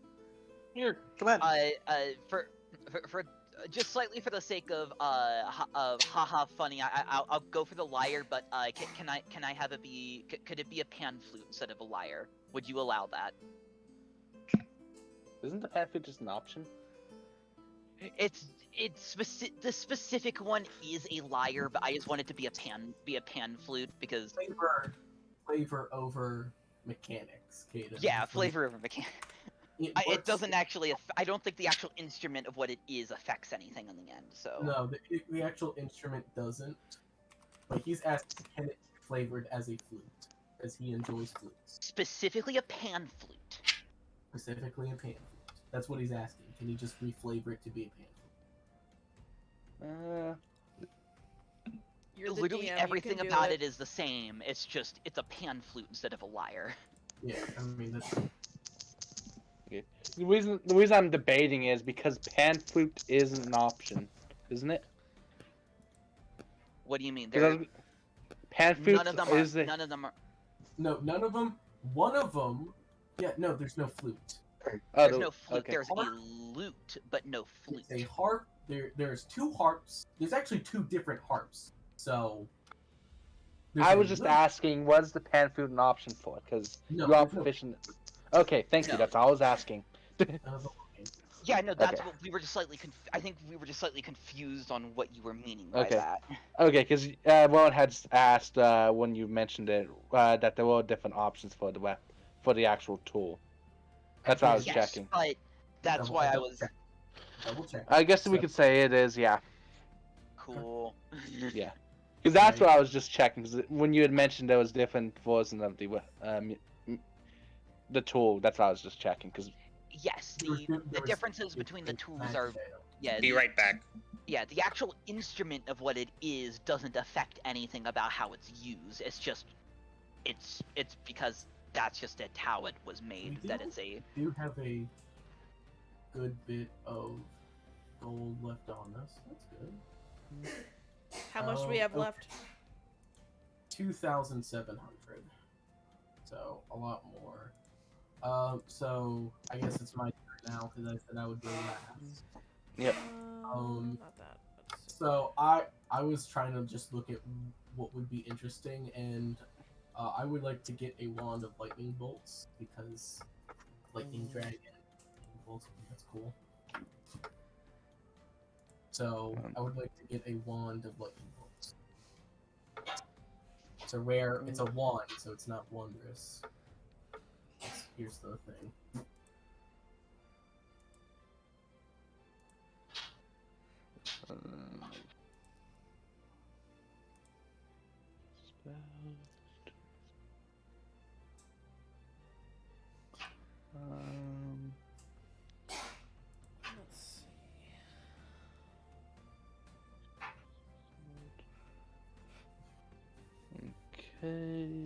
Here, come on. For just slightly for the sake of haha funny, I'll go for the lyre, but can I have it be could it be a pan flute instead of a lyre? Would you allow that? Isn't the pan flute just an option? The specific one is a lyre, but I just want it to be a pan flute because Flavor over mechanics, Kaden. yeah, flavor over mechanics. It doesn't actually. I don't think the actual instrument of what it is affects anything in the end. So No, the actual instrument doesn't. But he's asked, can it be flavored as a flute, as he enjoys flutes. specifically a pan flute. Specifically a pan flute. That's what he's asking. Can he just reflavor it to be a pan flute? You're the Literally DM, you everything can do about it is the same. It's a pan flute instead of a lyre. Yeah, I mean that's. The reason I'm debating is because pan flute isn't an option, isn't it? What do you mean? Because pan flute None of them is are. None of them are. No, none of them. One of them. Yeah, no, there's no flute. There's no flute. Okay. There's a lute, but no flute. It's a harp. There's 2 harps. There's actually 2 different harps. So. there's I a was just lute. asking, was the pan flute an option for it? Because No, you are there's no- proficient. Okay, thank you. No. That's all I was asking. Yeah, no, that's Okay. what we were just slightly. I think we were just slightly confused on what you were meaning by Okay. that. Okay, because Rowan had asked when you mentioned it that there were different options for the actual tool. That's why I was Yes, checking. but that's why I was Double check. I guess we So- could say it is, yeah. cool. Yeah. Because that's Right. what I was just checking. Cause when you had mentioned there was different versions of the tool, that's what I was just checking. Because Yes, There was- the there was- differences between the tools magic are item. Be right back. yeah, the actual instrument of what it is doesn't affect anything about how it's used. It's just it's because that's just how it was made. We That do- it's a do have a good bit of gold left on us. That's good. How much do we have okay. left? 2,700. So a lot more. So I guess it's my turn now because I said I would go last. Yep. Not that. Let's see. So I was trying to just look at what would be interesting, and I would like to get a wand of lightning bolts because lightning dragon lightning bolts. That's cool. So I would like to get a wand of lightning bolts. It's a rare. It's a wand, so it's not wondrous. Here's the thing. Let's see. Okay.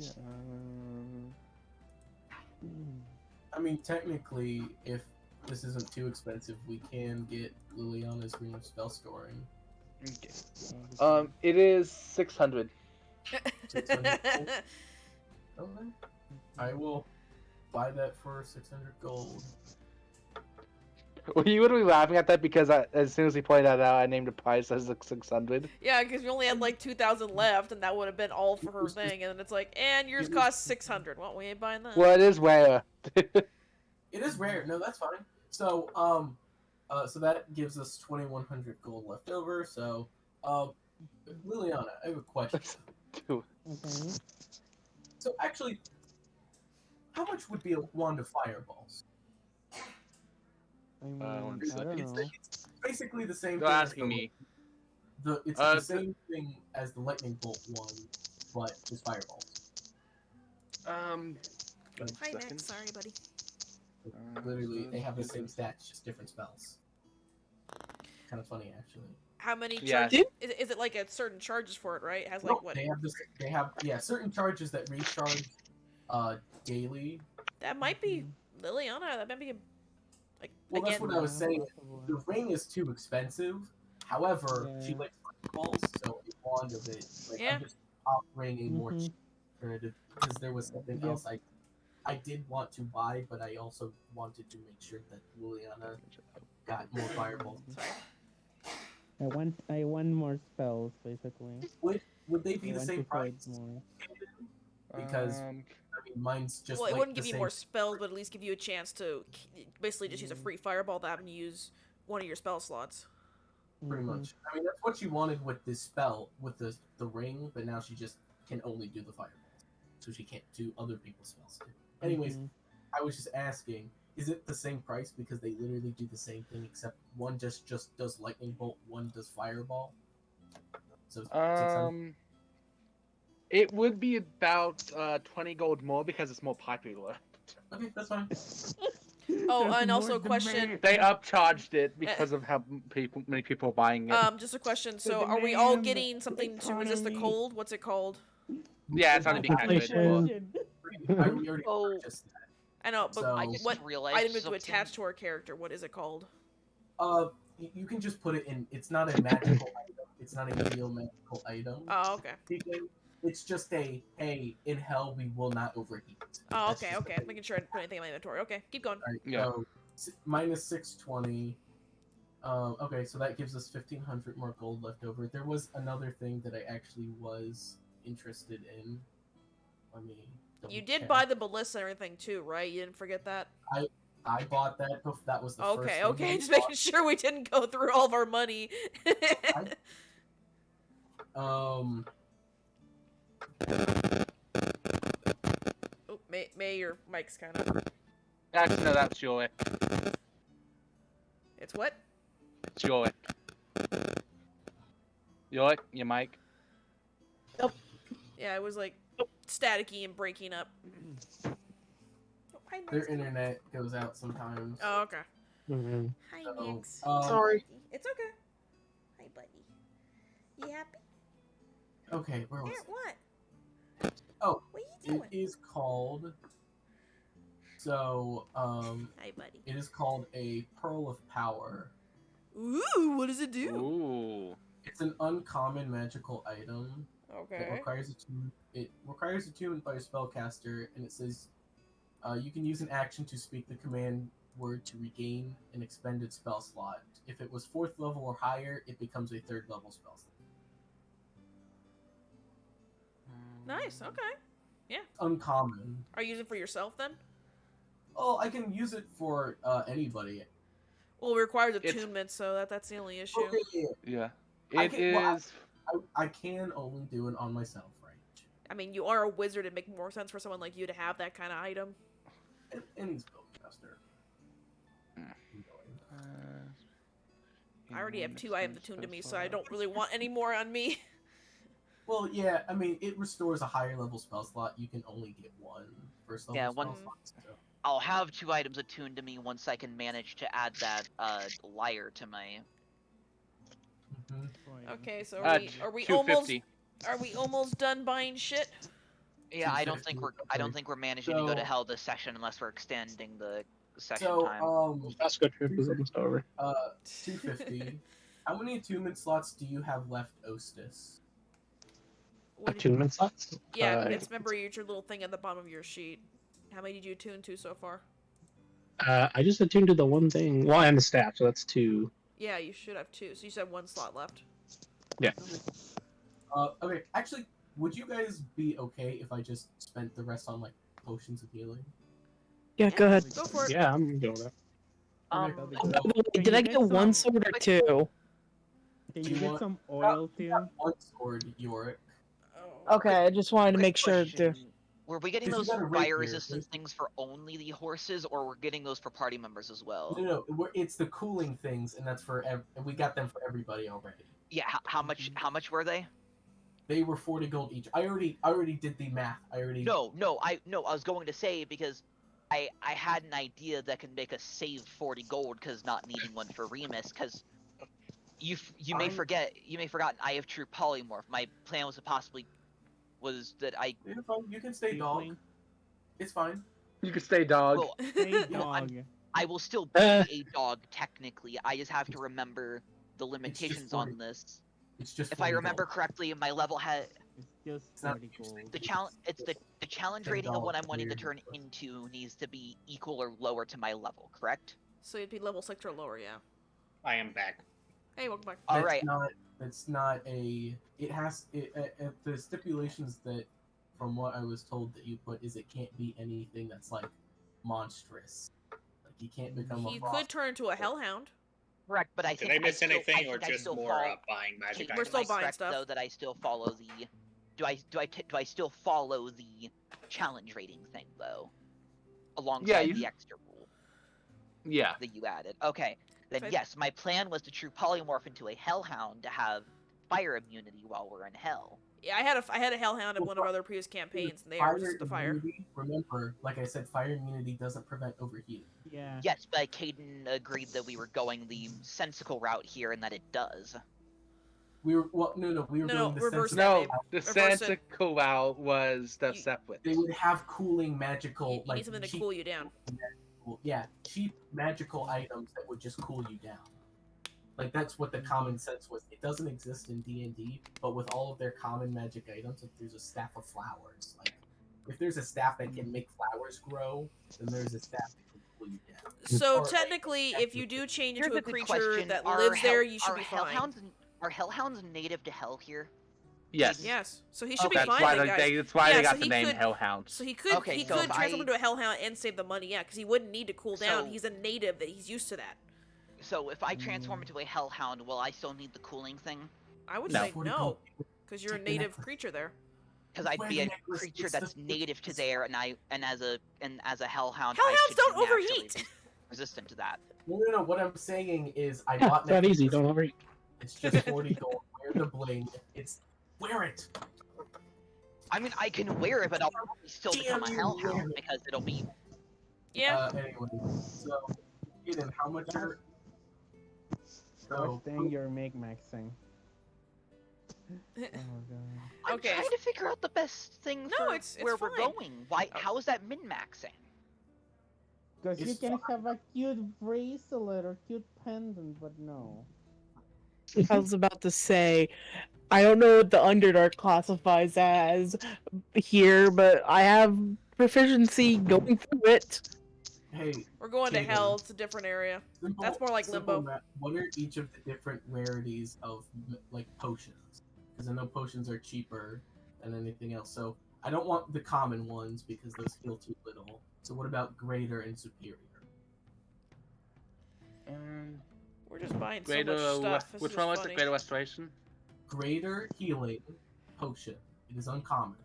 I mean, technically, if this isn't too expensive, we can get Liliana's Ring of Spell Storing. Okay. It is 600. 600 gold. Okay. I will buy that for 600 gold. Were you literally laughing at that because as soon as he pointed that out, I named a price as like 600? Yeah, because we only had like 2,000 left, and that would have been all for her thing. And then it's like, and yours costs 600. Well, we ain't buying that. Well, it is rare. It is rare. No, that's fine. So, so that gives us 2,100 gold left over. So, Liliana, I have a question. Dude. Okay. So, actually, how much would be a wand of fireballs? I mean, one I don't It's, know. it's basically the same You're thing as asking me. It's the same thing as the lightning bolt one, but just fireballs. Hi, Nick. Sorry, buddy. Literally, they have the same stats, just different spells. Kind of funny, actually. How many Yeah. charges? Is it like a certain charges for it, right? It has like Nope, what? They have certain charges that recharge daily. That might be Liliana. That might be like Well, again. that's what I was saying. The ring is too expensive. However, she Yeah. likes fireballs, so a wand of it. Like, Yeah. I'm just offering a more Mhm. cheap alternative because there was something Yep. else I did want to buy, but I also wanted to make sure that Liliana got more fireballs. I want more spells, basically. Would they be I the want same to fight price? more. Because I mean, mine's just Well, it like wouldn't the give you same. more spells, but at least give you a chance to basically just use a free fireball that and use one of your spell slots. Pretty Mhm. much. I mean, that's what she wanted with this spell, with the ring, but now she just can only do the fireballs, so she can't do other people's spells too. Anyways, Mhm. I was just asking, is it the same price because they literally do the same thing except one just does lightning bolt, one does fireball? So 600. It would be about 20 gold more because it's more popular. Okay, that's fine. Oh, There's and more also question. They upcharged it because of how many people are buying it. Just a question. The So, are we all demand, getting something to resist the economy. cold? What's it called? Yeah, it's on the Inflation. We already Oh. purchased that. I know, but So- I just what realized item to something. attach to our character? What is it called? You can just put it in. It's not a magical item. It's not a geomagical item. Oh, okay. It's just a, hey, in hell we will not overheat. Oh, That's okay, just okay. Making sure I didn't put anything in my inventory. Okay, keep going. Alright, Yeah. so minus 620. Okay, so that gives us 1,500 more gold left over. There was another thing that I actually was interested in. Let me. You double did check. buy the ballista and everything too, right? You didn't forget that? I bought that. That was the first Okay, thing okay. I Just bought. making sure we didn't go through all of our money. Um. Oh, May, your mic's kind of. Actually, no, that's your It's what? It's your your mic. Yeah, it was like staticky and breaking up. Oh, hi, Their Nix. internet goes out sometimes. Oh, okay. Mhm. Hi, So, Nix. Sorry. It's okay. Hi, buddy. You happy? Okay, where was Here, it? what? Oh, What are you it doing? is called. So, Hi, buddy. it is called a Pearl of Power. Ooh, what does it do? Ooh. It's an uncommon magical item. It Okay. requires attunement by a spellcaster, and it says you can use an action to speak the command word to regain an expended spell slot. If it was 4th level or higher, it becomes a 3rd level spell slot. Nice. Okay. It's uncommon. Are you using it for yourself then? Oh, I can use it for anybody. Well, it requires It's- attunement, so that's the only issue. Okay, yeah. Yeah. I It can- well, is. I can only do it on myself, right? I mean, you are a wizard. It'd make more sense for someone like you to have that kind of item. And he's spellcaster. I already have 2 items attuned to me, so I don't really want any more on me. Well, yeah, I mean, it restores a higher level spell slot. You can only get 1 first level Yeah, spell one- slot. So. I'll have 2 items attuned to me once I can manage to add that lyre to my. Okay, so Uh, are we 250. almost done buying shit? Yeah, I don't think we're managing to go to So- hell this session unless we're extending the session So, time. That's good for is almost over. 250. How many attunement slots do you have left, Ostis? What did- Attunement slots? Yeah, Uh, remember your little thing at the bottom of your sheet. How many did you attune to so far? I just attuned to the one thing. Well, and the staff, so that's 2. Yeah, you should have 2. So you said 1 slot left. Yeah. Okay, actually, would you guys be okay if I just spent the rest on, like, potions of healing? Yeah, go ahead. Go for it. Yeah, I'm going with that. By the way, did I get 1 sword or 2? Can Do you you get want- some oil You too? got 1 sword, Yorick. Oh. Okay, I just wanted to Quick make sure to. question, Were we getting If you those got a fire rapier, resistance things for only the horses, or we're getting those for party members as well? No, it's the cooling things, and that's for and we got them for everybody already. Yeah, how much were they? They were 40 gold each. I already did the math. No, I was going to say because I had an idea that could make us save 40 gold because not needing one for Remus because you may forget I have true polymorph. My plan was that I You're fine. You can stay dog. It's fine. You can stay dog. will Hey, No, dog. I will still be a dog technically. I just have to remember the limitations 40. on this. It's just. If I 40 remember gold. correctly, my level had It's just It's not 40 gold. the challenge. It's the challenge $10 rating of what I'm wanting to clear. turn into needs to be equal or lower to my level. Correct? So you'd be level 6 or lower, yeah. I am back. Hey, welcome back. All That's right. That's not a. It has. The stipulations that, from what I was told that you put, is it can't be anything that's like monstrous. Like you can't become He a. could turn into a hellhound. Correct, but I Did think I miss still- anything, think or I just still more fall- buying magic We're items? still Am I buying correct, stuff. though, that I still follow the. Do I still follow the challenge rating thing though, alongside you- the extra rule Yeah. that you added? Okay, then Okay. yes, my plan was to true polymorph into a hellhound to have fire immunity while we're in hell. Yeah, I had a hellhound in one of our other previous campaigns, and they are resistant to fire. Immunity, remember, like I said, fire immunity doesn't prevent overheating. Yeah. Yes, but Caden agreed that we were going the sensical route here, and that it does. We were we were No, doing the reverse sensitive- that, No, babe. the Reverse it. Santa Coal was the You- Sepwit. They would have cooling magical, You like need something to cheap, cool you down. yeah, cheap magical items that would just cool you down. Like that's what the common sense was. It doesn't exist in D&D, but with all of their common magic items, like there's a staff of flowers. Like if there's a staff that can make flowers grow, then there's a staff that can cool you down. So Or- technically, if you do change Here's into a a good creature question. that Are lives there, hell- you should are be fine. Are hellhounds native to hell here? Yes. Yes. So he should Okay, be That's fine, why, then, guys. that's why Yeah, they got so the he name could- Hellhound. So he could Okay, so if transform I- into a hellhound and save the money, yeah, because he wouldn't need to cool down. So- He's a native that he's used to that. So if I transform into a hellhound, will I still need the cooling thing? I would No. say no, because you're a Take the native necklace. creature there. Because I'd Wear be the a necklace, creature it's the- that's native to there, and as a hellhound, I Hellhounds should don't be naturally overheat. resistant to that. No. What I'm saying is, I Yeah, bought it's that easy. necklaces. Don't overeat. It's just 40 gold. Wear the bling. It's wear it. I mean, I can wear it, but I'll probably still become a Damn you, hellhound wear it. because it'll be. Yeah. Anyway, so Eden, how much are? So First thing you're maxing. Oh god. I'm Okay. trying to figure out the best thing No, for it's where we're fine. going. Why? Oh. How is that min maxing? Because you It's can have a cute bracelet or cute pendant, but no. I was about to say, I don't know what the Underdark classifies as here, but I have proficiency going through it. hey, We're going to Jaden. hell. It's a different area. simple, That's more like simple limbo. math. What are each of the different rarities of like potions? Because I know potions are cheaper than anything else. So I don't want the common ones because those heal too little. So what about greater and superior? We're just buying so Greater, much stuff. This which is one was funny. it? Greater Restoration? Greater healing potion. It is uncommon.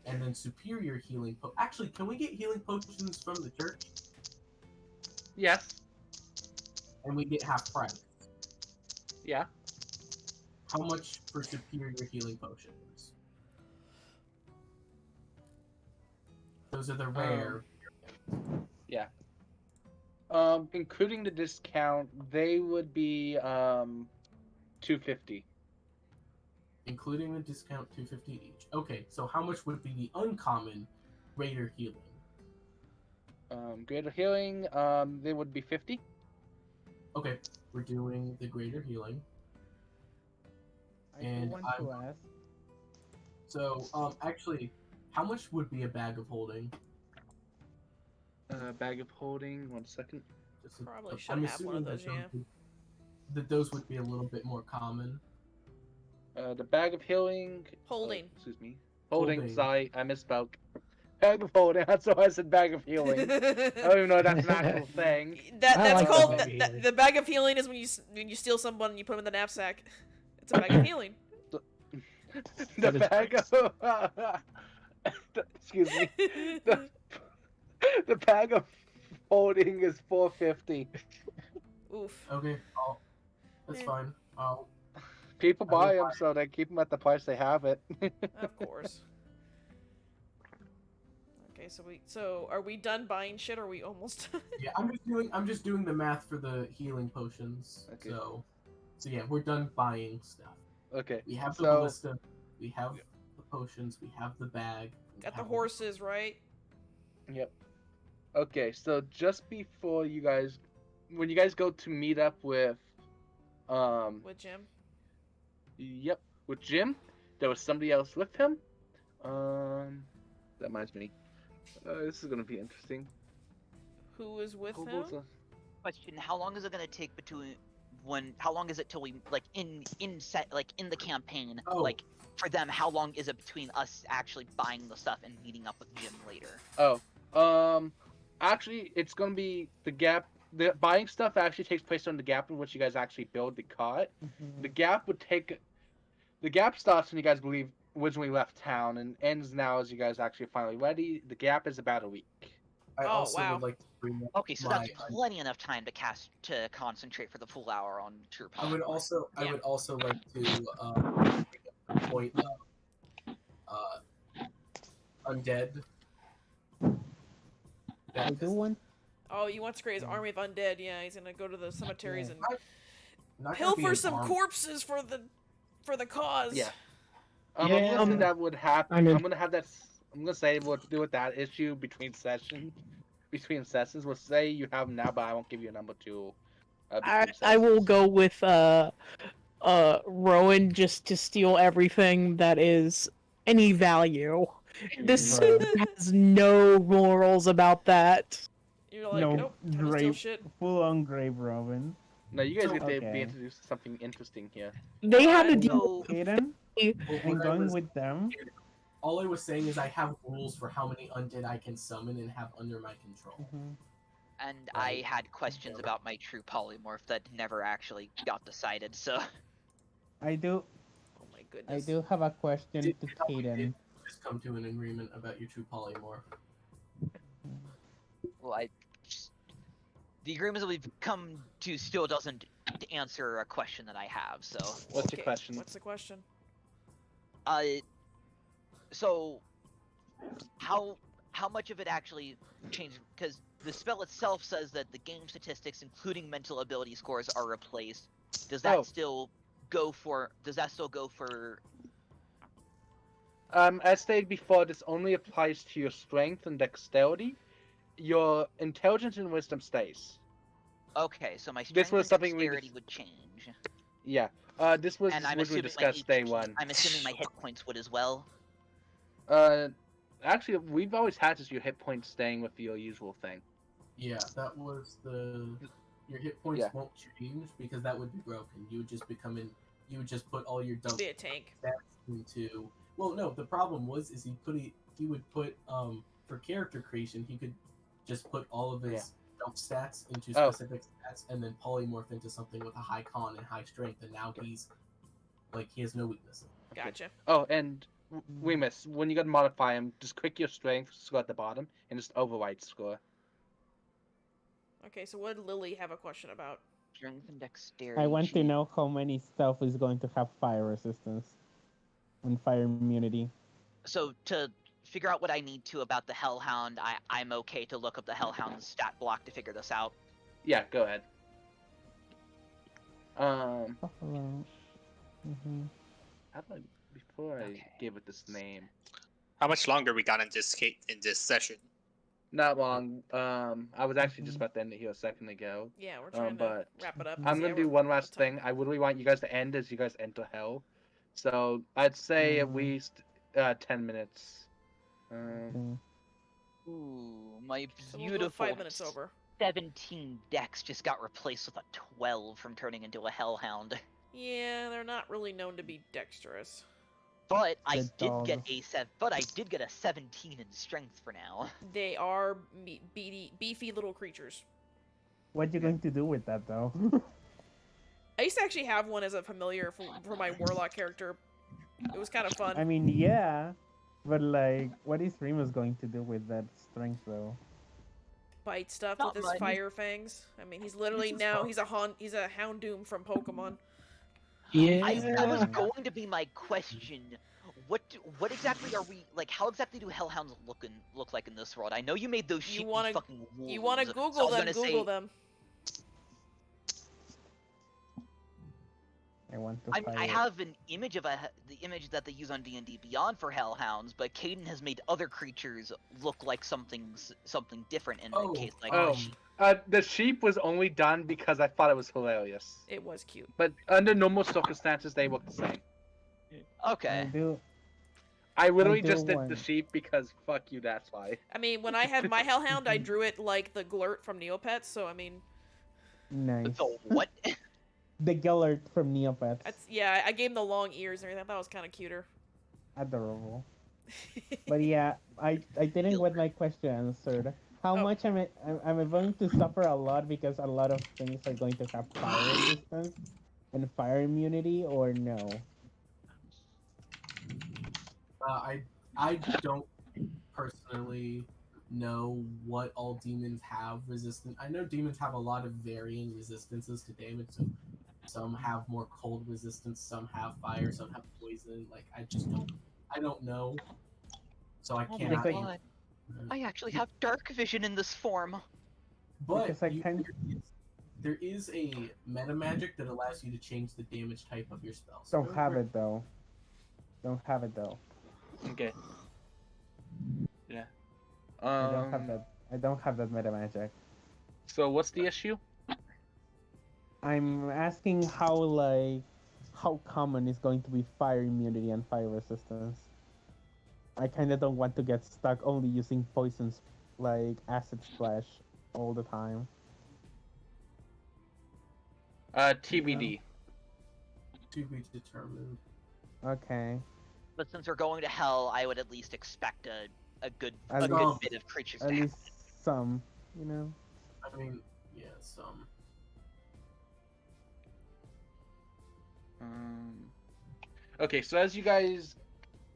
and then superior healing. Actually, can we get healing potions from the church? Yes. And we get half price. Yeah. How much for superior healing potions? Those are the rare. Yeah. Including the discount, they would be $250. Including the discount, $250 each. Okay, so how much would be the uncommon greater healing? Greater healing, they would be $50. Okay, we're doing the greater healing. I do And want to ask. So, actually, how much would be a bag of holding? Bag of holding. 1 second. Probably should I'm have one of assuming those, yeah. that those would be a little bit more common. The bag of healing. Holding. Excuse me. Holding. Holding. Sorry, I misspoke. Bag of holding. That's why I said bag of healing. I don't even know if that's an actual thing. That's like called the bag of healing. the bag of healing is when you steal someone and you put them in the knapsack. It's a bag of healing. The That is bag of. Excuse me. The bag of holding is $450. Oof. Okay, that's Yeah. fine. People I will buy them, buy so they keep them at the price they have it. Of course. Okay, so are we done buying shit or are we almost done? Yeah, I'm just doing the math for the healing potions. Okay. So yeah, we're done buying stuff. Okay. We have the So- ballista, we have the potions, we have the bag. we Got the have- horses, right? Yep. Okay, so just before you guys, when you guys go to meet up with, With Jim. yep, with Jim, there was somebody else with him. That reminds me. This is gonna be interesting. Who is with Who him? was the- Question: how long is it gonna take between how long is it till we like in set like in the campaign Oh. like for them? How long is it between us actually buying the stuff and meeting up with Jim later? Actually, it's gonna be the gap. The buying stuff actually takes place on the gap in which you guys actually build the cart. The gap would take. The gap starts when you guys believe originally left town and ends now as you guys actually finally ready. The gap is about a week. I Oh, also wow. would like to bring up Okay, so my. that's plenty enough time to concentrate for the full hour on True I would Power. also Yeah. like to bring up the point of undead. I do want. Oh, he wants to create his army of undead. Yeah, he's gonna go to the cemeteries and Not gonna be pilfer an some army. corpses for the cause. Yeah. Yeah, I'm gonna say that would happen. I'm in. I'm gonna have that. I'm gonna say we'll deal with that issue between sessions. Between sessions, we'll say you have them now, but I won't give you a number two. I will go with Rowan just to steal everything that is any value. This Right. has no morals about that. You're like, No, nope, I'm gonna steal grave, shit. full on grave Robin. No, you guys So- get to Okay. be introduced to something interesting here. They had to Alright, deal So Aiden Well, and what I going was- with them. all I was saying is I have rules for how many undead I can summon and have under my control. and I had questions about my true polymorph that never actually got decided. So I do. Oh my I goodness. do have a question Did- to we did Kaden. just come to an agreement about your true polymorph. well, the agreement that we've come to still doesn't answer a question that I have. So What's Okay, your question? What's the question? So how much of it actually changed? Because the spell itself says that the game statistics, including mental ability scores, are replaced. Does that Oh. still go for? Does that still go for? As stated before, this only applies to your strength and dexterity. Your intelligence and wisdom stays. Okay, so my This strength was and something we dexterity dis- would change, Yeah. This was and I'm which we assuming my discussed day HP one. I'm assuming my hit points would as well. Actually, we've always had just your hit points staying with your usual thing. Yeah, that was your hit points Yeah. won't change because that would be broken. You would just you would just put all your dump Be a tank. stats into. Well, no, the problem was is he would put for character creation he could just put all of his dump stats into Oh. specific stats and then polymorph into something with a high con and high strength, and now he's like he has no weaknesses. Gotcha. Oh, and we miss. When you gotta modify them, just click your strength score at the bottom and just overwrite score. Okay, so what did Lily have a question about? Strength and dexterity. I want to know how many stealth is going to have fire resistance and fire immunity. So to figure out what I need to about the Hellhound, I'm okay to look up the Hellhound's stat block to figure this out. Yeah, go ahead. Oh, hello. How do I, before I Okay. gave it this name? How much longer we got in this session? Not long. I was actually just about to end it here a second ago. Yeah, we're trying to but wrap it up. I'm Yeah, gonna do we're one out last of time. thing. I really want you guys to end as you guys enter hell. So I'd say at least 10 minutes. Ooh, my So we'll go beautiful 5 minutes over. 17 dex just got replaced with a 12 from turning into a Hellhound. Yeah, they're not really known to be dexterous. But I Good did dog. get a 17 in strength for now. They are beefy little creatures. What you going to do with that though? I used to actually have one as a familiar for my warlock character. It was kind of fun. I mean, yeah, but like, what is Remus going to do with that strength though? Bite stuff Not with his much. fire fangs. I mean, he's literally now he's a Houndoom from Pokemon. Yeah. That was going to be my question. What exactly are we like? How exactly do hellhounds look like in this world? I know you made those sheep fucking wolves. You want to Google so them? Google them. I want to. I have an image of the image that they use on D&D Beyond for hellhounds, but Caden has made other creatures look like something different in a case like the sheep. The sheep was only done because I thought it was hilarious. It was cute. But under normal circumstances, they look the same. Okay. I literally do just did want- the sheep because fuck you, that's why. I mean, when I had my hellhound, I drew it like the Glurt from Neopets. So I mean, Nice. The what? The Gellert from Neopets. yeah, I gave him the long ears and everything. I thought it was kind of cuter. Adorable. But yeah, I didn't want my question answered. How much am I going to suffer a lot because a lot of things are going to have fire resistance and fire immunity, or no? I don't personally know what all demons have resistance. I know demons have a lot of varying resistances to damage. So some have more cold resistance, some have fire, some have poison. Like I don't know. So I Oh can't. my god! I actually have dark vision in this form. But Because I can. there is a meta magic that allows you to change the damage type of your spell. Don't have it though. Don't have it though. Okay. Yeah. I don't have that. I don't have that meta magic. So what's the issue? I'm asking how common is going to be fire immunity and fire resistance. I kind of don't want to get stuck only using poisons like acid splash all the time. TBD. To be determined. Okay. But since we're going to hell, I would at least expect a good At good least- bit of creatures At to have. least some, you know. I mean, yeah, some. Okay, so as you guys,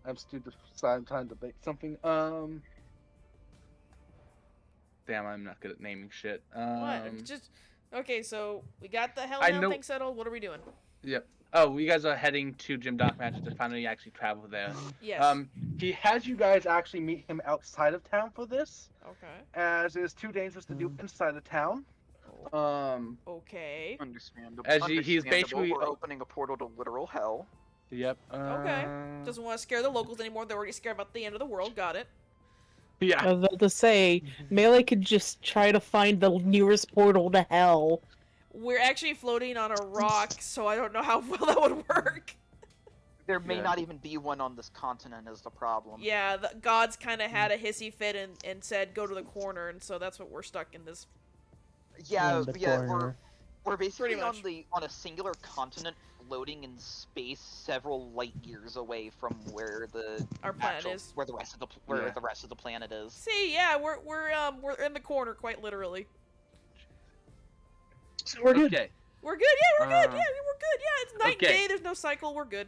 I'm stupid. So I'm trying to debate something. Damn, I'm not good at naming shit. What? Just okay. So we got the I hellhound know- thing settled. What are we doing? Yep. Oh, you guys are heading to Jim Doc Magic to finally actually travel there. Yes. He has you guys actually meet him outside of town for this, Okay. as it is too dangerous to do inside of town. Okay. Understandable. As he's basically We're opening a portal to literal hell. Yep. Okay. Doesn't want to scare the locals anymore. They're already scared about the end of the world. Got it. Yeah. I was about to say, Melee could just try to find the nearest portal to hell. We're actually floating on a rock, so I don't know how well that would work. There may Yeah. not even be one on this continent is the problem. Yeah, the gods kind of had a hissy fit and said go to the corner, and so that's what we're stuck in this. Yeah, In the yeah, corner. we're basically Pretty much. on a singular continent floating in space several light years away from where Our planet is. where the rest of the planet is. See, yeah, we're in the corner quite literally. So we're good. Okay. We're good. Yeah, we're good. Yeah, we're good. Yeah, it's night okay. and day. There's no cycle. We're good.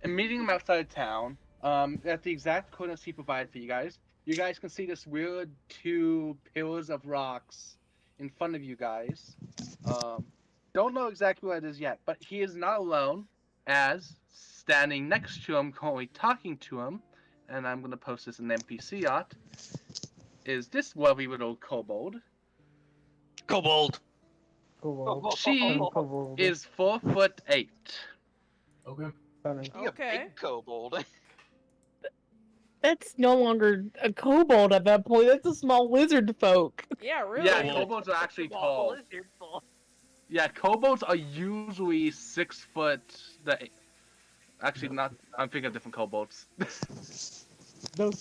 And meeting him outside of town, At the exact coordinates he provided for you guys can see this weird two pillars of rocks in front of you guys. Don't know exactly what it is yet, but he is not alone, as standing next to him, currently talking to him, and I'm going to post this in the NPC art, is this lovely little kobold. Kobold. Kobold. She Kobold. is 4'8". Okay. Be a Okay. big kobold. That's no longer a kobold at that point. That's a small lizard folk. Yeah, really. Yeah, Kobold. kobolds are actually Small tall. lizard folk. Yeah, kobolds are usually 6 foot. Actually, not. I'm thinking of different kobolds.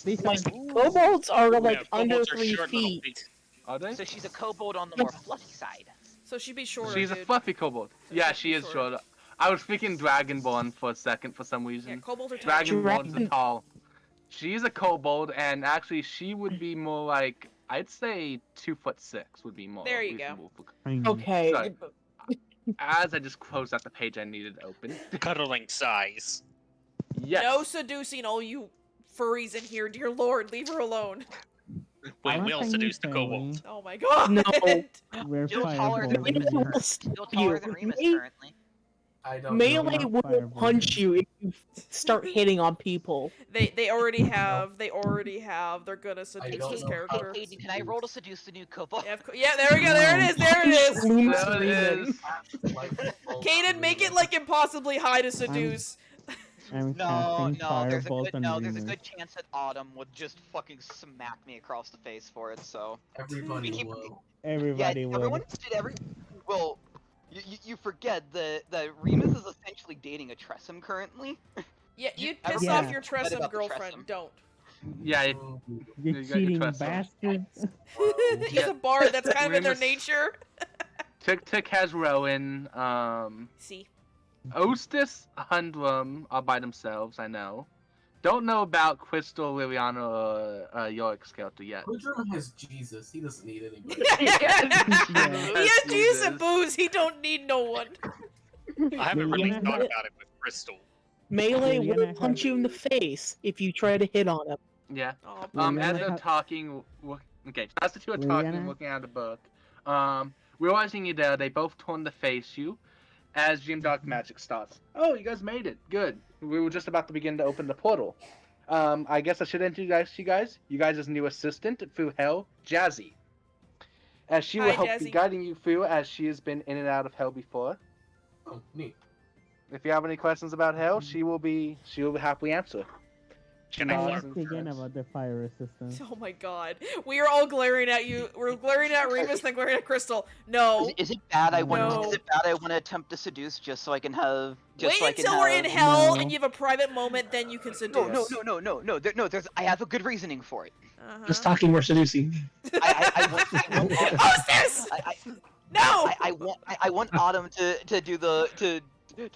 These Like are kobolds are like Yeah, under kobolds are 3 short little feet. feet. Are they? So she's a kobold on the more fluffy side. So she'd be shorter. She's a dude. fluffy kobold. So Yeah, she'd she be is shorter. short. I was thinking Dragonborn for a second for some Yeah, reason. kobolds are tiny. Dragonborns are tall. She's a kobold, and actually, she would be more like, I'd say 2'6" would be more. There you go. reasonable for- tiny. Okay. Sorry. As I just closed out the page I needed to open. Cuddling size. Yes. No seducing all you furries in here, dear lord. Leave her alone. We I'm a will tiny seduce the family. kobold. Oh my god. No. We're Still taller than firebolts. Remus. Still taller than Remus currently. I don't Melee know. will Fireball. punch you if you start hitting on people. They already have. They already have. They're gonna seduce don't this know character. Hey, Aiden, can I roll to seduce the new kobold? Yeah, there we go. There it is. There it is. Looms There it Remus. is. Kaden, make it like impossibly high to seduce. I'm No, casting there's a firebolt good on there's a Remus. good chance that Autumn would just fucking smack me across the face for it. So Everybody keep- will. Everybody yeah, would. everyone did every. Well, you forget that Remus is essentially dating a Tressum currently. Yeah, you'd I piss Yeah. off your Forget Tressum about the girlfriend. Tressum. Don't. Yeah, Oh, You You got your cheating trust zone. bastards. He's Yeah. a bard. That's kind of in their Remus- nature. Tick has Rowan. See. Ostis, Hundrum are by themselves, I know. Don't know about Crystal, Liliana, or Yorik's character yet. Woodrum has Jesus. He doesn't need anybody. He has Jesus and Jesus. booze. He don't need no one. I haven't really Yeah. thought about it with Crystal. Melee Juliana will has- punch you in the face if you try to hit on him. Yeah. Oh, Liliana As they're has- talking, okay, as the two are talking and Liliana? looking at the book, realizing you're there, they both turn to face you as Dream Dark Magic starts. Oh, you guys made it. Good. We were just about to begin to open the portal. I guess I should introduce you guys. You guys' new assistant through Hell, Jazzy. As she will Hi, help be Jazzy. guiding you through, as she has been in and out of Hell before. Oh, neat. If you have any questions about Hell, she will happily answer. Can I Let's flirt? begin about the fire resistance. Oh my god. We are all glaring at you. We're glaring at Remus, then glaring at Crystal. No. Is it bad I want? No. Is it bad I want to attempt to seduce just so I can have? Just Wait so I can until we're in have- hell No. and you have a private moment, then you can seduce. No. There's. I have a good reasoning for it. Uh-huh. Just talking more seducing. I want. Hostess! No! I want Autumn to do the to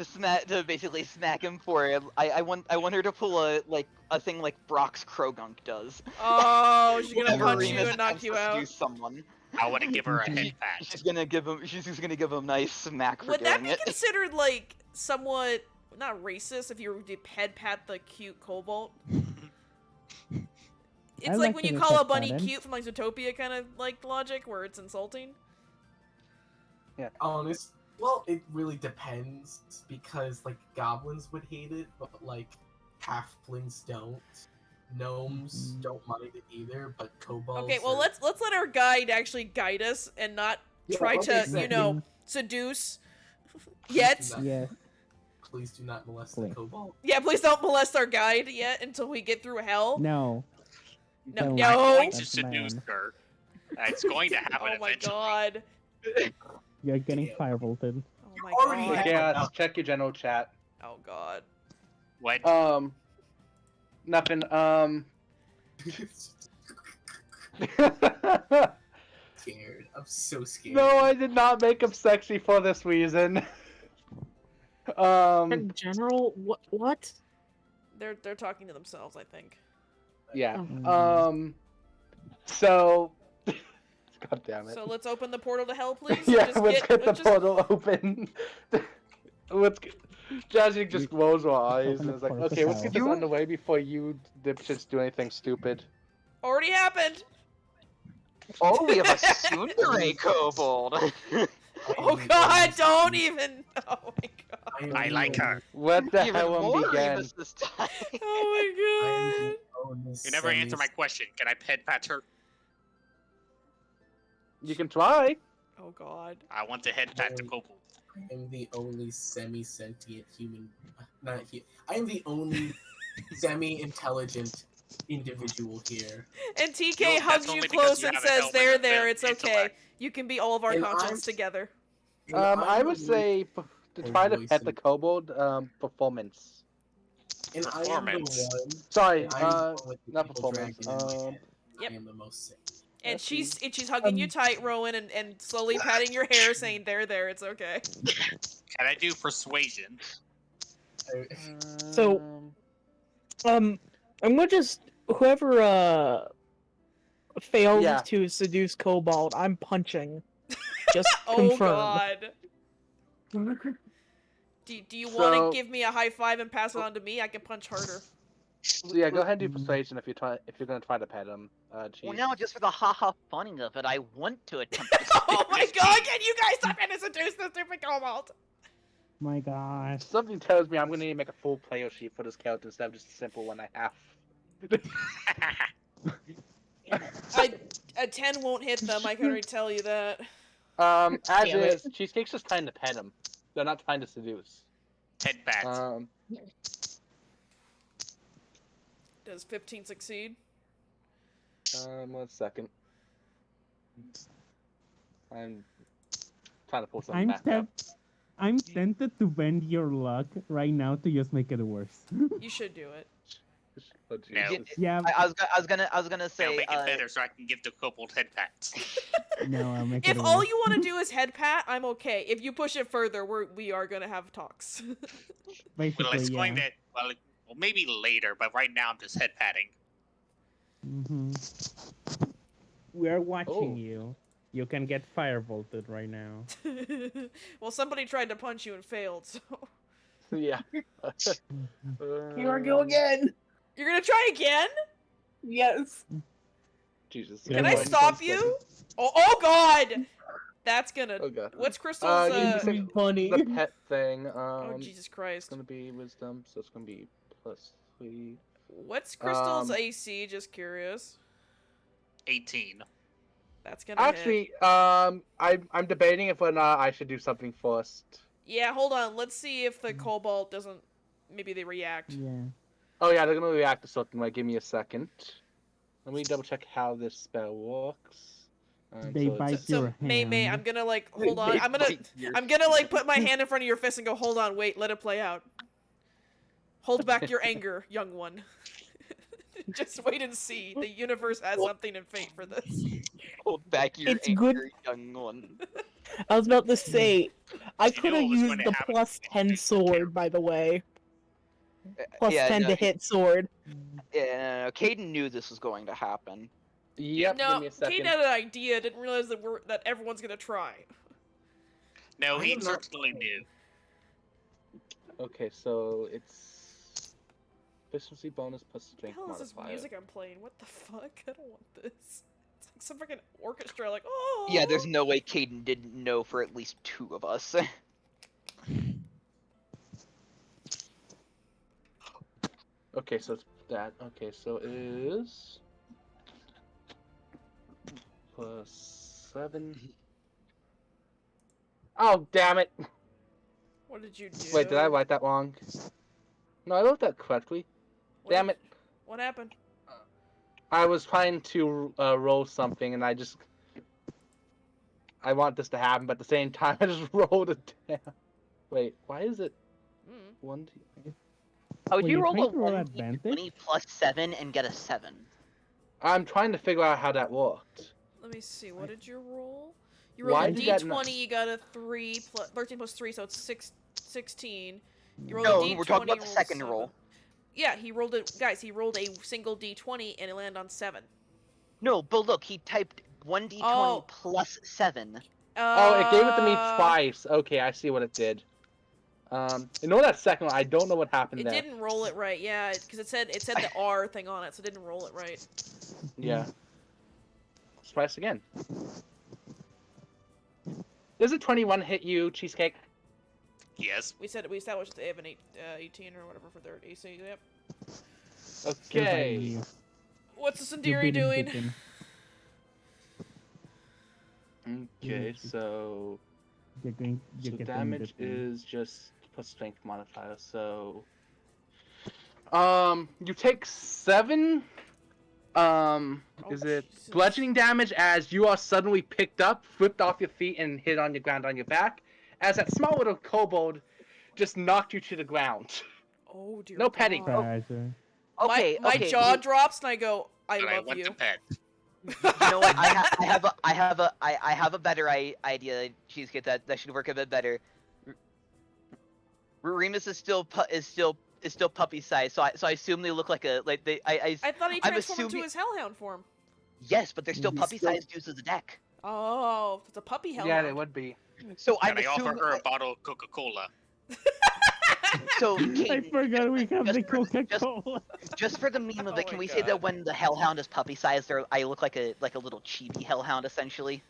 smack to basically smack him for it. I want her to pull a thing like Brock's Krogunk does. Oh, she's gonna Whenever punch you Remus and knock attempts you to out. seduce someone. I want to give her a head pat. She's just gonna give him a nice smack for Would that doing be it. considered like somewhat not racist if you were to head pat the cute cobalt? It's like like when to you make call that a bunny pattern. cute from like Zootopia kind of like logic where it's insulting. Honest. Well, it really depends because like goblins would hate it, but like halflings don't. Gnomes don't mind it either, but kobolds. Okay, well are- let's let our guide actually guide us and not Yeah, try okay, to, so- you know, seduce yet. Please do not- Yes. Please do not molest Please. the kobold. Yeah, please don't molest our guide yet until we get through hell. No. No, Don't. no. I'm going to That's seduce bad. her. It's going to happen Oh my eventually. god. You're getting firebolted. Oh my Already god. had- Okay, let's check your general chat. Oh god. What? Nothing. Scared. I'm so scared. No, I did not make him sexy for this reason. In general, what? They're talking to themselves, I think. Yeah. Mm. So. God damn it. So let's open the portal to hell, please. Yeah, Just let's get the just- portal open. Jazzy just rolls her eyes Open and the is like, portal okay, let's get this You- underway before you dipshits do anything stupid. Already happened. Oh, we have a tsundere kobold. Oh God! Don't even. Oh my God. I like her. Let the Even hell more begin. Remus this time. Oh my God. You never answer my question. Can I pet pat her? You can try. Oh God. I want to head pat the kobold. I am the only semi-sentient human. I am the only semi-intelligent individual here. And TK No, hugs that's you only because close you and have a says, helmet "There, of there, it's okay. intellect. You can be all of our And conscience I'm- together." And I'm I the would one- say to try to pet the kobold, performance. And I am the Performance. one. Sorry, I am the one with the not evil performance. dragon in my head. Yep. I am the most sick. And That's she's hugging you tight, Rowan, and slowly patting your hair, saying, "There, there, it's okay." Can I do persuasion? So- I'm gonna just whoever fails Yeah. to seduce Cobalt, I'm punching. Just Oh confirm. God. Do you So- want to give me a high five and pass it on to me? I can punch harder. So yeah, go ahead and do persuasion if you're gonna try to pet him. Well, Chief. now just for the haha funning of it, I want to attempt to Oh my God! Can you guys stop trying to seduce this stupid Cobalt? My gosh. Something tells me I'm gonna need to make a full player sheet for this character instead of just a simple one I have. A 10 won't hit them. I can already tell you that. As Damn it. is, Cheesecake's just trying to pet him. They're not trying to seduce. Head pat. Does 15 succeed? 1 second. I'm trying to pull something I'm back up. tempted to bend your luck right now to just make it worse. You should do it. Oh, No. Jesus. Yeah, I was gonna I'll say. make it better so I can give the kobold head pats. no, I'll make If it all worse. you want to do is head pat, I'm okay. If you push it further, we are gonna have talks. Basically, We'll explain yeah. that. Well, maybe later, but right now I'm just head patting. We're watching Oh. you. You can get firebolted right now. Well, somebody tried to punch you and failed, so Yeah. Here we go again. you're gonna try again? Yes. Jesus. Can Yeah, I one stop you? Oh God! That's gonna. Oh god. What's Crystal's? you can say Funny. the pet thing. Oh Jesus It's Christ! gonna be wisdom, so it's gonna be +3. What's Crystal's um, AC? Just curious. 18. That's gonna hit. Actually, I'm debating if or not I should do something first. Yeah, hold on. Let's see if the Cobalt doesn't. Maybe they react. Yeah. Oh yeah, they're gonna react to something. Like, give me a second. Let me double check how this spell works. They so it's- bite So your May, hand. I'm gonna like hold on. I'm gonna like put my hand in front of your fist and go, hold on, wait, let it play out. Hold back your anger, young one. Just wait and see. The universe has something in fate for this. Hold back your It's anger, good- young one. I was about to say, I You could knew have it was used going to the happen. plus 10 sword, by the way. Plus Yeah, 10 no, to hit sword. Yeah, Caden knew this was going to happen. Yep. give No, me a Kate second. had an idea. Didn't realize that everyone's gonna try. No, I he am not- certainly knew. Okay, so it's efficiency bonus plus What the strength hell is this modifier. music I'm playing? What the fuck? I don't want this. It's like some freaking orchestra. Like, oh. Yeah, there's no way Caden didn't know for at least 2 of us. Okay, so it's that. Okay, so it is +7. Oh, damn it! What did you do? Wait, did I write that wrong? No, I wrote that correctly. What Damn did- it! What happened? I was trying to roll something, and I want this to happen, but at the same time, I just rolled it down. Wait, why is it Mm. 1, 2? How would Wait, you you're roll trying a to roll 1d20 advantage? plus 7 and get a 7? I'm trying to figure out how that worked. Let me see. What did you roll? You Why rolled a did that d20. not- You got a 13 plus 3, so it's 16. You rolled No, a d20. we're talking about the rolled second 7. roll. Yeah, he rolled it. Guys, he rolled a single d20 and it landed on 7. No, but look, he typed 1d20 Oh. plus 7. Oh, it gave it to me twice. Okay, I see what it did. Ignore that second one. I don't know what happened It there. didn't roll it right, yeah, because it said the R thing on it, so it didn't roll it right. Yeah. Let's try this again. Does a 21 hit you, Cheesecake? Yes. We established they have an 18 or whatever for their AC. Yep. Okay. What's the You Sundari beat him, doing? Pippin. Okay, so You're going. You so get damage them is just plus strength modifier. So, you take 7. Is it Jesus. bludgeoning damage as you are suddenly picked up, flipped off your feet, and hit on the ground on your back, as that small little kobold just knocked you to the ground. Oh dear. No petting. God. Okay, My okay. jaw drops and I go, I And I love want you. to pet. You know what? I have a better idea. Cheesecake that should work a bit better. Remus is still puppy size, so I assume they look like a like they I thought he I'm transformed into assuming his hellhound form. yes, but they're still He's puppy still- sized used as a deck. Oh, it's a puppy hellhound. Yeah, they would be. So And I'm I offer assuming. her a bottle of Coca-Cola. So I Kate, forgot we have the just for- Coca-Cola. just for the meme of Oh it, can my we say God. that when the hellhound is puppy sized, I look like a little chibi hellhound essentially?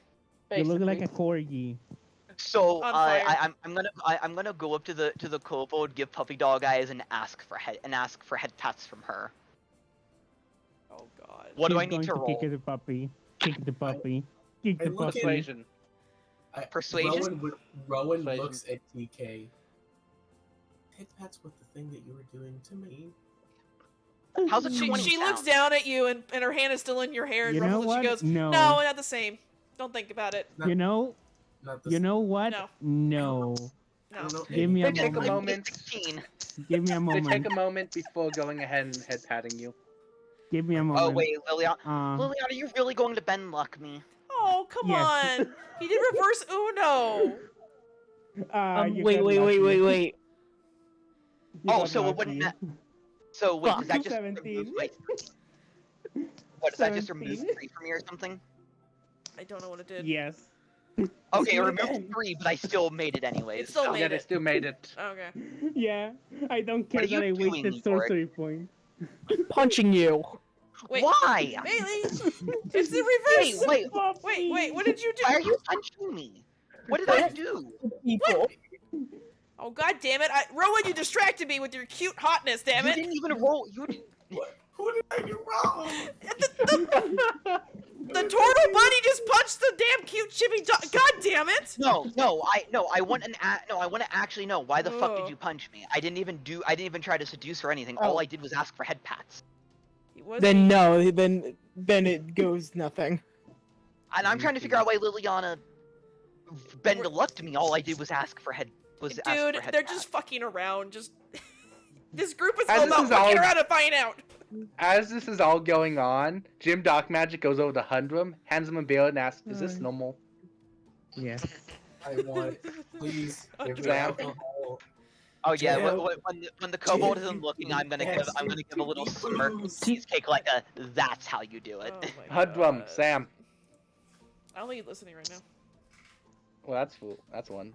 You look like Basically. a corgi. So On fire. I'm gonna go up to the kobold, give puppy dog eyes, and ask for head pats from her. Oh god. What do He's I need going to roll? Kick the puppy. Kick the puppy. Kick I the look at- puppy. Persuasion. Persuasion? Rowan Persuasion. looks at TK. I think that's what the thing that you were doing to me. How's a She 20 looks sound? down at you and her hand is still in your hair and You know ruffles and she what? goes, No. No, not the same. Don't think about it. Not- You know. Not the You know what? No. No. I don't know Give me a They take a moment. moment. 16. Give me a They moment. take a moment before going ahead and head patting you. Give me a moment. Oh wait, Liliana. Uh, Liliana, are you really going to Ben Luck me? Oh, come Yes. on. He did reverse Uno. you Wait, got wait, lucky. wait. You Oh, got so it lucky. wouldn't. So wait, does that just 17? remove my 3? What does that just remove 17? 3 from me or something? I don't know what it did. Yes. Okay, it Do it removed again. 3, but I still made it anyways. It still so- made Yeah, they it. still made it. Okay. Yeah. I don't care are that you I doing, wasted Yorick? sorcery point. Punching you. Wait. Why? Bailey! It's the reverse! Wait, Wait, what did you do? why are you punching me? What did I do? People. Oh god damn it! Rowan, you distracted me with your cute hotness, damn You it! didn't even roll. You didn't. Who did I do wrong? The turtle bunny just punched the damn cute chibi dog. God damn it! No, I want I want to actually know why the fuck did Oh. you punch me? I didn't even try to seduce or anything. Oh. All I did was ask for head pats. He was Then no, then it goes nothing. And I'm trying to figure out why Liliana bend luck to me. All I did was ask for head. Dude, ask for head they're pats. just fucking around. Just this group is As all this about is fucking all- around and find out. As this is all going on, Jim Dark Magic goes over to Hundrum, hands him a bill, and asks, "Is this normal?" Yes. I want, please give me Damn. alcohol. Oh yeah, Jim. when the kobold Jim, isn't looking, I'm gonna yes, give a little you smirk lose. cheesecake like a. That's how you do it. Oh my Hundrum, God. Sam. I don't think he's listening right now. Well, that's one.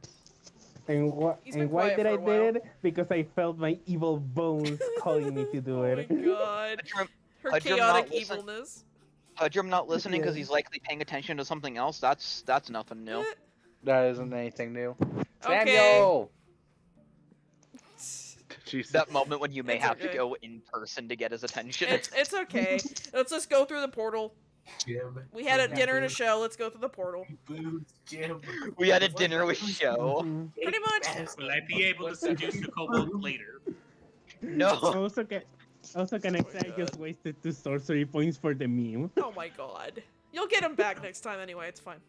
And, He's been and why quiet did for I a while. did it? Because I felt my evil bones calling me to do Oh my it. god. Hudrum, Her Hudrum chaotic not listen- evilness. Hudrum not listening because Yeah. he's likely paying attention to something else. That's nothing new. That isn't anything new. Okay. Samuel. Jesus. That moment when you may It's have okay. to go in person to get his attention. It's okay. Let's just go through the portal. Jim. We had a Jim, dinner and a booze, show. Let's go through the portal. booze, Jim. We had a dinner with show. Mhm. Pretty much. Will I be able to seduce the kobold later? No. Also, can I say I just wasted 2 sorcery points for the meme? Oh my god. You'll get him back next time anyway. It's fine.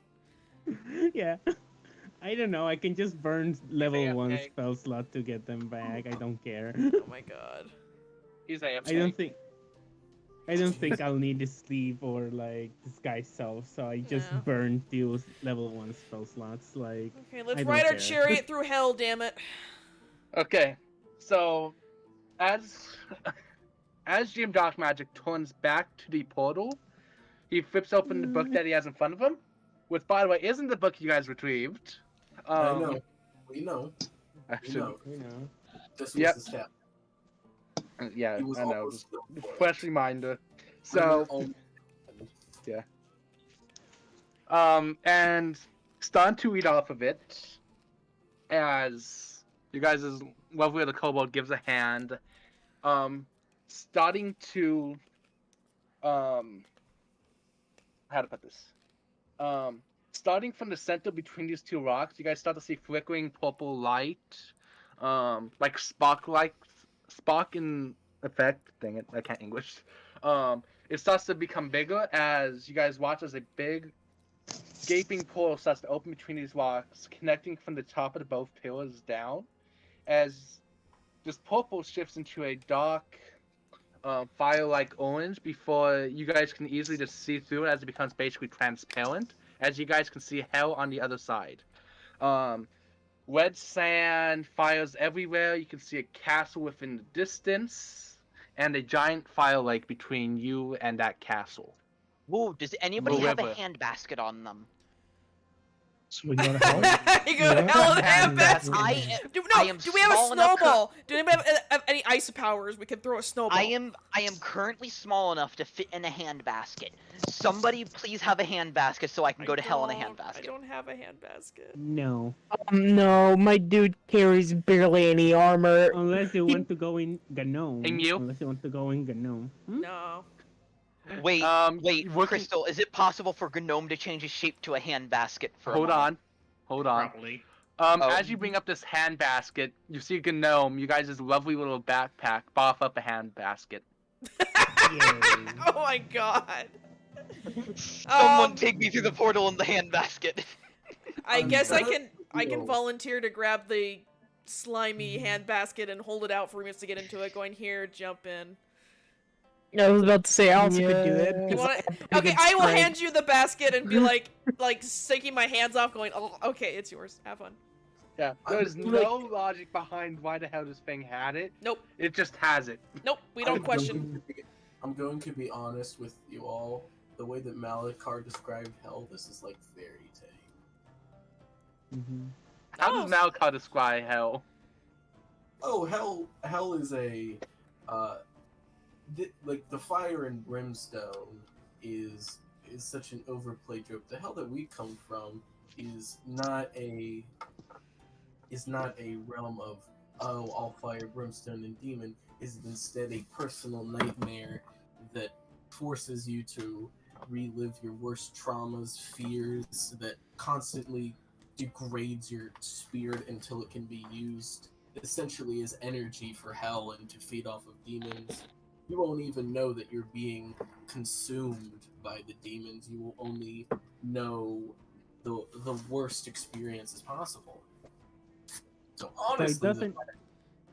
Yeah. I don't know. I can just burn level AFK. 1 spell slot to get them back. I don't care. Oh my god. He's AFK. I don't think I'll need to sleep or like disguise self, so I just No. burned 2 level 1 spell slots. Like, Okay, let's I don't ride our care. chariot through hell, damn it. Okay, so as Jim Dark Magic turns back to the portal, he flips open the book that he has in front of him, which, by the way, isn't the book you guys retrieved. I know. We know. Actually, This was Yep. the step. yeah, He was I know. almost Just good for it. fresh reminder. And then So, almost- and starting to eat off of it as you guys' lovely little kobold gives a hand. Starting to how to put this? Starting from the center between these two rocks, you guys start to see flickering purple light, like Spock in effect. Dang it, I can't English. It starts to become bigger as you guys watch as a big gaping portal starts to open between these rocks, connecting from the top of the both pillars down. As this purple shifts into a dark, fire-like orange before you guys can easily just see through it as it becomes basically transparent. As you guys can see hell on the other side. Red sand, fires everywhere. You can see a castle within the distance, and a giant fire lake between you and that castle. Whoa, does anybody Well, have a whoever. handbasket on them? So we go to hell. You go to hell in a handbasket. I am Do we have a small enough snowball? Do anybody have any ice powers? We can throw a snowball. I am currently small enough to fit in a handbasket. Somebody please have a handbasket so I can go to hell in a I handbasket. don't have a handbasket. No. No, my dude carries barely any armor. Unless you want to go in Gnome. And you? Unless you want to go in Gnome. No. Wait, working- Crystal, is it possible for Gnome to change his shape to a handbasket for a Hold moment? on. Probably. As you bring up this handbasket, you see a gnome. You guys' lovely little backpack boff up a handbasket. Oh my god. Someone take me through the portal in the handbasket. I guess I can No. volunteer to grab the slimy handbasket and hold it out for Remus to get into it, going here, jump in. I was about to say I also could do it. You 'cause want I it? have Okay, pretty I will strength. hand you the basket and be like sticking my hands off, going, oh, okay, it's yours. Have fun. Yeah, there's no logic behind why the hell this thing had it. Nope. It just has it. Nope, we don't question. I'm going to be honest with you all. The way that Malakar described hell, this is like fairy tale. How does Malakar describe hell? Oh, hell is a, like the fire and brimstone is such an overplayed joke. The hell that we come from is not a realm of all fire, brimstone, and demon. Is instead a personal nightmare that forces you to relive your worst traumas, fears, that constantly degrades your spirit until it can be used essentially as energy for hell and to feed off of demons. You won't even know that you're being consumed by the demons. You will only know the worst experiences possible. So honestly, doesn't-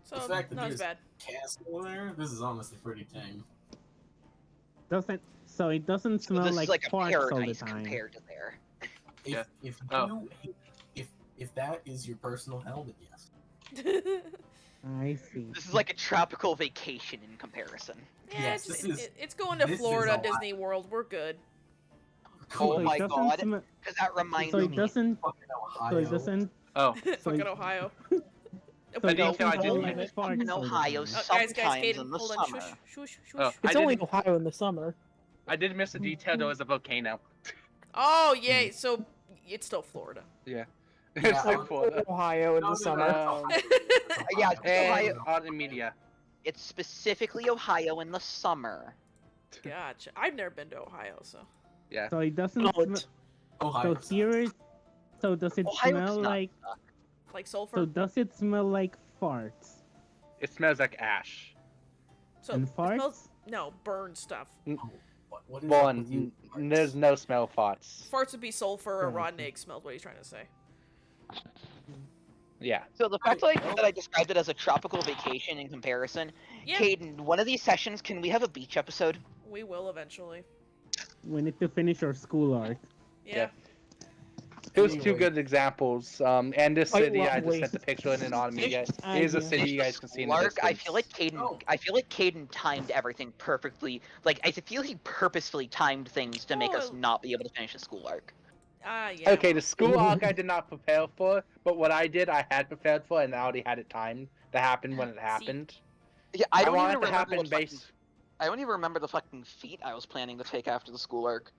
the fact that not as there's bad. a castle there, this is honestly pretty tame. So it doesn't smell this like is like a farts all the paradise time. compared to there. If that is your personal hell, then yes. I see. This is like a tropical vacation in comparison. Yeah, Yes, it's, this is- it's going to this is Florida a lot. Disney World. We're good. Oh So my it doesn't god, sm- because that reminds so it me. doesn't. Fucking So Ohio. it doesn't. Oh, Fucking Ohio. So I it didn't doesn't I didn't smell like like it. farts In all the Ohio, time. Guys, sometimes Caden, in the hold on. summer. Shush, shush, shush. Oh, It's I only didn't- Ohio in the summer. I did miss a detail. There was a volcano. Oh, yay. So it's still Florida. Yeah. Yeah, It's like I'm- Florida. Ohio in No, the no, no, summer. that's Ohio. Yeah, That's Ohio. And on the media. It's specifically Ohio in the summer. Gotcha. I've never been to Ohio, so. Yeah. So it doesn't. No, Sm- it's- Ohio. so here is. So does it Ohio smell does not like? Like sulfur? So does it smell like farts? It smells like ash. So and it smells- farts? No, burn stuff. What is up with you? One, there's no smell farts. Farts would be sulfur or Hmm. rotten egg smells, what he's trying to say. Yeah. So the fact that I described it as a tropical vacation in comparison, Yeah, Caden, one of these sessions, can we have a beach episode? we will eventually. We need to finish our school art. Yeah. Here's two Anyway. good examples. And this Quite city, I just lovely. sent the picture in on media. I Is a do. city you guys can see in the Lark, distance. I feel like Caden. Oh. I feel like Caden timed everything perfectly. Like I feel he purposefully timed things to make us Oh. not be able to finish the school arc. Yeah. Okay, the school arc I did not prepare for, but what I did, I had prepared for, and I already had it timed to happen when it happened. Yeah, I don't want even it to remember happen what fucking, based. I don't even remember the fucking feat I was planning to take after the school arc.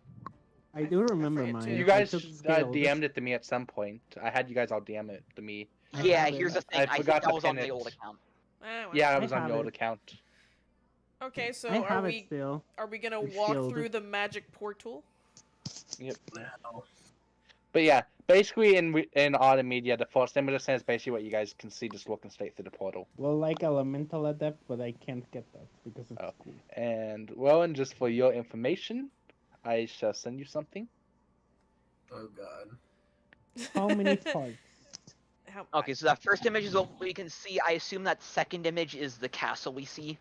I do remember forget mine. too. You I guys took skilled. DM'd it to me at some point. I had you guys all DM it to me. I Yeah, have here's it. the thing. I think forgot that to was on pin my it. old account. Well. Yeah, I I was on have your old it. account. Okay, so I are have we it still. gonna The walk shield. through the magic portal? Yep. Now, But yeah, basically in Autumn Media, the first image is basically what you guys can see just looking straight through the portal. Well, like elemental adept, but I can't get that because it's Oh. school. And well, and just for your information, I shall send you something. oh god. How many parts? Okay, so that first image is what we can see. I assume that second image is the castle we see.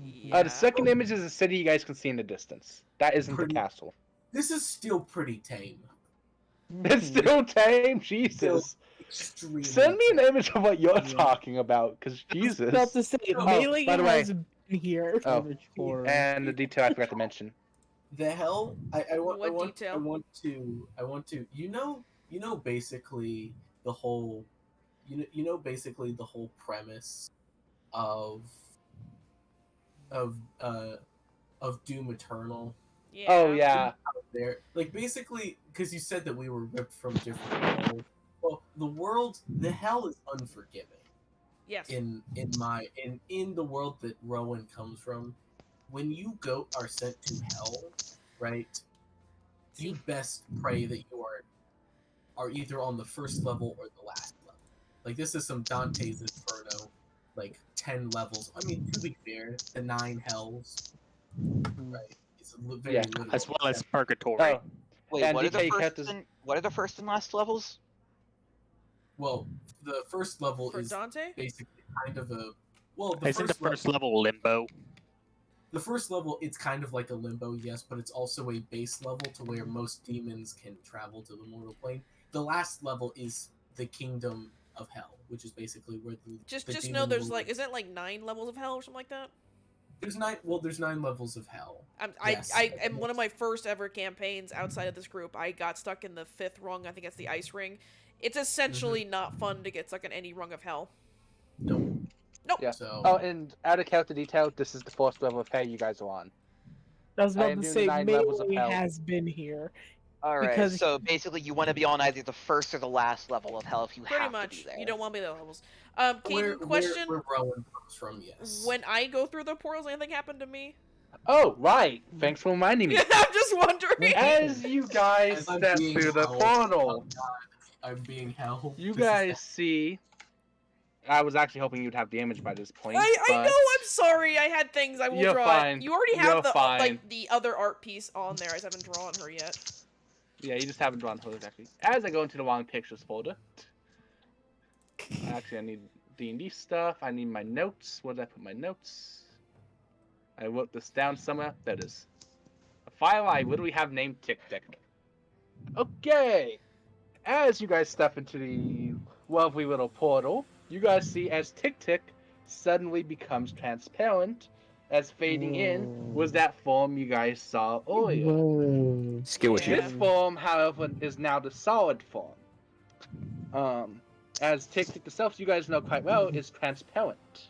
Yeah. The second image is a city you guys can see in the distance. That isn't the castle. This is still pretty tame. It's Mhm. still tame, Jesus. Extremely. Send me an tame. image of what you're Yeah. talking about, because Jesus. About to say, Oh, Melee by the way- has been here. Oh, Savage horror. and the detail I forgot to mention. The hell? I want. What I want. detail? I want to. I want to. You know. Basically, the whole. You know. Basically, the whole premise of. Of Doom Eternal. Yeah. Oh yeah. There, like basically, because you said that we were ripped from different worlds. Well, the hell is unforgiving. Yes. In the world that Rowan comes from, when you are sent to hell, right? You best pray that you are either on the first level or the last level. Like this is some Dante's Inferno, like 10 levels. I mean, to be fair, the 9 hells, right? It's very Yeah, literal. As well as Purgatory. Oh, Wait, and what are the DK first characters- what are the first and last levels? Well, the first level For is Dante? basically kind of a the Isn't the first first level. level Limbo? The first level, it's kind of like a limbo, yes, but it's also a base level to where most demons can travel to the mortal plane. The last level is the kingdom of hell, which is basically where the Just demon know there's lords- like, isn't it like 9 levels of hell or something like that? there's 9. Well, there's 9 levels of hell. Yes. I in one of my first ever campaigns outside of this group, I got stuck in the 5th rung. I think it's the ice ring. It's essentially not fun to get stuck in any rung of hell. Nope. Nope. Yeah. So Oh, and out of character detail, this is the first level of hell you guys are on. I was I about am to doing say, 9 levels of Melee hell. has been here. All right, Because- so basically you want to be on either the first or the last level of hell if you Pretty have much. to be there. You don't want me the levels. where, Caden, question. where Rowan comes from, yes. When I go through the portals, anything happen to me? Oh, right. Thanks for reminding me. I'm just wondering. As you guys As I'm step being through the held- portal, oh God, I'm being held. you This is guys see. I was actually hoping you'd have the image by this point. I but... know. I'm sorry. I had things. I will You're draw fine. it. You already You're have the fine. like the other art piece on there. I just haven't drawn her yet. Yeah, you just haven't drawn her exactly. As I go into the wrong pictures folder. Actually, I need D&D stuff. I need my notes. Where did I put my notes? I wrote this down somewhere. There it is. A file I literally have named Tick Tick. Okay. As you guys step into the lovely little portal, you guys see as Tick Tick suddenly becomes transparent, as fading in was that form you guys saw earlier. Whoa. Skill issue. This form, however, is now the solid form. As Tick Tick itself, you guys know quite well, is transparent.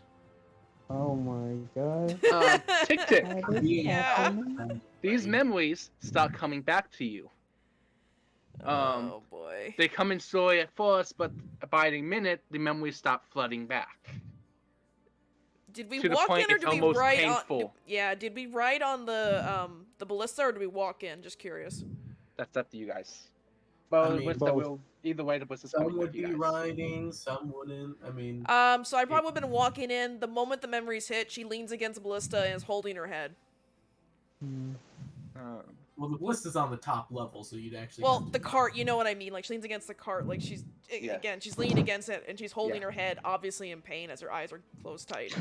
Oh my god. Tick Tick, How did Yeah. happen? these memories start coming back to you. Oh boy. They come in slowly at first, but by the minute, the memories stop flooding back. Did we to the walk point in or it's did we almost ride painful. on? Yeah. Did we ride on the ballista or did we walk in? Just curious. That's up to you guys. Well, I mean, with the will, either way, the blister's Some coming would with you be guys. riding, some wouldn't. I mean, So I probably been walking in. The moment the memories hit, she leans against Ballista and is holding her head. well, the blister's on the top level, so you'd actually. Well, have to the cart, you know what I mean. Like she leans against the cart, like she's Yeah. again, she's leaning against it and she's holding Yeah. her head, obviously in pain as her eyes are closed tight.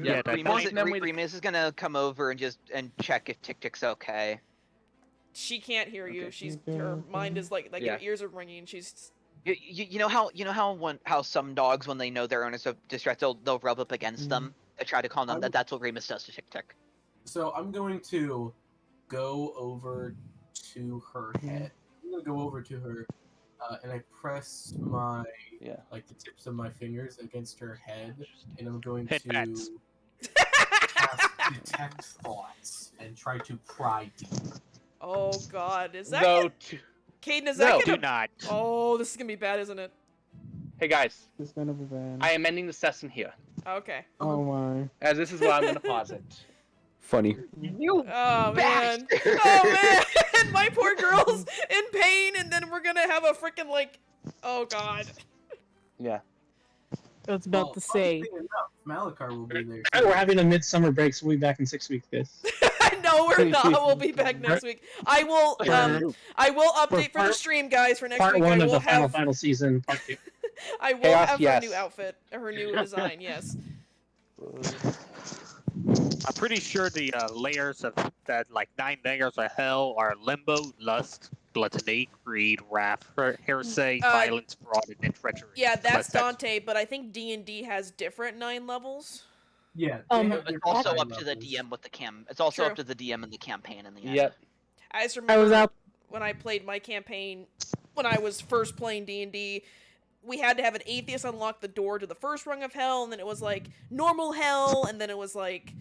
Yeah, the Remus, first memory. Remus is gonna come over and check if Tick Tick's okay. She can't hear you. Okay. She's her mind is like Yeah. her ears are ringing. She's You know how some dogs when they know their owners are distressed they'll rub up against them to try to calm them. That's what Remus does to Tick Tick. So I'm going to go over to her head. I'm gonna go over to her, and I press my Yeah. like the tips of my fingers against her head, and I'm going Hit to pets. cast detect thoughts and try to pry deep. Oh God, is that? No. Caden, is No. that Do gonna? not. Oh, this is gonna be bad, isn't it? Hey guys, It's gonna be bad. I am ending the session here, Okay. Oh my. as this is where I'm gonna pause it. Funny. You Oh man. bastard! Oh man. My poor girl's in pain, and then we're gonna have a freaking like. Oh God. Yeah. I was about to say. Funnily enough, Malachar will be there. We're having a midsummer break, so we'll be back in 6 weeks, guys. No, we're not. We'll be back next week. I will update for the stream, guys, for next Part week. I one of will the have final season. Part 2. I will Chaos, have her yes. new outfit, her new design. Yes. I'm pretty sure the layers of that, like 9 layers of hell, are limbo, lust, gluttony, greed, wrath, heresy, violence, fraud, and then treachery. Yeah, that's Unless Dante, but I think D&D has different 9 levels. Yeah. It's also up to the DM with the cam. It's also True. up to the DM and the campaign in the end. Yep. I just I remember was out. when I played my campaign, when I was first playing D&D, we had to have an atheist unlock the door to the first rung of hell, and then it was like normal hell, and then it was like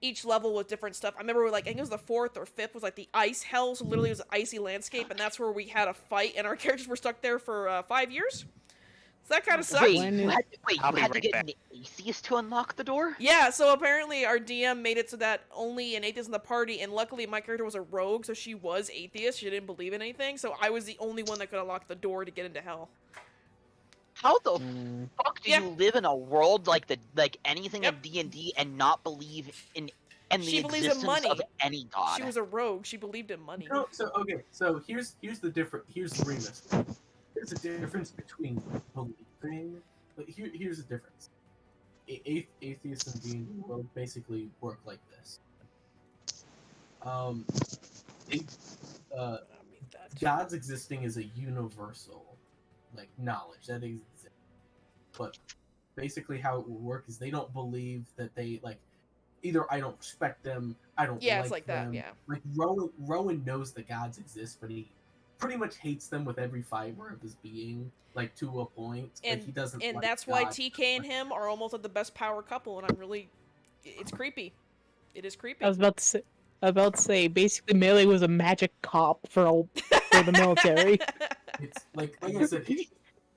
each level with different stuff. I remember like I think it was the 4th or 5th was like the ice hell, so literally it was an icy landscape, and that's where we had a fight, and our characters were stuck there for 5 years. So that kind of sucked. Wait, When you is- had, I'll you be had to right get back. an atheist to unlock the door? Yeah, so apparently our DM made it so that only an atheist in the party, and luckily my character was a rogue, so she was atheist. She didn't believe in anything, so I was the only one that could unlock the door to get into hell. How the Mm. fuck do Yeah. you live in a world like anything Yep. in D&D and not believe in the She believes in existence money. of any god? She was a rogue. She believed in money. No, so okay, so here's the difference. Here's the remix. There's a difference between believing. But here's the difference. Atheists and D&D world basically work like this. Gods existing is a universal, like knowledge that exists. But basically, how it will work is they don't believe that they like. Either I don't respect them, I don't Yeah, like it's like them. that, yeah. Like Rowan knows the gods exist, but he pretty much hates them with every fiber of his being, like to a point. And like, he doesn't. and like that's why God. TK and him are almost like the best power couple, and I'm really, it's creepy. It is creepy. I was about to say, basically, Melee was a magic cop for the military. It's like I said,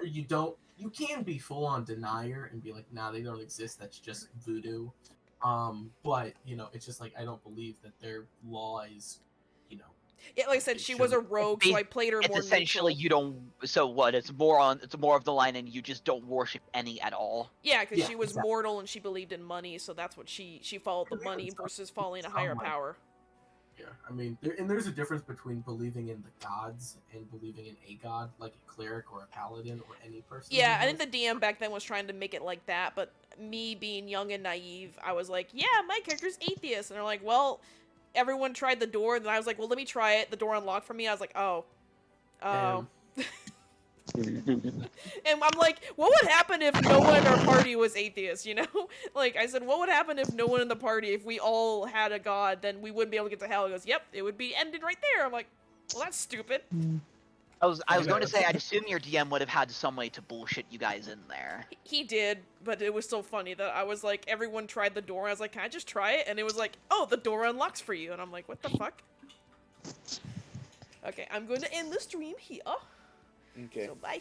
you can be full on denier and be like, nah, they don't exist. That's just voodoo. But it's just like I don't believe that their law is, Yeah, like I said, she was a rogue, so I played her It's more essentially neutral. you don't. So what? It's more of the line, and you just don't worship any at all. Yeah, because Yeah, she was exactly. mortal and she believed in money, so that's what she followed the money versus following a higher power. Yeah, I mean, there's a difference between believing in the gods and believing in a god, like a cleric or a paladin or any person. Yeah, I think the DM back then was trying to make it like that, but me being young and naive, I was like, yeah, my character's atheist. And they're like, well, everyone tried the door, and then I was like, well, let me try it. The door unlocked for me. I was like, oh. And I'm like, what would happen if no one in our party was atheist, you know? Like, I said, what would happen if no one in the party, if we all had a god, then we wouldn't be able to get to hell? He goes, yep, it would be ended right there. I'm like, well, that's stupid. I was going to say, I'd assume your DM would have had some way to bullshit you guys in there. He did, but it was so funny that I was like, everyone tried the door. I was like, can I just try it? And it was like, oh, the door unlocks for you. And I'm like, what the fuck? Okay, I'm going to end the stream here. Okay. So bye.